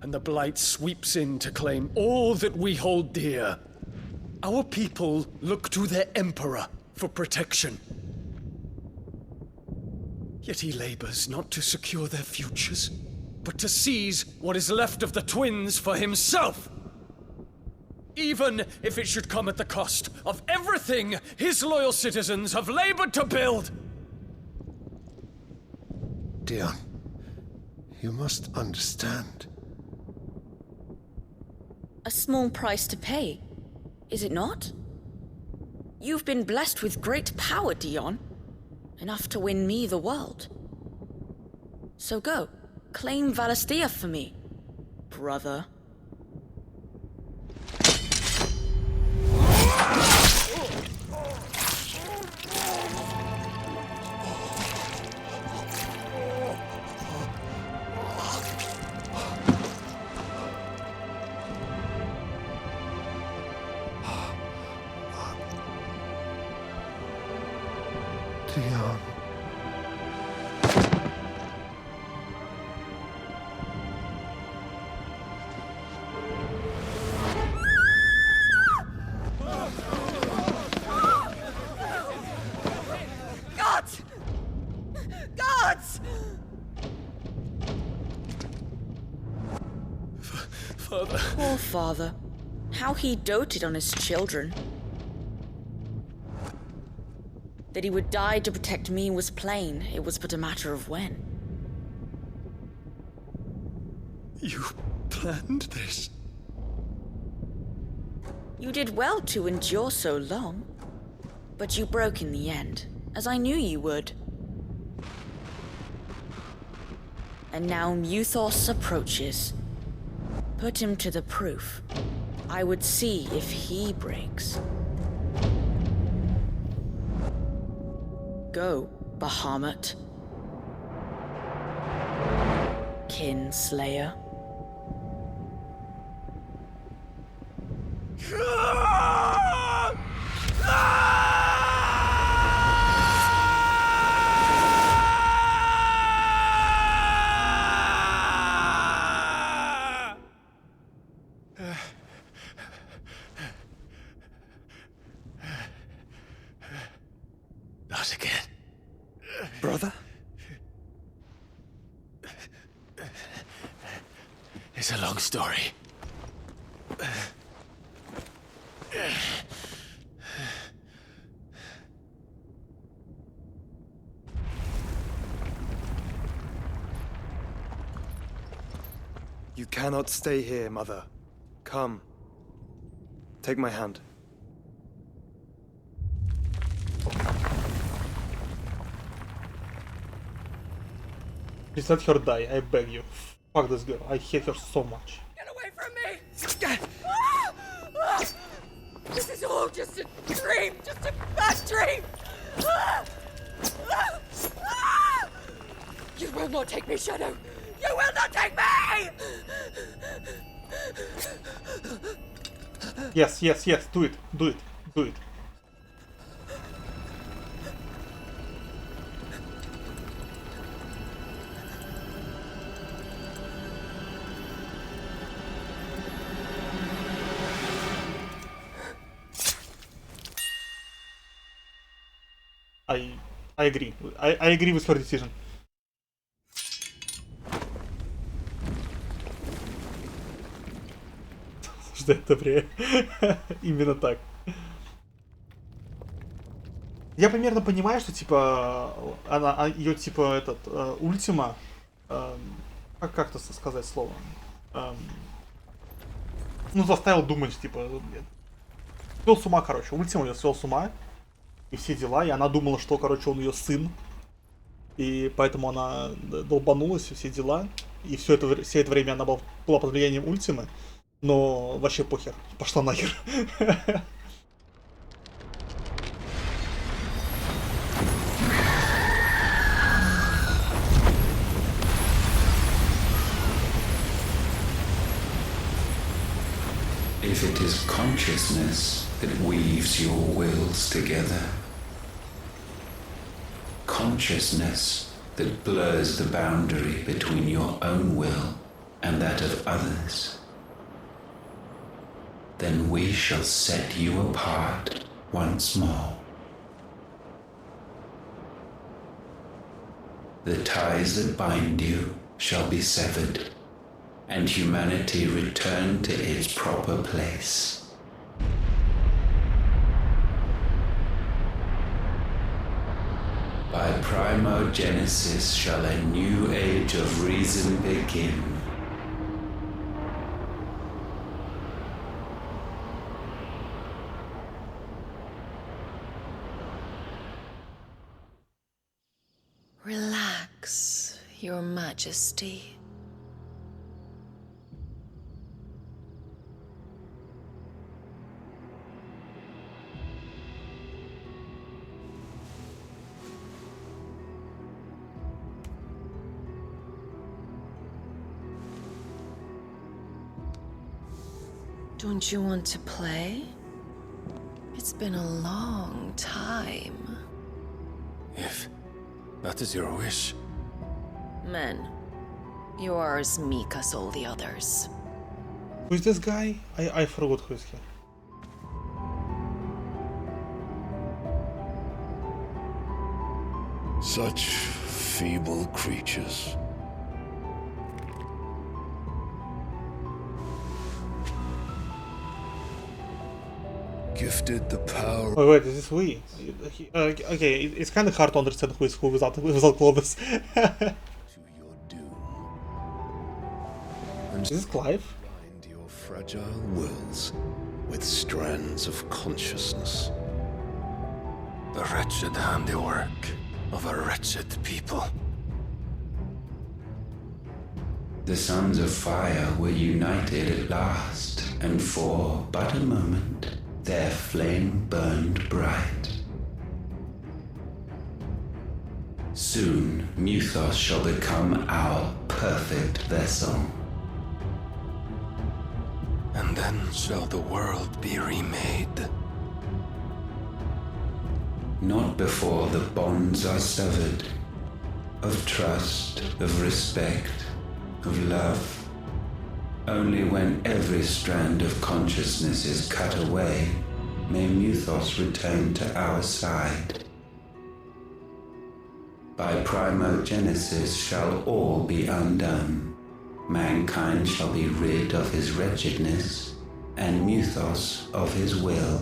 and the Blight sweeps in to claim all that we hold dear, our people look to their Emperor for protection. Yet he labors not to secure their futures, but to seize what is left of the twins for himself! Even if it should come at the cost of everything his loyal citizens have labored to build! Dion, you must understand. A small price to pay, is it not? You've been blessed with great power, Dion. Enough to win me the world. So go, claim Valisthea for me, brother. Father. Poor father. How he doted on his children. That he would die to protect me was plain. It was but a matter of when. You planned this? You did well to endure so long. But you broke in the end, as I knew you would. And now Muthos approaches. Put him to the proof. I would see if he breaks. Go, Bahamut. Kinslayer. Not again. Brother? It's a long story. You cannot stay here, Mother. Come. Take my hand. Please let her die, I beg you. Fuck this girl, I hate her so much. Get away from me! This is all just a dream, just a bad dream! You will not take me, Shadow! You will not take me! Yes, yes, yes, do it, do it, do it. I agree. I agree with her decision. Что это бре? Именно так. Я примерно понимаю, что типа она ее типа этот ультима, как это сказать слово, ну заставил думать типа, свел с ума, короче, ультима ее свел с ума. И все дела, и она думала, что, короче, он ее сын, и поэтому она долбанулась, и все дела, и все это время она была под влиянием ультимы, но вообще похер, пошла нахер. If it is consciousness that weaves your wills together, consciousness that blurs the boundary between your own will and that of others, then we shall set you apart once more. The ties that bind you shall be severed, and humanity return to its proper place. By primogenesis shall a new age of reason begin. Relax, Your Majesty. Don't you want to play? It's been a long time. If that is your wish. Men, you are as meek as all the others. Who is this guy? I forgot who is he. Such feeble creatures. Gifted the power. Oh wait, is this we? Okay, it's kind of hard to understand who is who without clothes. Is this Clive? Bind your fragile wills with strands of consciousness. The wretched handiwork of a wretched people. The Sons of Fire were united at last, and for but a moment, their flame burned bright. Soon, Muthos shall become our perfect vessel. And then shall the world be remade. Not before the bonds are severed, of trust, of respect, of love. Only when every strand of consciousness is cut away, may Muthos return to our side. By primogenesis shall all be undone. Mankind shall be rid of his wretchedness, and Muthos of his will.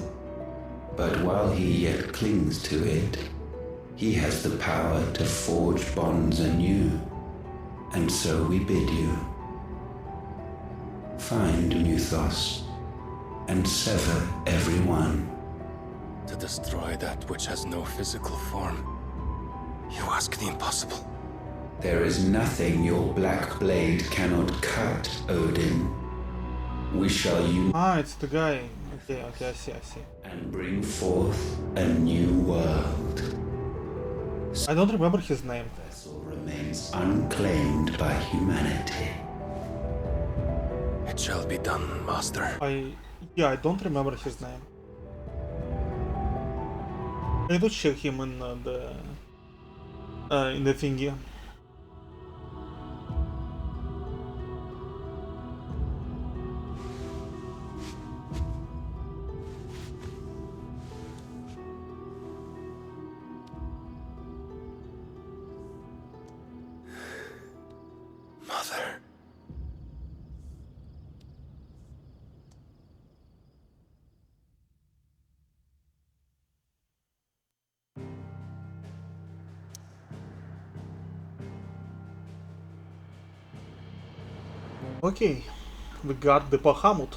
But while he yet clings to it, he has the power to forge bonds anew. And so we bid you, find Muthos, and sever everyone. To destroy that which has no physical form, you ask the impossible. There is nothing your black blade cannot cut, Odin. We shall Ah, it's the guy. Okay, I see. And bring forth a new world. I don't remember his name. Vessel remains unclaimed by humanity. It shall be done, Master. I don't remember his name. I do check him in the thingy. Mother. Okay, we got the Bahamut.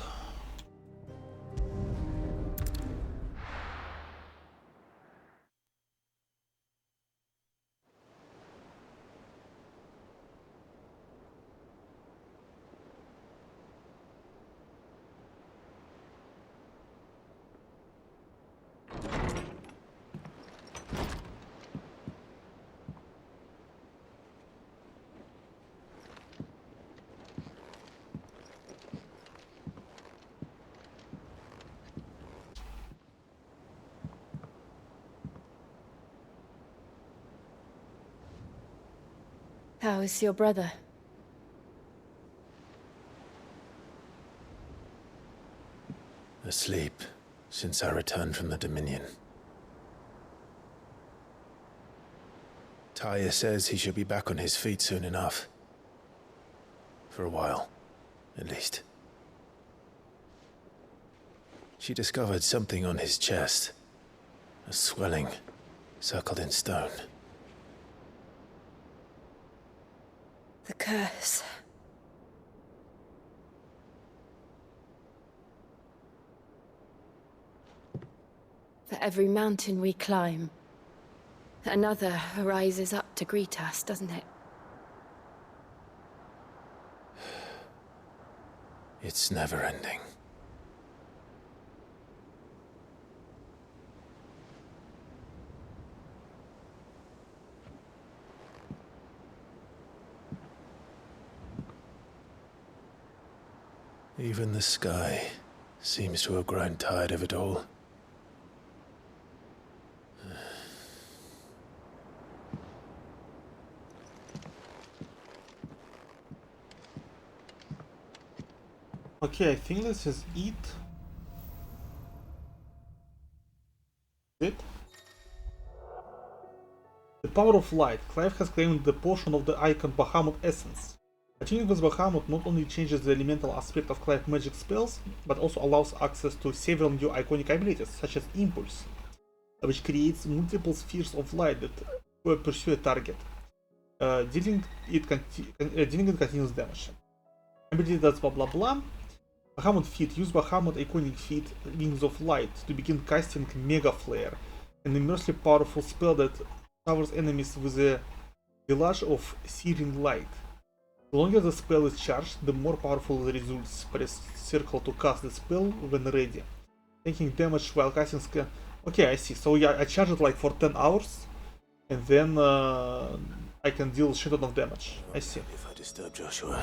How is your brother? Asleep since I returned from the Dominion. Taya says he should be back on his feet soon enough. For a while, at least. She discovered something on his chest. A swelling, circled in stone. The curse. For every mountain we climb, another rises up to greet us, doesn't it? It's never ending. Even the sky seems to have grown tired of it all. Okay, I think this is it. The power of light. Clive has claimed the portion of the icon Bahamut essence. A Continuing with Bahamut not only changes the elemental aspect of Clive magic spells, but also allows access to several new iconic abilities, such as Impulse, which creates multiple spheres of light that pursue a target, dealing it continuous damage. Ability does blah blah blah. Bahamut feat. Use Bahamut iconic feat Wings of Light to begin casting Mega Flare, an immensely powerful spell that covers enemies with a deluge of searing light. The longer the spell is charged, the more powerful the results. Press circle to cast the spell when ready. Taking damage while casting Okay, I see. So yeah, I charge it like for 10 hours, and then I can deal shit ton of damage. I see. If I disturb Joshua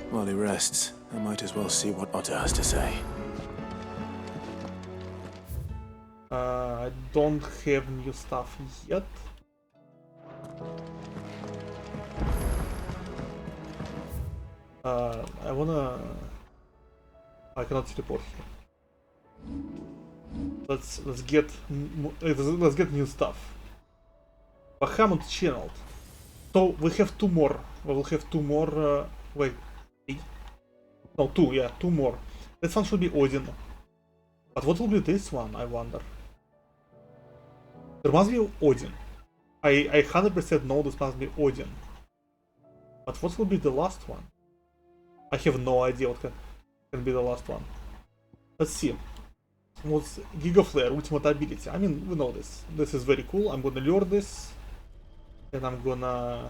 while he rests, I might as well see what Otter has to say. I don't have new stuff yet. I wanna... I cannot teleport here. Let's get new stuff. Bahamut channeled. So we have two more. We will have two more. Wait, 3? No, 2. Yeah, 2 more. This one should be Odin. But what will be this one? I wonder. There must be Odin. I 100% know this must be Odin. But what will be the last one? I have no idea what can be the last one. Let's see. What's Giga Flare, ultimate ability? I mean, we know this. This is very cool. I'm gonna lure this. And I'm gonna...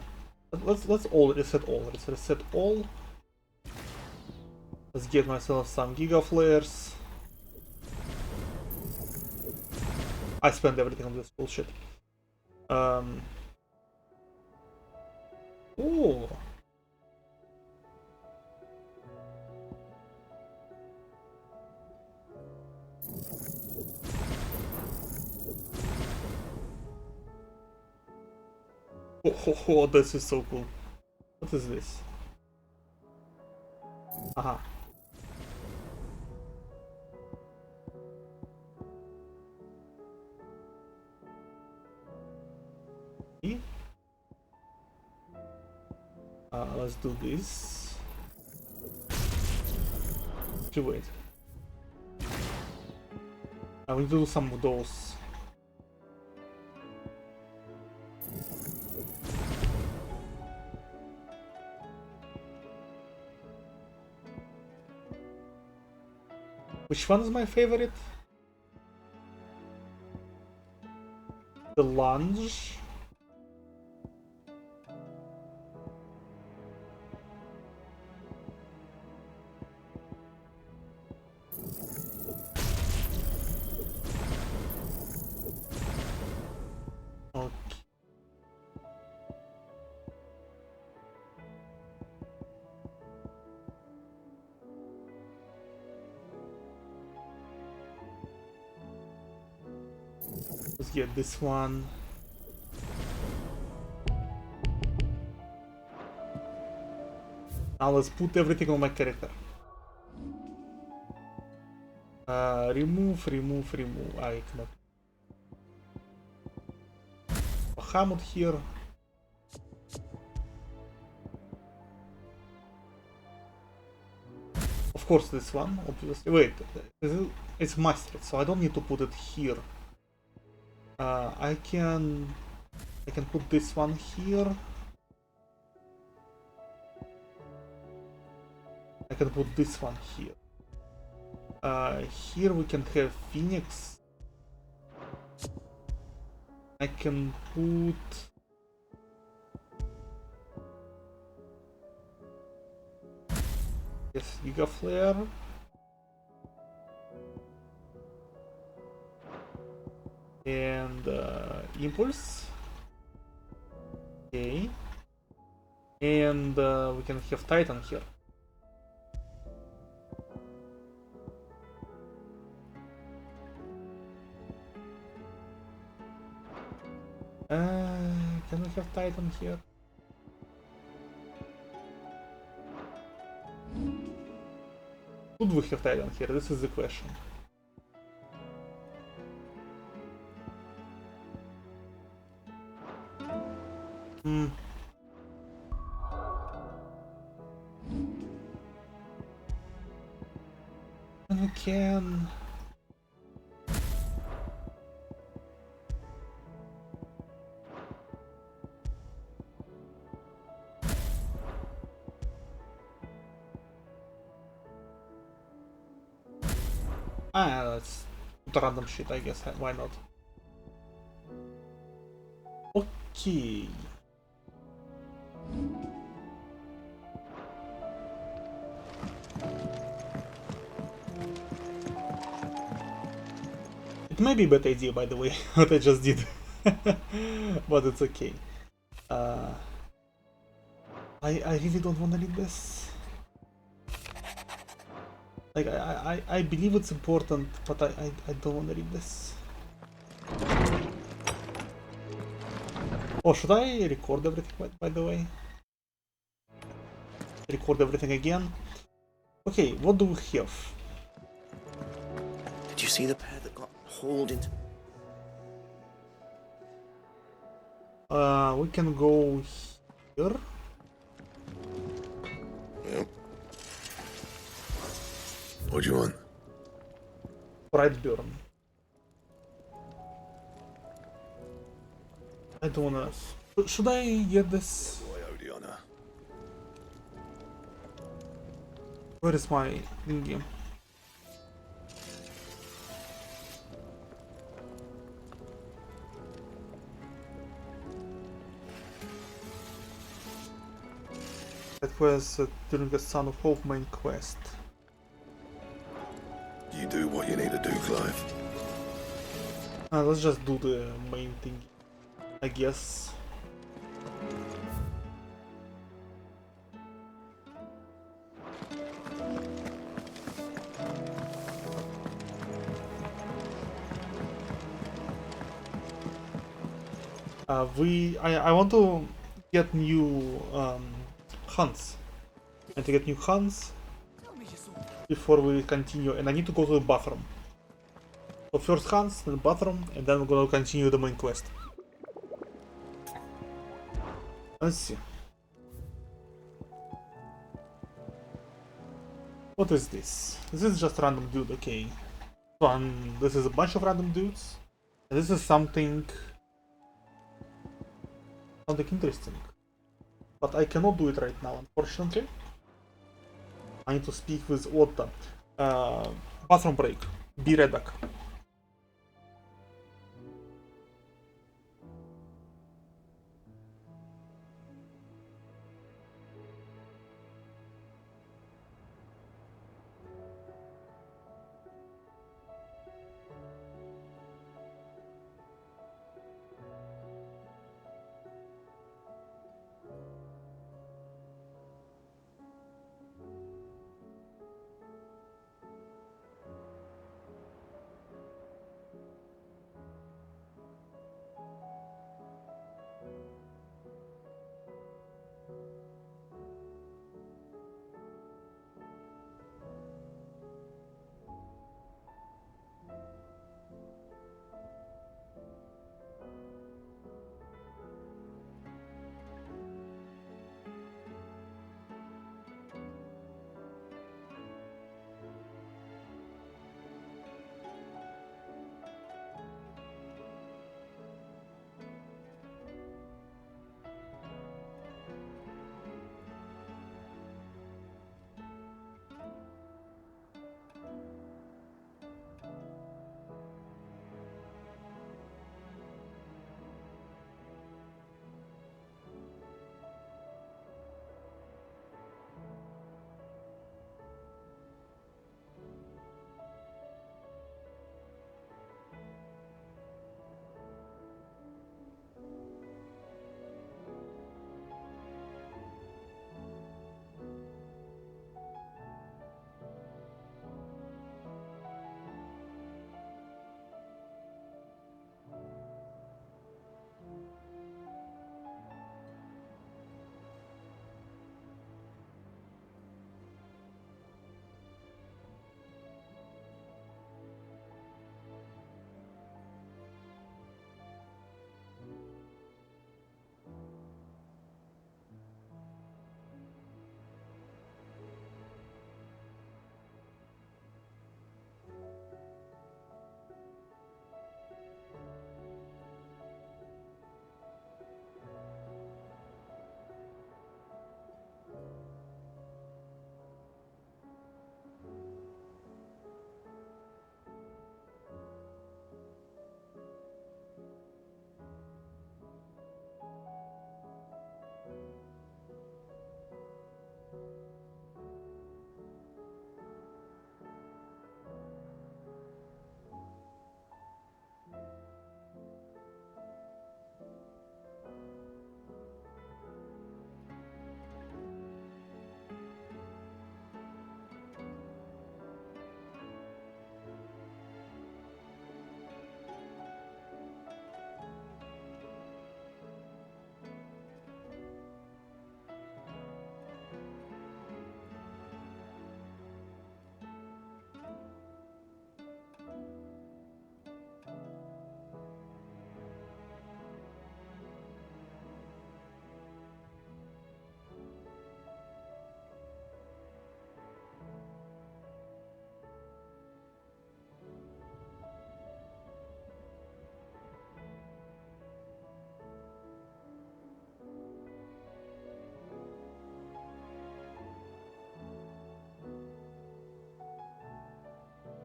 Let's all reset all. Let's reset all. Let's get myself some Giga Flares. I spent everything on this bullshit. Oh. Oh, this is so cool. What is this? Aha. Let's do this. Actually, wait. I will do some of those. Which one is my favorite? The lunge. Let's get this one. Now let's put everything on my character. Remove. I cannot. Bahamut here. Of course, this one, obviously. Wait, it's mastered, so I don't need to put it here. I can put this one here. I can put this one here. Here we can have Phoenix. I can put... Yes, Giga Flare. And Impulse. Okay. And we can have Titan here. Can we have Titan here? Should we have Titan here? This is the question. And we can... let's put random shit, I guess. Why not? Okay. It may be a bad idea, by the way, what I just did. But it's okay. I really don't want to read this. Like, I believe it's important, but I don't want to read this. Oh, should I record everything, by the way? Record everything again? Okay, what do we have? Did you see the pair that got hauled into... We can go here. Yep. What do you want? Brightburn. I don't wanna... Should I get this? Where is my thingy? That was during the Son of Hope main quest. You do what you need to do, Clive. Let's just do the main thing, I guess. I want to get new hunts. And to get new hunts before we continue, and I need to go to the bathroom. So first hunts, then bathroom, and then we're gonna continue the main quest. Let's see. What is this? This is just random dude, okay. This is a bunch of random dudes. And this is something interesting. But I cannot do it right now, unfortunately. I need to speak with Otto. Bathroom break. Be right back.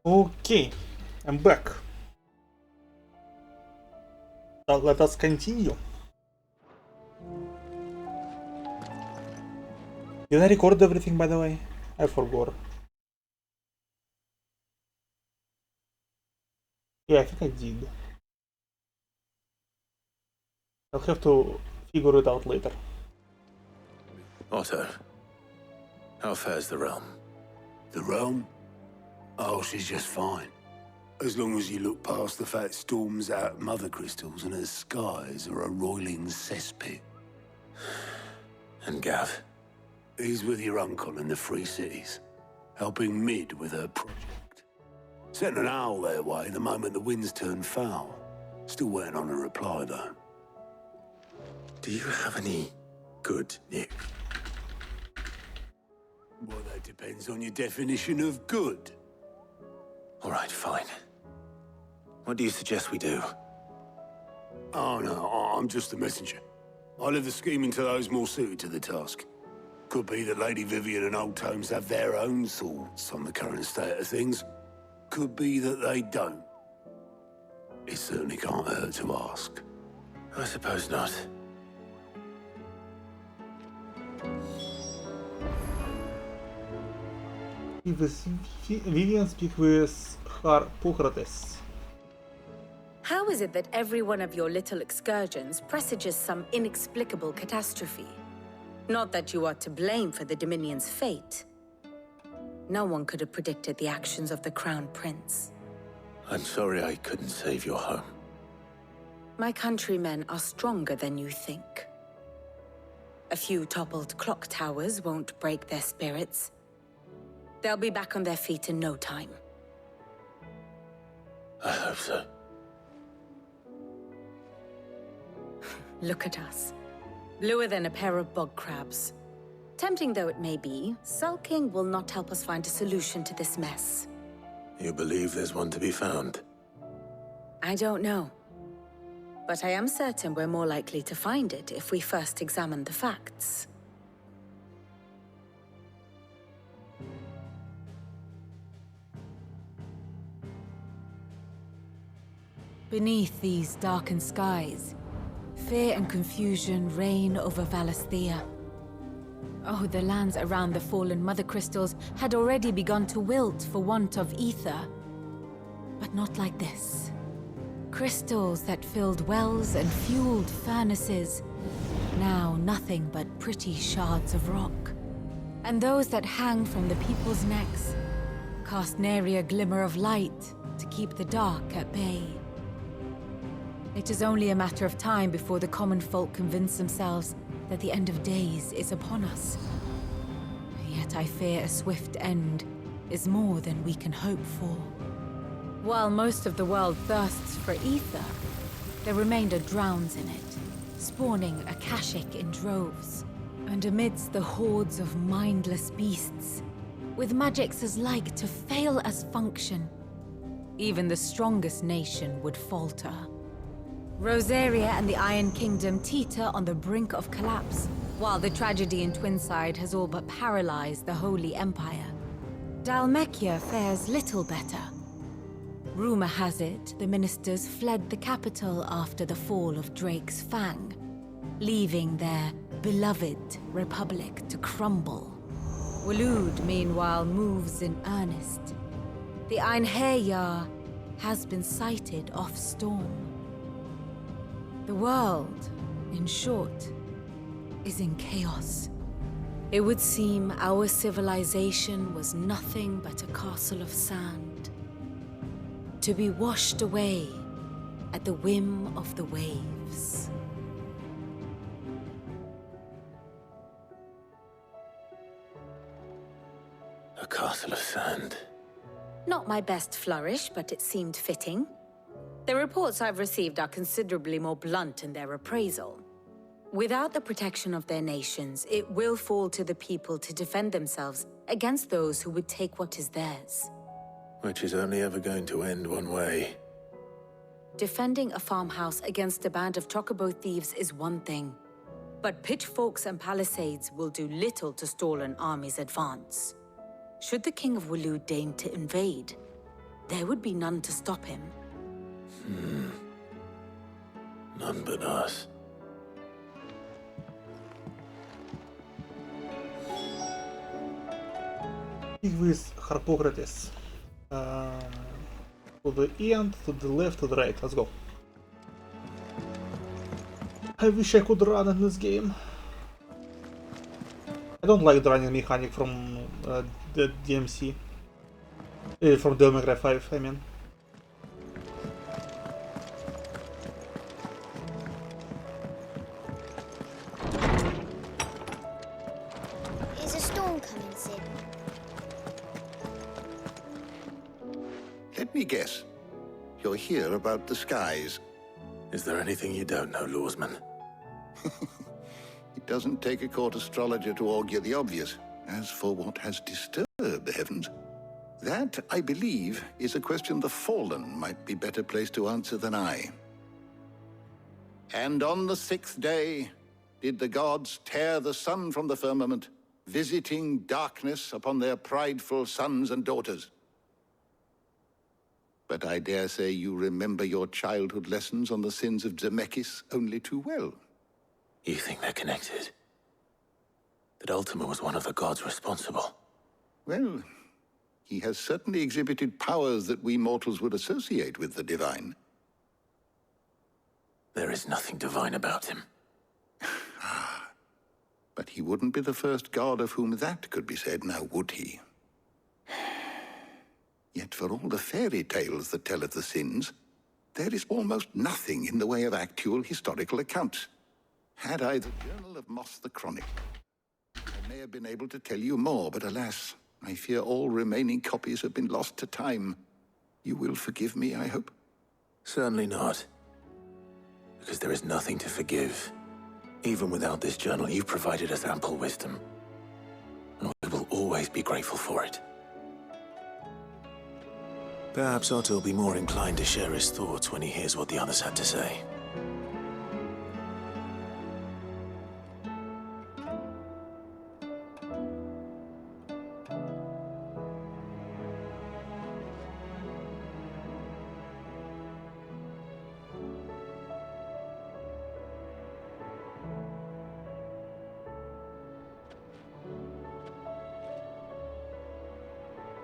Okay, I'm back. Now let us continue. Did I record everything, by the way? I forgot. Yeah, I think I did. I'll have to figure it out later. Otto, how fares the realm? The realm? Oh, she's just fine. As long as you look past the fat storms out mother crystals and her skies are a roiling cesspit. And Gav? He's with your uncle in the Free Cities, helping Mid with her project. Sent an owl their way the moment the winds turned foul. Still waiting on a reply, though. Do you have any good news? Well, that depends on your definition of good. All right, fine. What do you suggest we do? Oh, no, I'm just a messenger. I leave the scheming to those more suited to the task. Could be that Lady Vivian and Old Tomes have their own thoughts on the current state of things. Could be that they don't. It certainly can't hurt to ask. I suppose not. Vivian speak with Harpocrates. How is it that every one of your little excursions presages some inexplicable catastrophe? Not that you are to blame for the Dominion's fate. No one could have predicted the actions of the Crown Prince. I'm sorry I couldn't save your home. My countrymen are stronger than you think. A few toppled clock towers won't break their spirits. They'll be back on their feet in no time. I hope so. Look at us. Bluer than a pair of bog crabs. Tempting though it may be, sulking will not help us find a solution to this mess. You believe there's one to be found? I don't know. But I am certain we're more likely to find it if we first examine the facts. Beneath these darkened skies, fear and confusion reign over Valisthea. Oh, the lands around the fallen Mother Crystals had already begun to wilt for want of ether. But not like this. Crystals that filled wells and fueled furnaces, now nothing but pretty shards of rock. And those that hang from the people's necks cast nary a glimmer of light to keep the dark at bay. It is only a matter of time before the common folk convince themselves that the end of days is upon us. Yet I fear a swift end is more than we can hope for. While most of the world thirsts for ether, the remainder drowns in it, spawning Akashic in droves. And amidst the hordes of mindless beasts, with magics as like to fail as function, even the strongest nation would falter. Rosaria and the Iron Kingdom teeter on the brink of collapse, while the tragedy in Twinside has all but paralyzed the Holy Empire. Dhalmekia fares little better. Rumor has it the ministers fled the capital after the fall of Drake's Fang, leaving their beloved republic to crumble. Waloed, meanwhile, moves in earnest. The Einherjar has been sighted off Storm. The world, in short, is in chaos. It would seem our civilization was nothing but a castle of sand, to be washed away at the whim of the waves. A castle of sand. Not my best flourish, but it seemed fitting. The reports I've received are considerably more blunt in their appraisal. Without the protection of their nations, it will fall to the people to defend themselves against those who would take what is theirs. Which is only ever going to end one way. Defending a farmhouse against a band of chocobo thieves is one thing, but pitchforks and palisades will do little to stall an army's advance. Should the King of Waloed deign to invade, there would be none to stop him. None but us. With Harpocrates. To the end, to the left, to the right. Let's go. I wish I could run in this game. I don't like the running mechanic from the DMC. From Devil May Cry 5, I mean. Is a storm coming, Sid? Let me guess. You're here about the skies. Is there anything you don't know, Lawsman? It doesn't take a court astrologer to augur the obvious. As for what has disturbed the heavens, that, I believe, is a question the Fallen might be better placed to answer than I. And on the 6th day did the gods tear the sun from the firmament, visiting darkness upon their prideful sons and daughters. But I dare say you remember your childhood lessons on the sins of Zemeckis only too well. You think they're connected? That Ultima was one of the gods responsible? Well, he has certainly exhibited powers that we mortals would associate with the divine. There is nothing divine about him. But he wouldn't be the first god of whom that could be said, now would he? Yet for all the fairy tales that tell of the sins, there is almost nothing in the way of actual historical accounts. Had I the Journal of Moss the Chronic, I may have been able to tell you more, but alas, I fear all remaining copies have been lost to time. You will forgive me, I hope? Certainly not. Because there is nothing to forgive. Even without this journal, you've provided us ample wisdom. And we will always be grateful for it. Perhaps Otto will be more inclined to share his thoughts when he hears what the others had to say.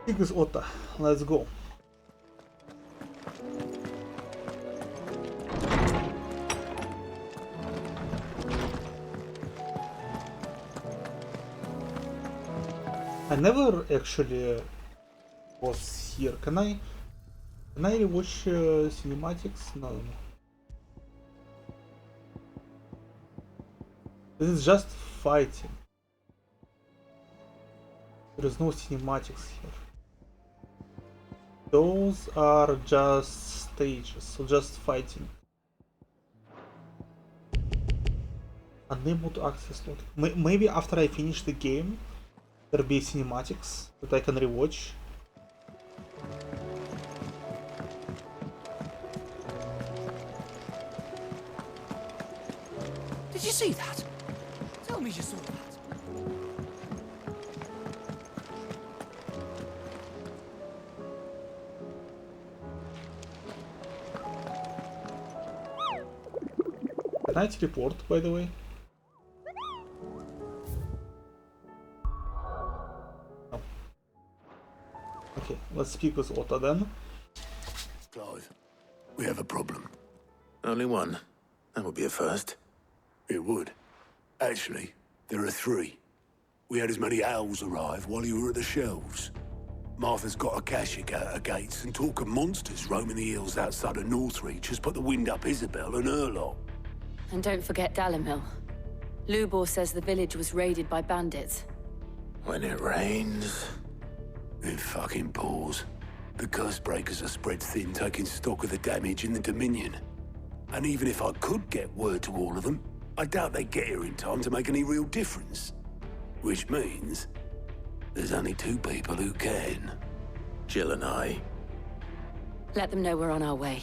Speak with Otto. Let's go. I never actually was here. Can I rewatch cinematics? No. This is just fighting. There is no cinematics here. Those are just stages, so just fighting. Unable to access log. Maybe after I finish the game, there'll be cinematics that I can rewatch. Did you see that? Tell me you saw that. Can I teleport, by the way? No. Okay, let's speak with Otto then. Clive, we have a problem. Only one. That would be a first. It would. Actually, there are three. We had as many owls arrive while you were at the shelves. Martha's got a Akashic at her gates, and talk of monsters roaming the hills outside of Northreach has put the wind up Isabel and her lot. And don't forget Dalimil. Lubor says the village was raided by bandits. When it rains... It fucking pours. The Cursebreakers are spread thin, taking stock of the damage in the Dominion. And even if I could get word to all of them, I doubt they'd get here in time to make any real difference. Which means... there's only two people who can. Jill and I. Let them know we're on our way.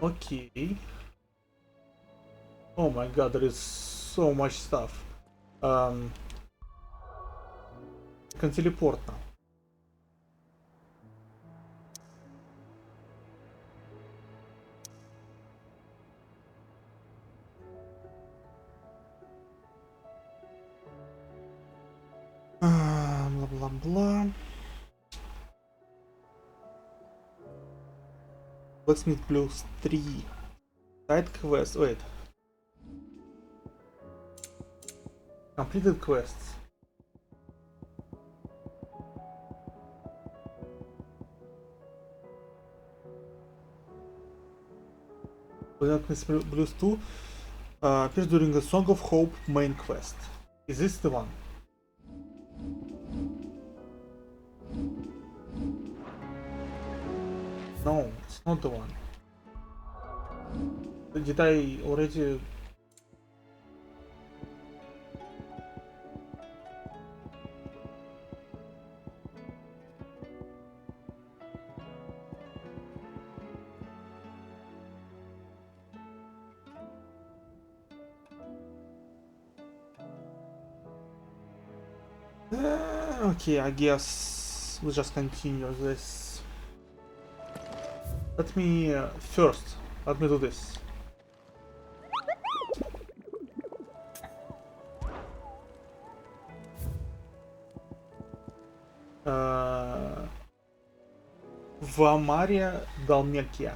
Okay. Oh my god, there is so much stuff. Can teleport now. Blah blah blah. Blacksmith plus 3. Side quest. Wait. Completed quests. Blacksmith plus 2 appears during the Song of Hope main quest. Is this the one? No, it's not the one. Did I already... Okay, I guess we'll just continue this. Let me let me do this. Vamaria Dalmekia.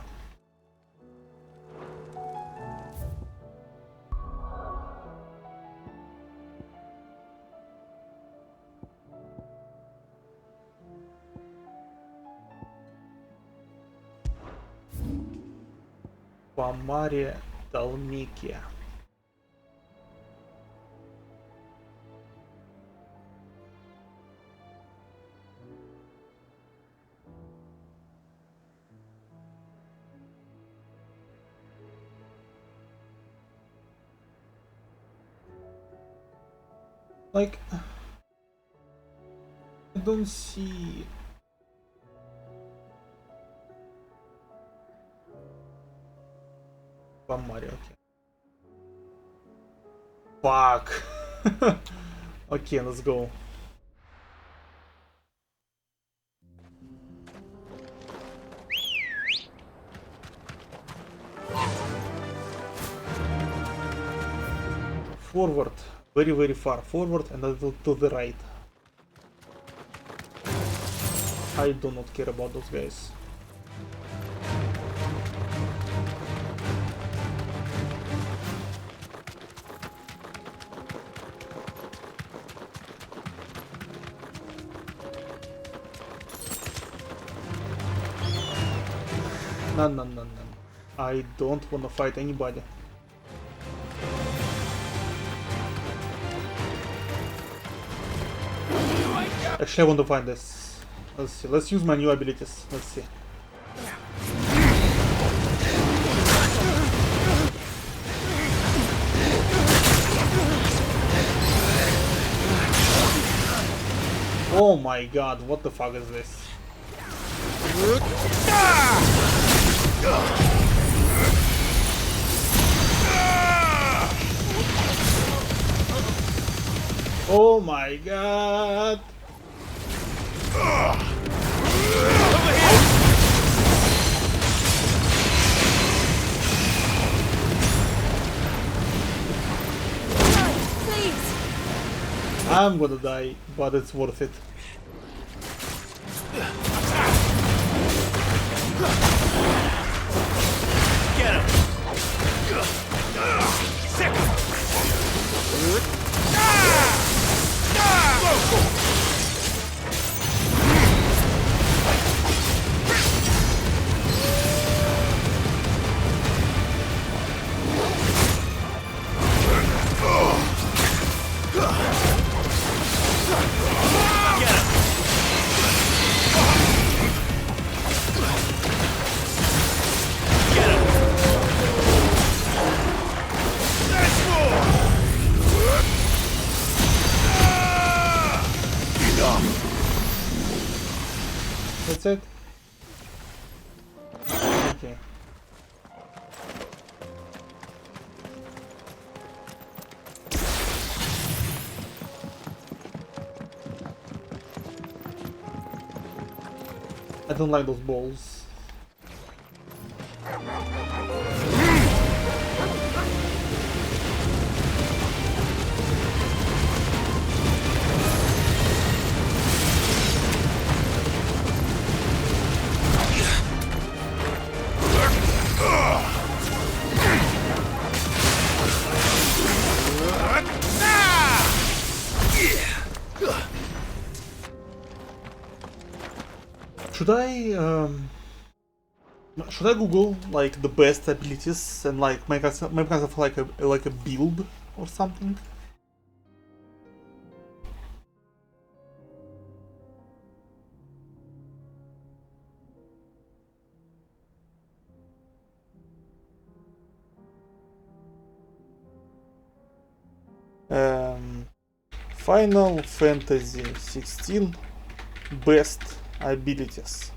Vamaria Dalmekia. Like, I don't see. Mario, okay. Fuck. Okay, let's go. Forward, very far forward, and a little to the right. I do not care about those guys. No. I don't wanna fight anybody. Actually, I want to find this. Let's see. Let's use my new abilities. Let's see. Oh my god, what the fuck is this? Oh my god! Please! I'm gonna die, but it's worth it. Get him! Sick him! That's it? Okay. I don't like those balls. Should I Google like the best abilities and like make kind of like a build or something? Final Fantasy 16 best abilities.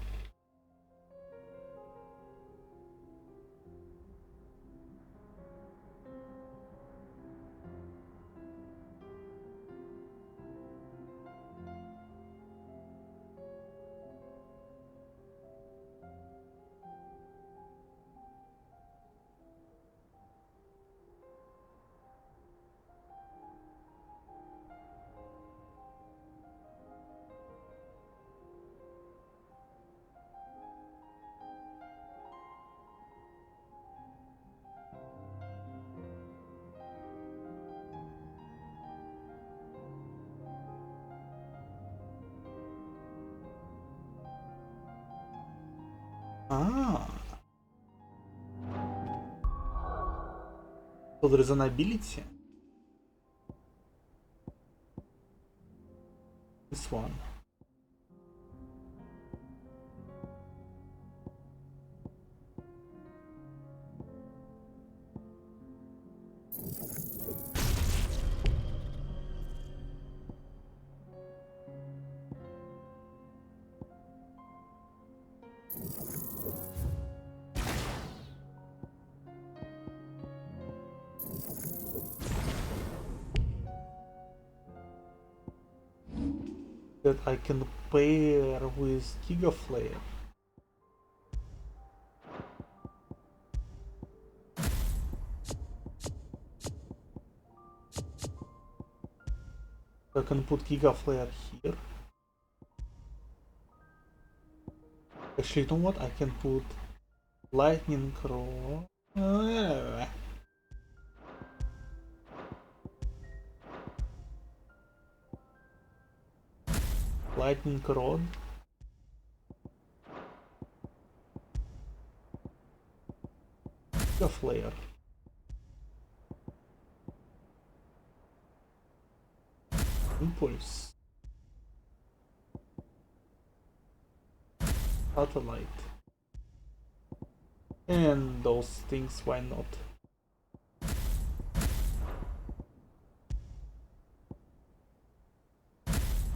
Ah. So there is an ability. This one. That I can pair with Giga Flare. I can put Giga Flare here. Actually, you know what? I can put Lightning Rod. Lightning Rod. Giga Flare. Impulse. Satellite. And those things, why not?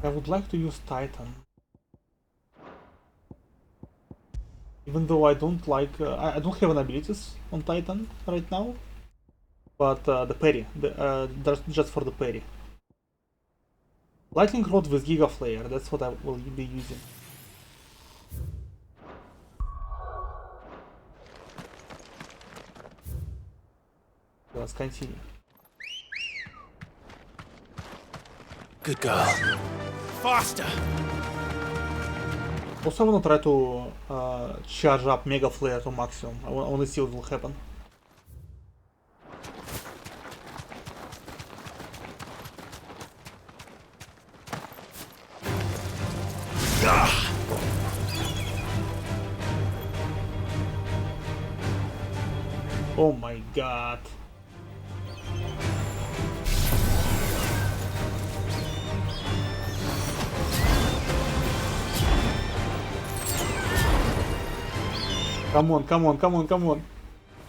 I would like to use Titan. Even though I don't like... I don't have any abilities on Titan right now. But the parry. That's just for the parry. Lightning Rod with Giga Flare, that's what I will be using. Let's continue. Good girl. Faster! Also, I wanna try to charge up Mega Flare to maximum. I wanna see what will happen. Oh my god. Come on, come on, come on, come on.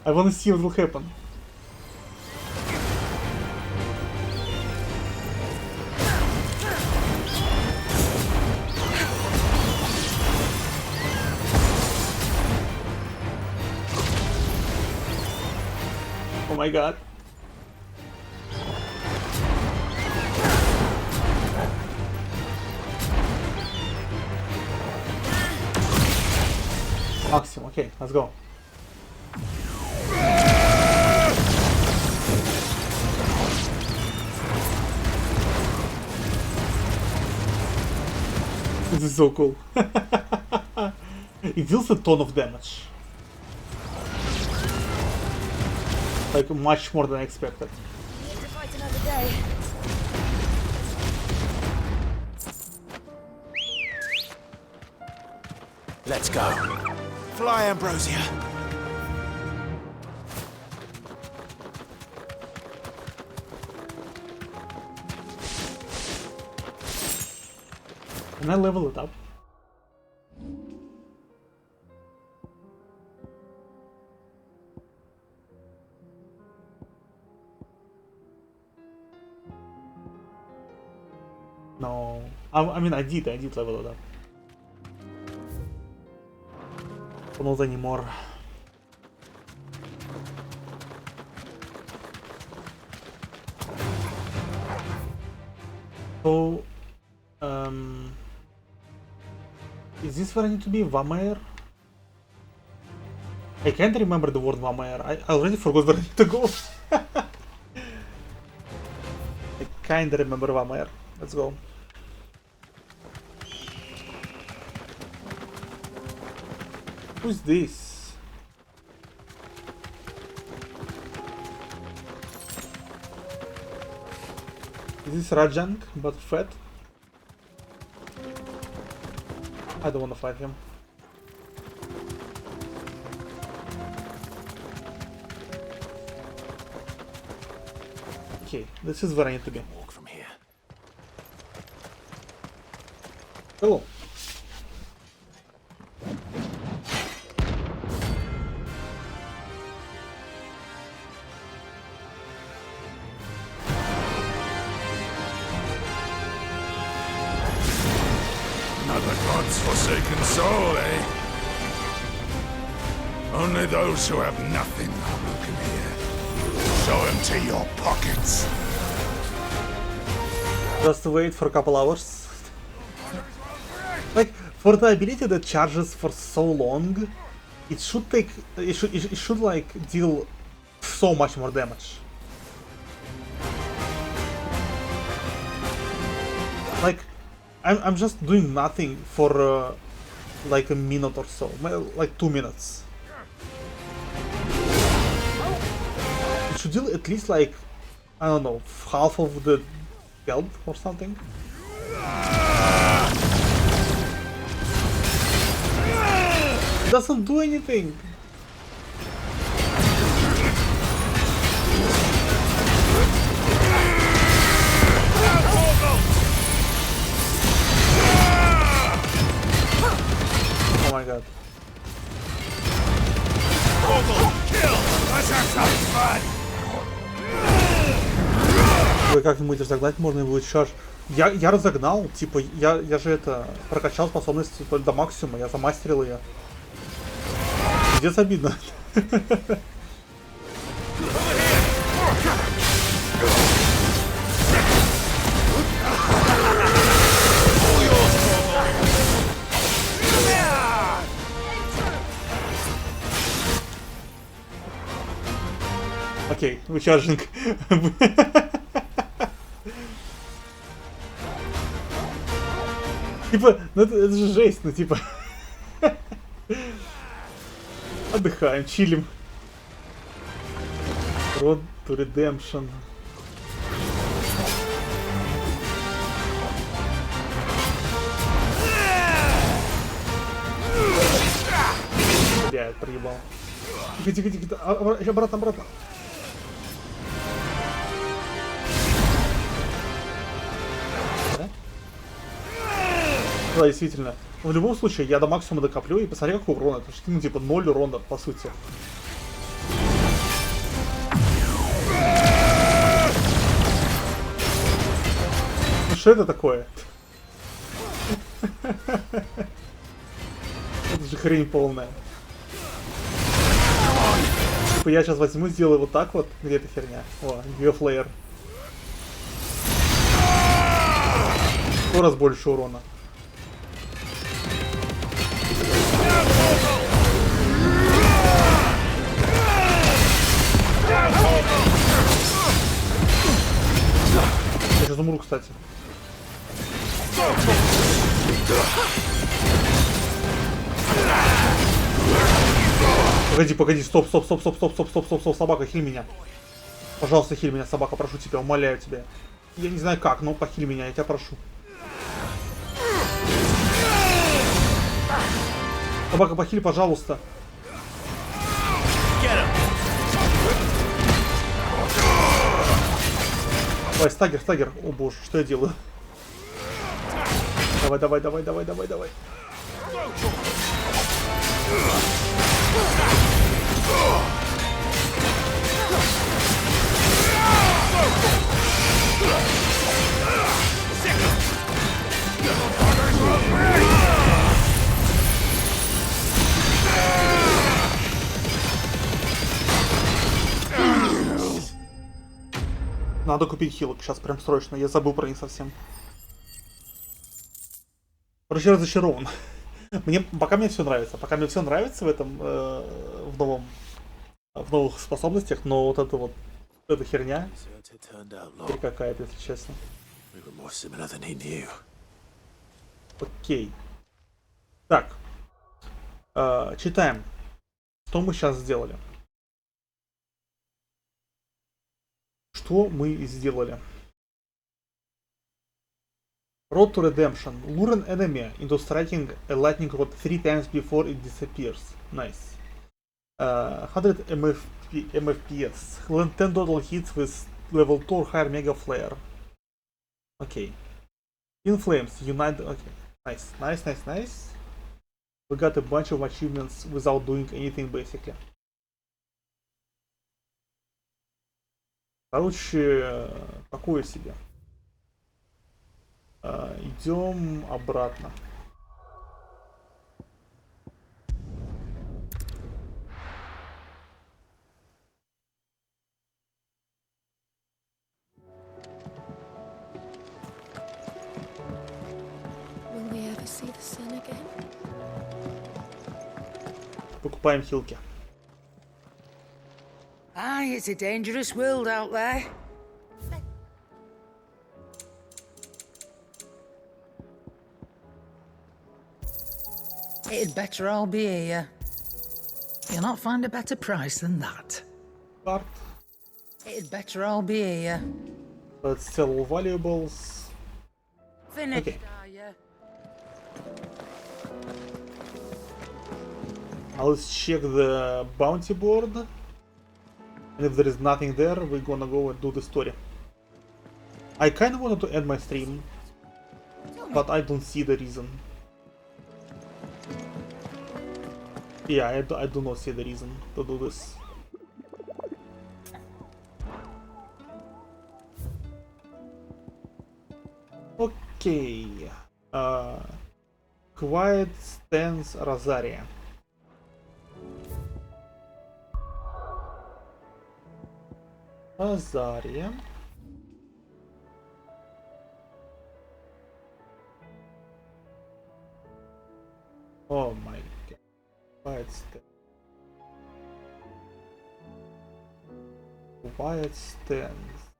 I wanna see what will happen. Oh my god. Maximum, okay, let's go. This is so cool. It deals a ton of damage. Like, much more than I expected. Need to fight another day. Let's go. Fly, Ambrosia. Can I level it up? No. I mean, I did level it up. But not anymore. So, is this where I need to be? Vamire? I can't remember the word Vamire. I already forgot where I need to go. I kinda remember Vamire. Let's go. Who's this? Is this Rajang, but fat? I don't want to fight him. Okay, this is where I need to be. Walk from here. Hello. Another god's forsaken soul, eh? Only those who have nothing are welcome here. Show empty your pockets. Just wait for a couple hours. Like, for the ability that charges for so long, it should take, it should like deal so much more damage. Like, I'm just doing nothing for like a minute or so, like 2 minutes. It should deal at least like, I don't know, half of the health or something. It doesn't do anything. Oh my god. Ой, как-нибудь разогнать можно будет шарж. Я разогнал, типа, я же это прокачал способность до максимума, я замастерил ее. Пиздец обидно. Окей, вычаржинг. Типа, ну это же жесть, ну типа. Отдыхаем, чилим. Road to Redemption. Бля, проебал. Тихо. Обратно. Да, действительно. Но в любом случае, я до максимума докоплю и посмотри, какой урон. Это ну, типа 0 урона, по сути. Ну что это такое? Это же хрень полная. Типа я сейчас возьму, сделаю вот так вот. Где эта херня? О, Геофлеер. 100 раз больше урона. умру, кстати. Погоди, стоп, собака, хиль меня. Пожалуйста, хиль меня, собака, прошу тебя, умоляю тебя. Я не знаю как, но похиль меня, я тебя прошу. Собака, похиль, пожалуйста. Давай, стагер. О боже, что я делаю? Давай. Надо купить хилок сейчас прям срочно, я забыл про них совсем. Короче, разочарован. Пока мне все нравится. Пока мне все нравится в этом, в новых способностях, но вот эта херня теперь какая-то, если честно. Окей. Так. Читаем. Что мы сейчас сделали? Что мы сделали? Road to Redemption. Lure an enemy into striking a lightning rod 3 times before it disappears. Nice. 100 MFPS. Land 10 total hits with level 2 or higher Mega Flare. Okay. In Flames. Unite. Okay. Nice. We got a bunch of achievements without doing anything basically. Короче, такое себе. Идем обратно. Покупаем хилки. Aye, it's a dangerous world out there. It'd better all be here. You'll not find a better price than that. Cart. It'd better all be here. Let's sell all valuables. Finished, okay. Are you? Now let's check the bounty board. And if there is nothing there, we're gonna go and do the story. I kinda wanted to end my stream, but I don't see the reason. Yeah, I do not see the reason to do this. Okay. Quiet Stance Rosaria. Rosaria. Oh my god. Quiet Stance. Quiet Stance.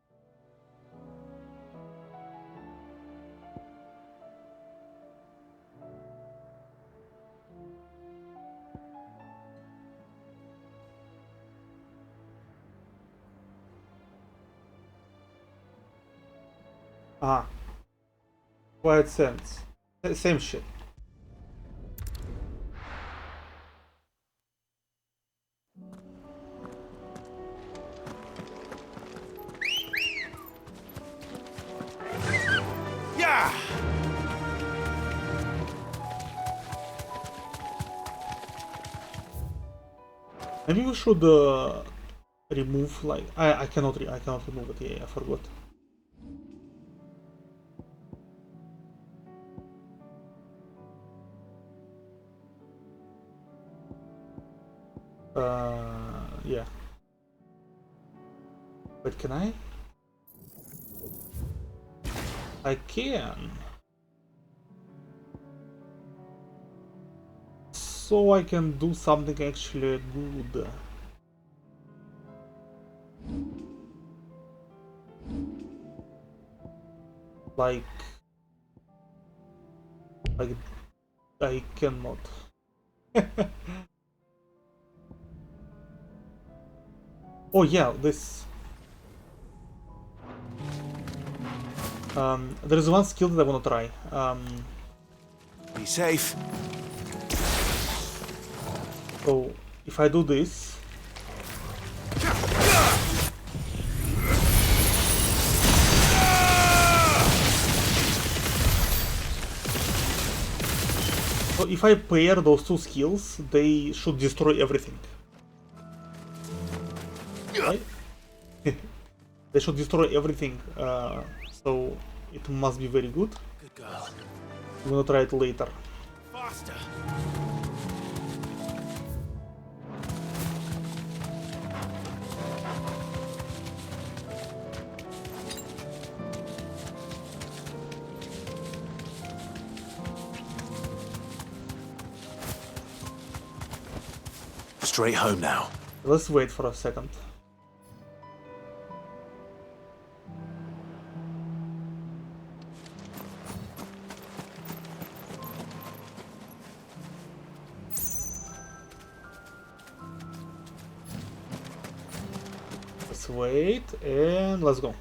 Ah. Quiet Sense. Same shit. Yeah! Maybe we should remove like I cannot remove it. Yeah, I forgot. Yeah. But can I? I can. So I can do something actually good. Like I cannot. Oh yeah, this. There is one skill that I want to try. Be safe. So if I do this. So if I pair those two skills, they should destroy everything. Right? They should destroy everything, so it must be very good. Good girl. I'm gonna try it later. Faster. Straight home now. Let's wait for a second. Let's wait and let's go.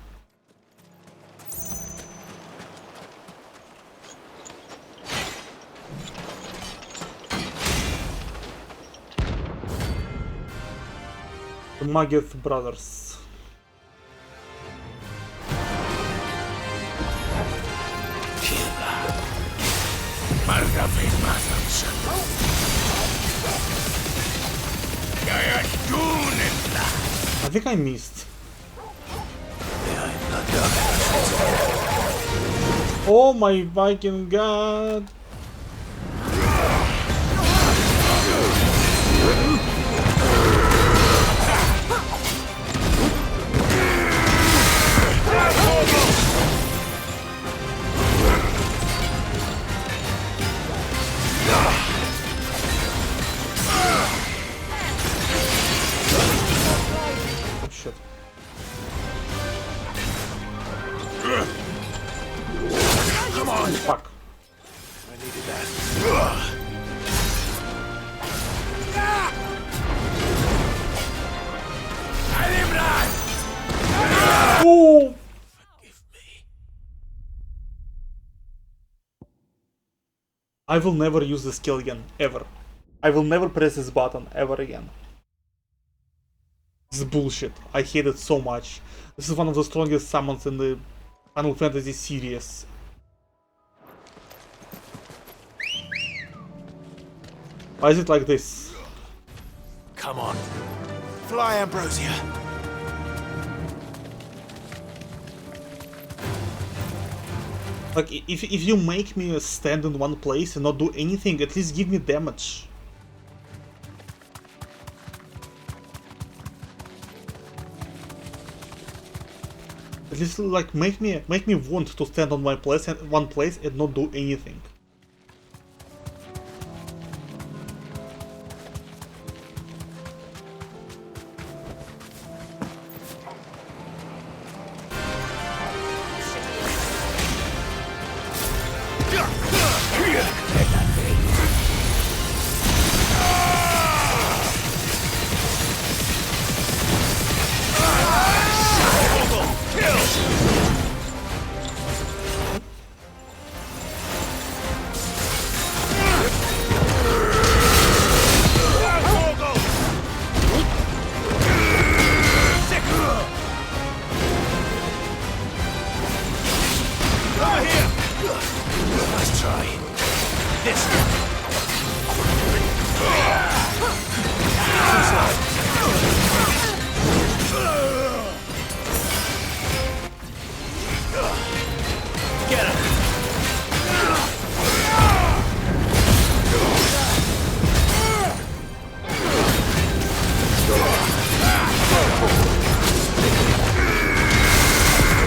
The Mageth brothers. I think I missed. Oh my Viking god! Shit. Come on. Fuck. I needed that. Oh! I will never use this skill again, ever. I will never press this button ever again. This is bullshit. I hate it so much. This is one of the strongest summons in the Final Fantasy series. Why is it like this? Come on. Fly, Ambrosia. Like, if you make me stand in one place and not do anything, at least give me damage. At least, like, make me want to stand on one place and not do anything. Nice try. This. Get him.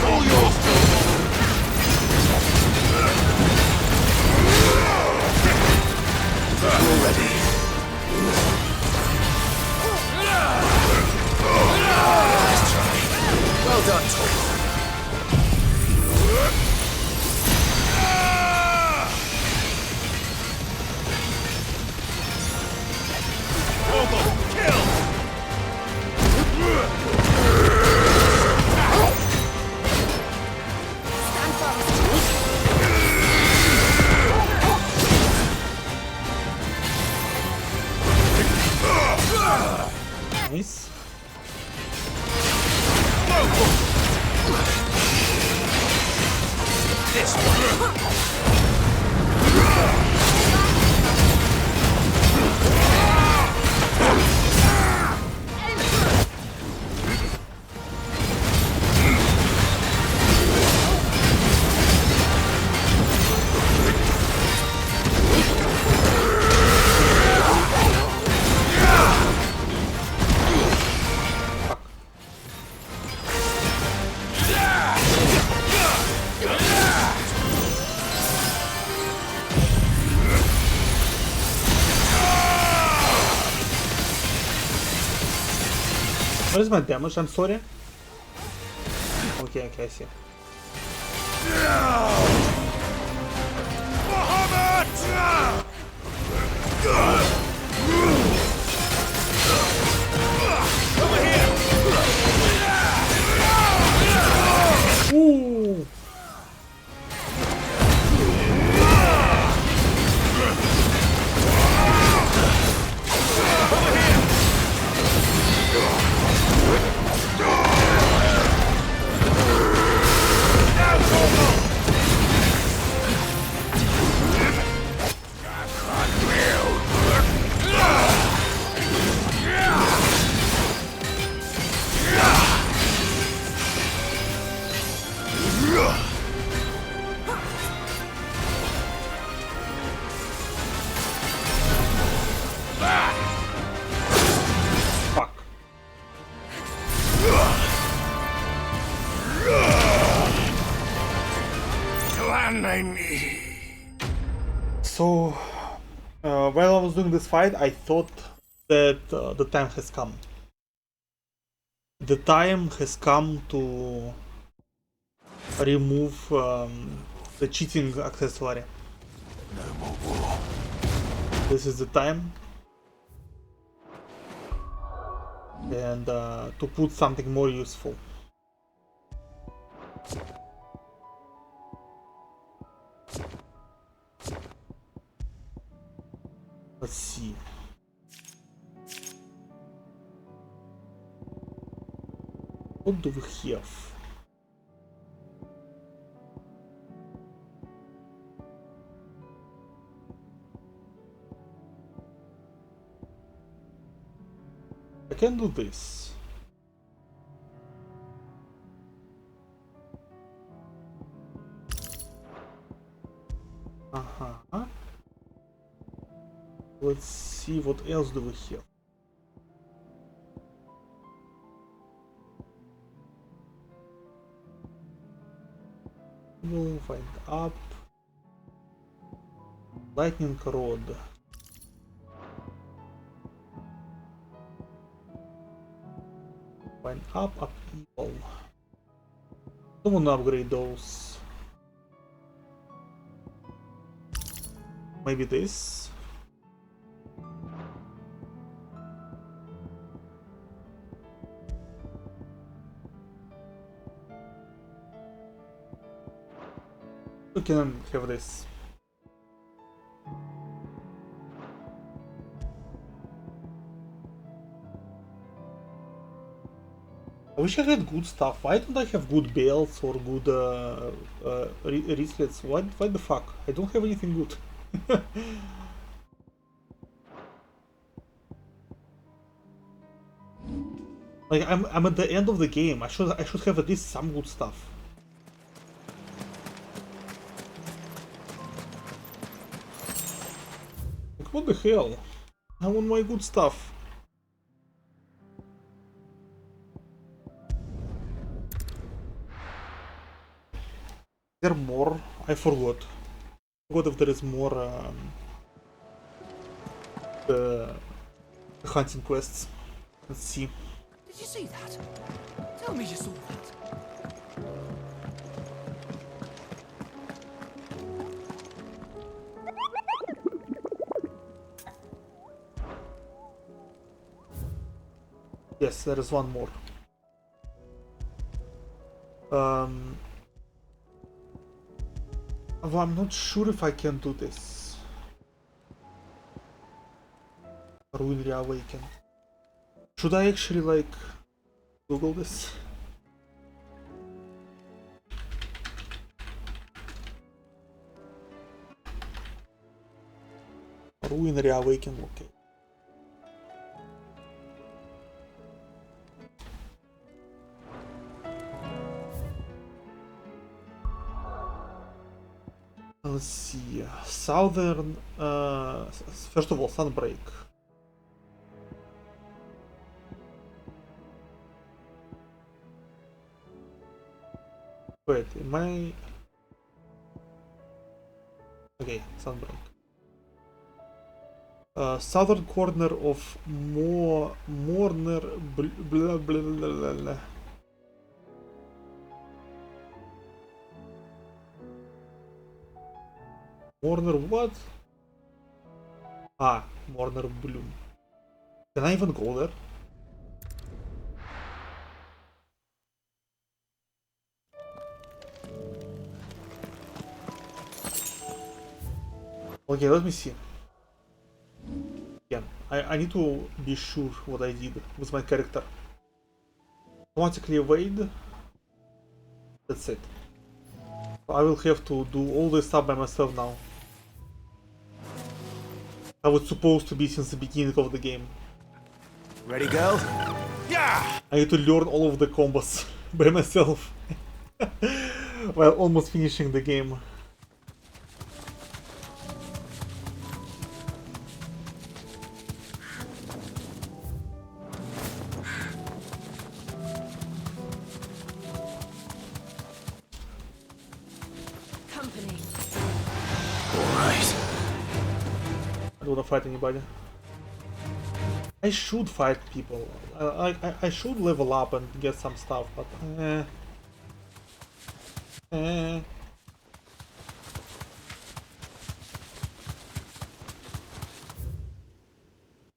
All yours. Already. Nice try. Well done, Tom. What is my damage? I'm sorry. Okay, I see. Ooh. So, while I was doing this fight, I thought that the time has come. The time has come to remove the cheating accessory. No more war. This is the time. And to put something more useful. Let's see. What do we have? I can do this. Let's see what else do we have. We'll find up. Lightning rod. Find up evil. Don't wanna upgrade those. Maybe this. We can have this. I wish I had good stuff. Why don't I have good belts or good wristlets? Why the fuck? I don't have anything good. Like I'm at the end of the game. I should have at least some good stuff. Like, what the hell? I want my good stuff. Is there more? I forgot. If there is more the hunting quests. Let's see. Did you see that? Tell me you saw that. Yes, there is one more. Well, I'm not sure if I can do this. Ruin Reawakened. Should I actually, like, Google this? Ruin reawaken, okay. Let's see. Southern. First of all, Sunbreak. Wait, am I? Okay, Sunbreak. Southern corner of Morner. Blah, blah, blah, blah. Morner what? Ah, Morner Bloom. Can I even go there? Okay, let me see. Yeah, I need to be sure what I did with my character. Automatically evade. That's it. I will have to do all this stuff by myself now. I was supposed to be since the beginning of the game. Ready, girl? Yeah! I need to learn all of the combos by myself while almost finishing the game. I don't wanna fight anybody. I should fight people. I should level up and get some stuff, but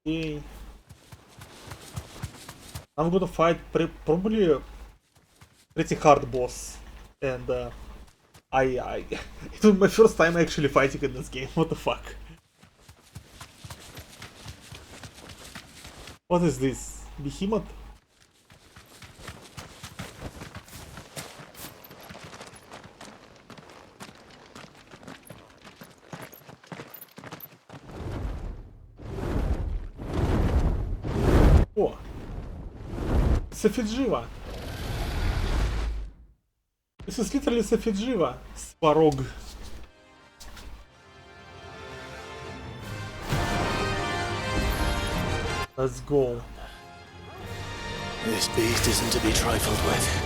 Okay. I'm gonna fight probably a pretty hard boss, and it was my first time actually fighting in this game. What the fuck? What is this? Behemoth? О! Сафиджива! This is literally Сафиджива! Спарог. Let's go. This beast isn't to be trifled with.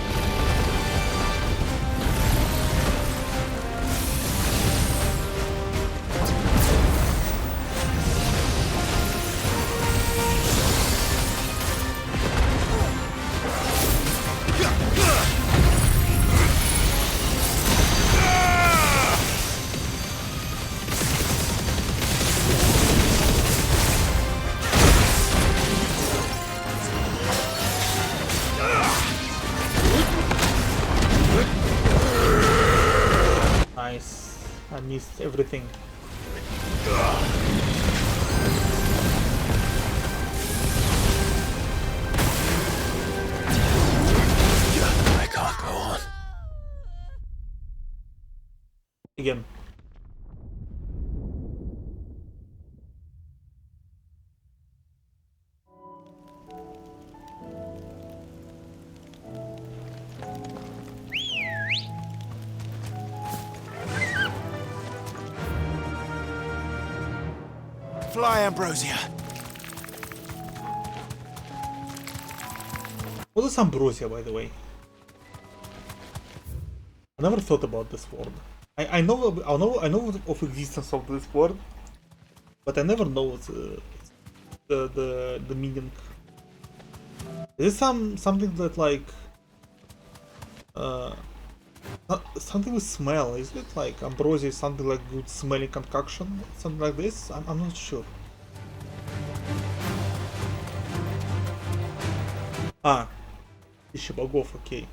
Nice. I missed everything. I can't go on. Again. Fly, Ambrosia. What is Ambrosia, by the way? I never thought about this word. I know of existence of this word, but I never know the meaning. Is it something that like something with smell? Is it like ambrosia is something like good smelling concoction? Something like this? I'm not sure. А, пища богов, окей.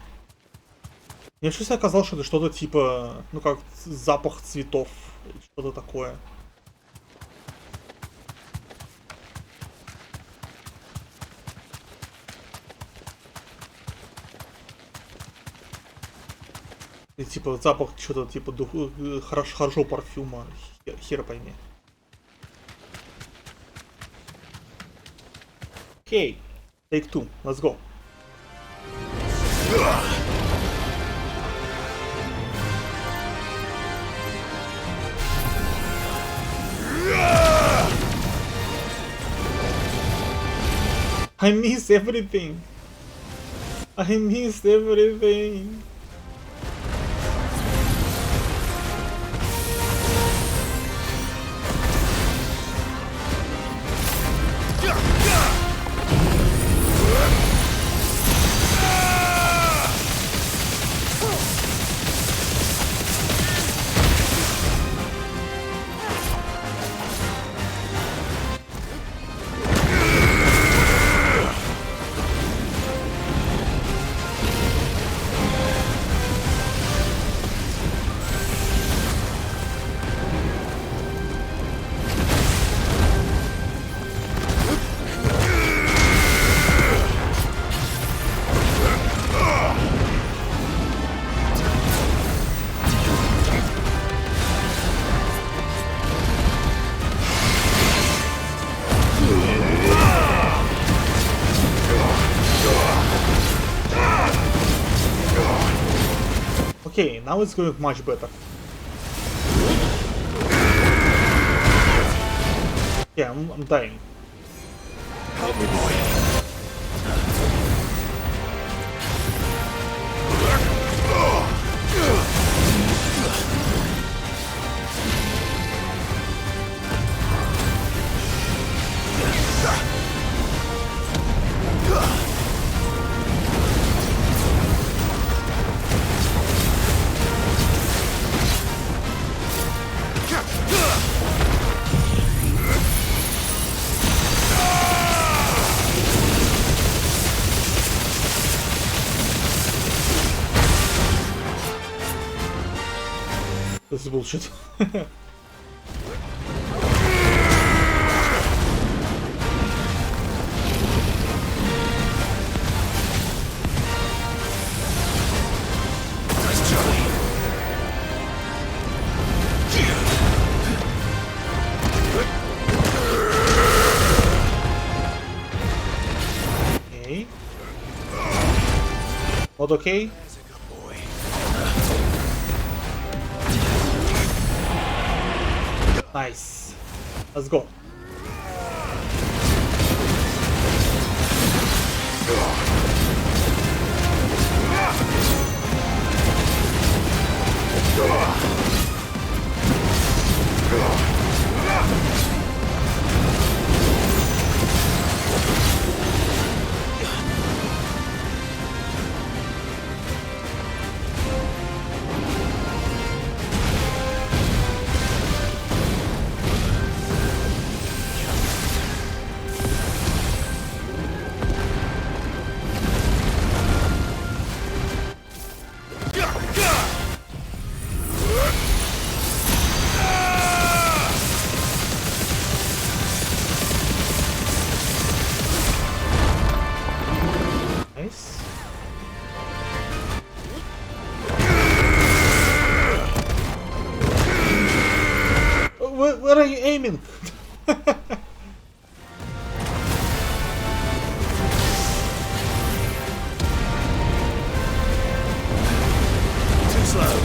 Мне вообще оказалось, что это что-то типа, ну как запах цветов, что-то такое. И типа запах что-то типа хорошо парфюма, хер пойми. Okay, take 2. Let's go. I miss everything. I missed everything. Okay, now it's going much better. Yeah, I'm dying. Help me, boy. This is bullshit. Okay. Not okay? Nice. Let's go. Nice. Where are you aiming? Too slow.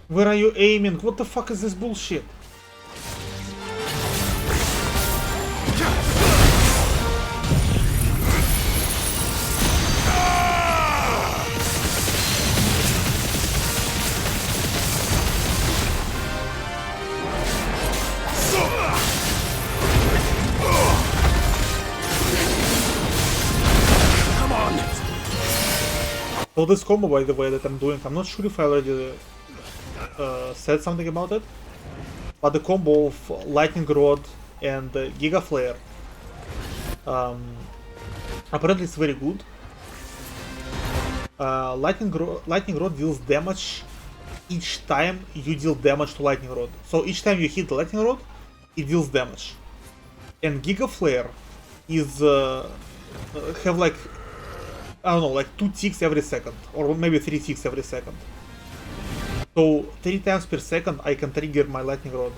Where are you aiming? What the fuck is this bullshit? Come on. So this combo, by the way, that I'm doing, I'm not sure if I already said something about it, but the combo of Lightning Rod and Giga Flare Apparently it's very good. Lightning Rod deals damage each time you deal damage to Lightning Rod. So each time you hit the Lightning Rod, it deals damage. And Giga Flare is have like, I don't know, like 2 ticks every second, or maybe 3 ticks every second. So 3 times per second I can trigger my Lightning Rod.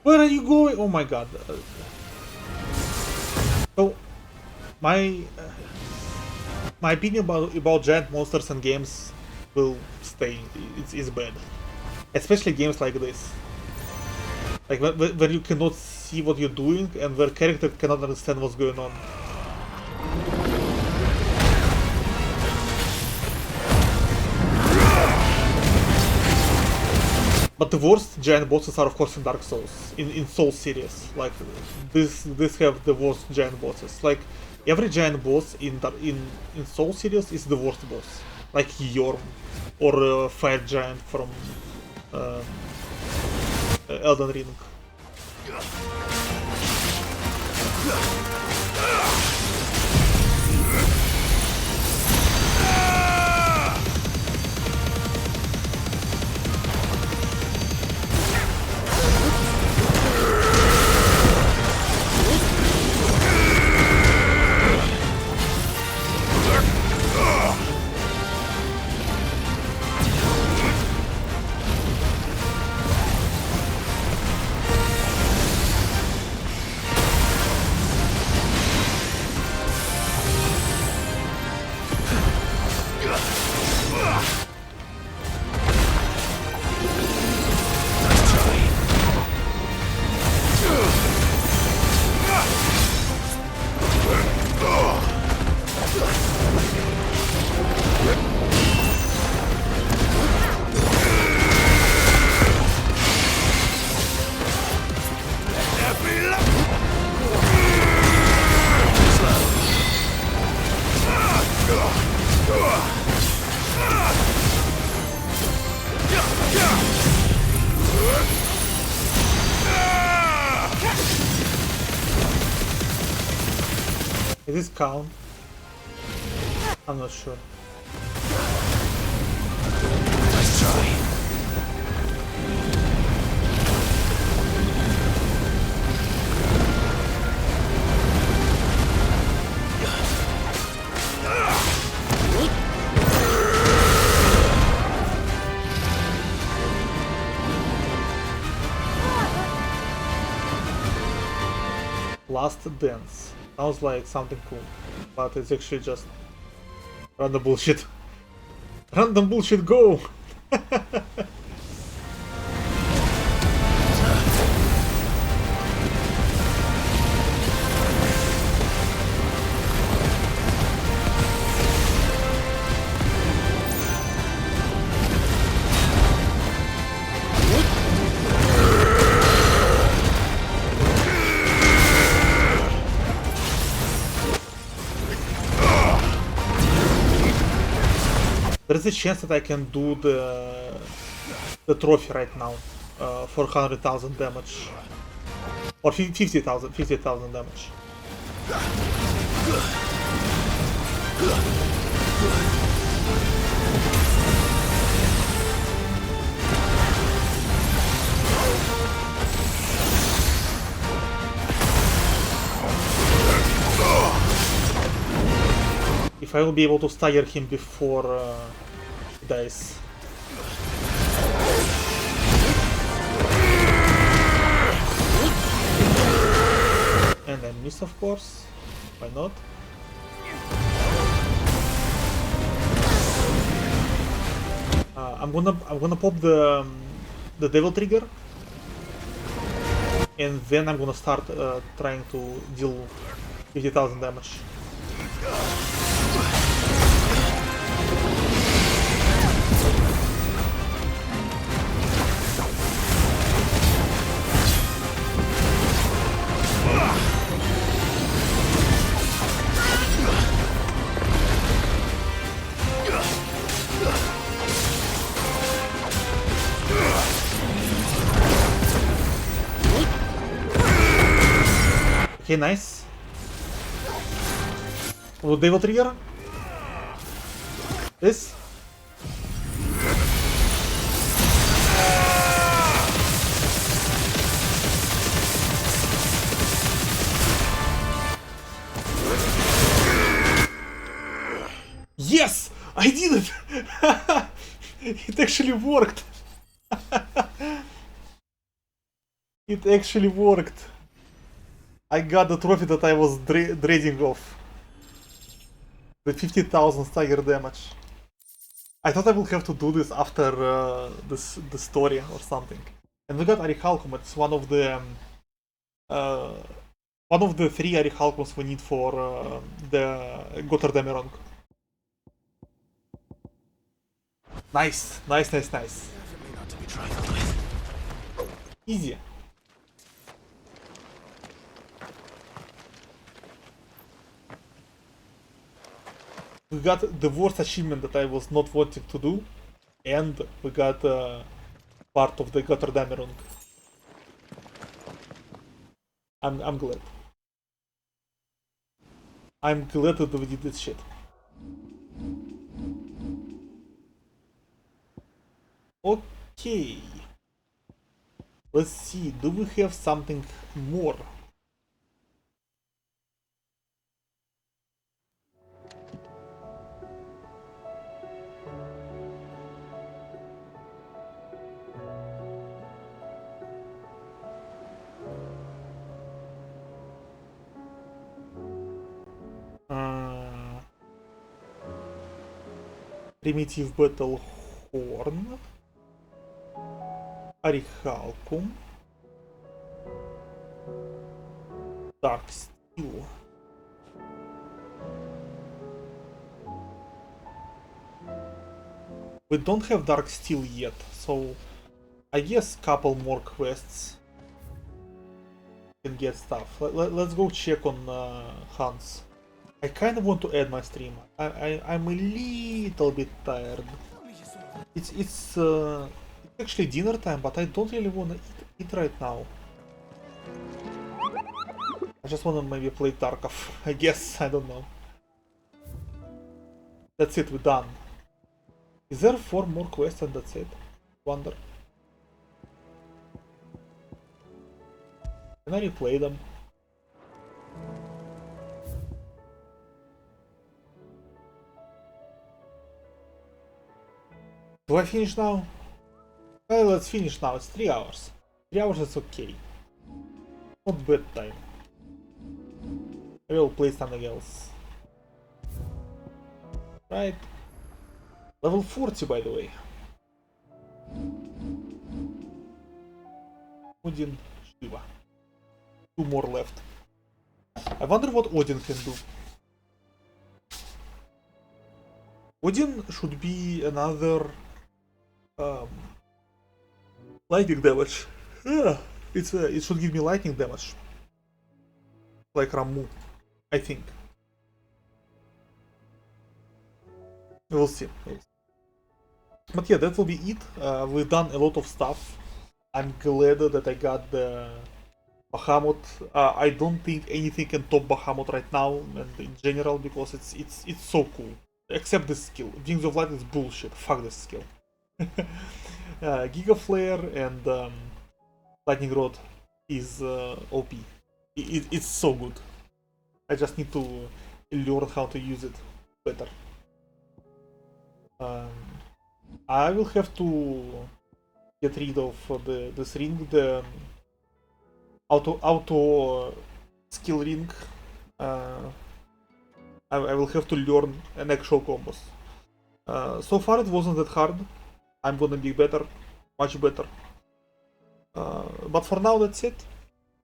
Where are you going? Oh my god. So, my opinion about giant monsters and games will stay. It's bad. Especially games like this. Like where you cannot see what you're doing and where character cannot understand what's going on. But the worst giant bosses are of course in Dark Souls, in Souls series. Like this have the worst giant bosses. Like every giant boss in Souls series is the worst boss. Like Yorm or Fire Giant from Elden Ring. Is this count? I'm not sure. Let's try. Last Dance. Sounds like something cool, but it's actually just random bullshit. Random bullshit, go! There's a chance that I can do the trophy right now for 100,000 damage. Or 50,000 damage. If I will be able to stagger him before he dies. And I miss, of course. Why not? I'm gonna pop the Devil Trigger, and then I'm gonna start trying to deal 50,000 damage. Okay, nice. Devil Trigger. This. Yes! I did it! It actually worked! It actually worked! I got the trophy that I was dreading of. The 50,000 stagger damage. I thought I will have to do this after the story or something. And we got Orichalcum. It's one of the 3 Orichalcums we need for the Götterdämmerung. Nice, nice, nice, nice. Easy. We got the worst achievement that I was not wanting to do, and we got part of the Götterdämmerung. I'm glad. I'm glad that we did this shit. Okay. Let's see, do we have something more? Primitive Battle Horn. Orichalcum. Dark Steel. We don't have Dark Steel yet, so I guess couple more quests can get stuff. Let's go check on Hans. I kind of want to end my stream. I'm a little bit tired. It's actually dinner time, but I don't really want to eat right now. I just want to maybe play Tarkov, I guess, I don't know. That's it, we're done. Is there 4 more quests and that's it? Wonder. Can I replay them? Do I finish now? Well, let's finish now. It's 3 hours. 3 hours is okay. Not bad time. I will play something else. Right. Level 40, by the way. Odin, Shiva. 2 more left. I wonder what Odin can do. Odin should be another lightning damage. Yeah, it should give me lightning damage, like Ramuh, I think. We'll see. But yeah, that will be it. We've done a lot of stuff. I'm glad that I got the Bahamut. I don't think anything can top Bahamut right now, and in general, because it's so cool. Except this skill. Wings of Light is bullshit. Fuck this skill. Giga Flare and Lightning Rod is OP. It's so good. I just need to learn how to use it better. I will have to get rid of this ring, the auto skill ring. I will have to learn an actual combos. So far it wasn't that hard. I'm gonna be better, much better. But for now that's it.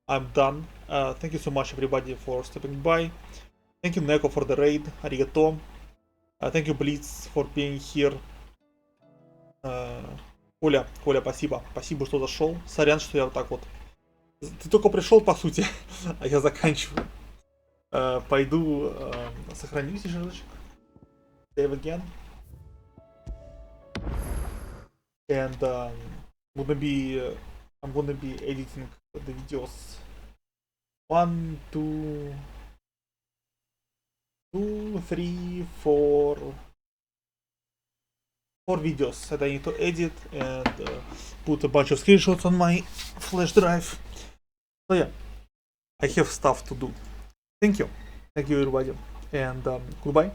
I'm done. Thank you so much everybody for stopping by. Thank you Neko for the raid, arigato. Thank you Blitz for being here. Коля, спасибо. Спасибо, что зашел. Сорян, что я вот так вот. Ты только пришел, по сути, а я заканчиваю. Пойду сохраню снежочек. Save again. And I'm gonna be editing the videos 1, 2, 3, 4 videos that I need to edit and put a bunch of screenshots on my flash drive. So yeah, I have stuff to do. Thank you everybody, and goodbye.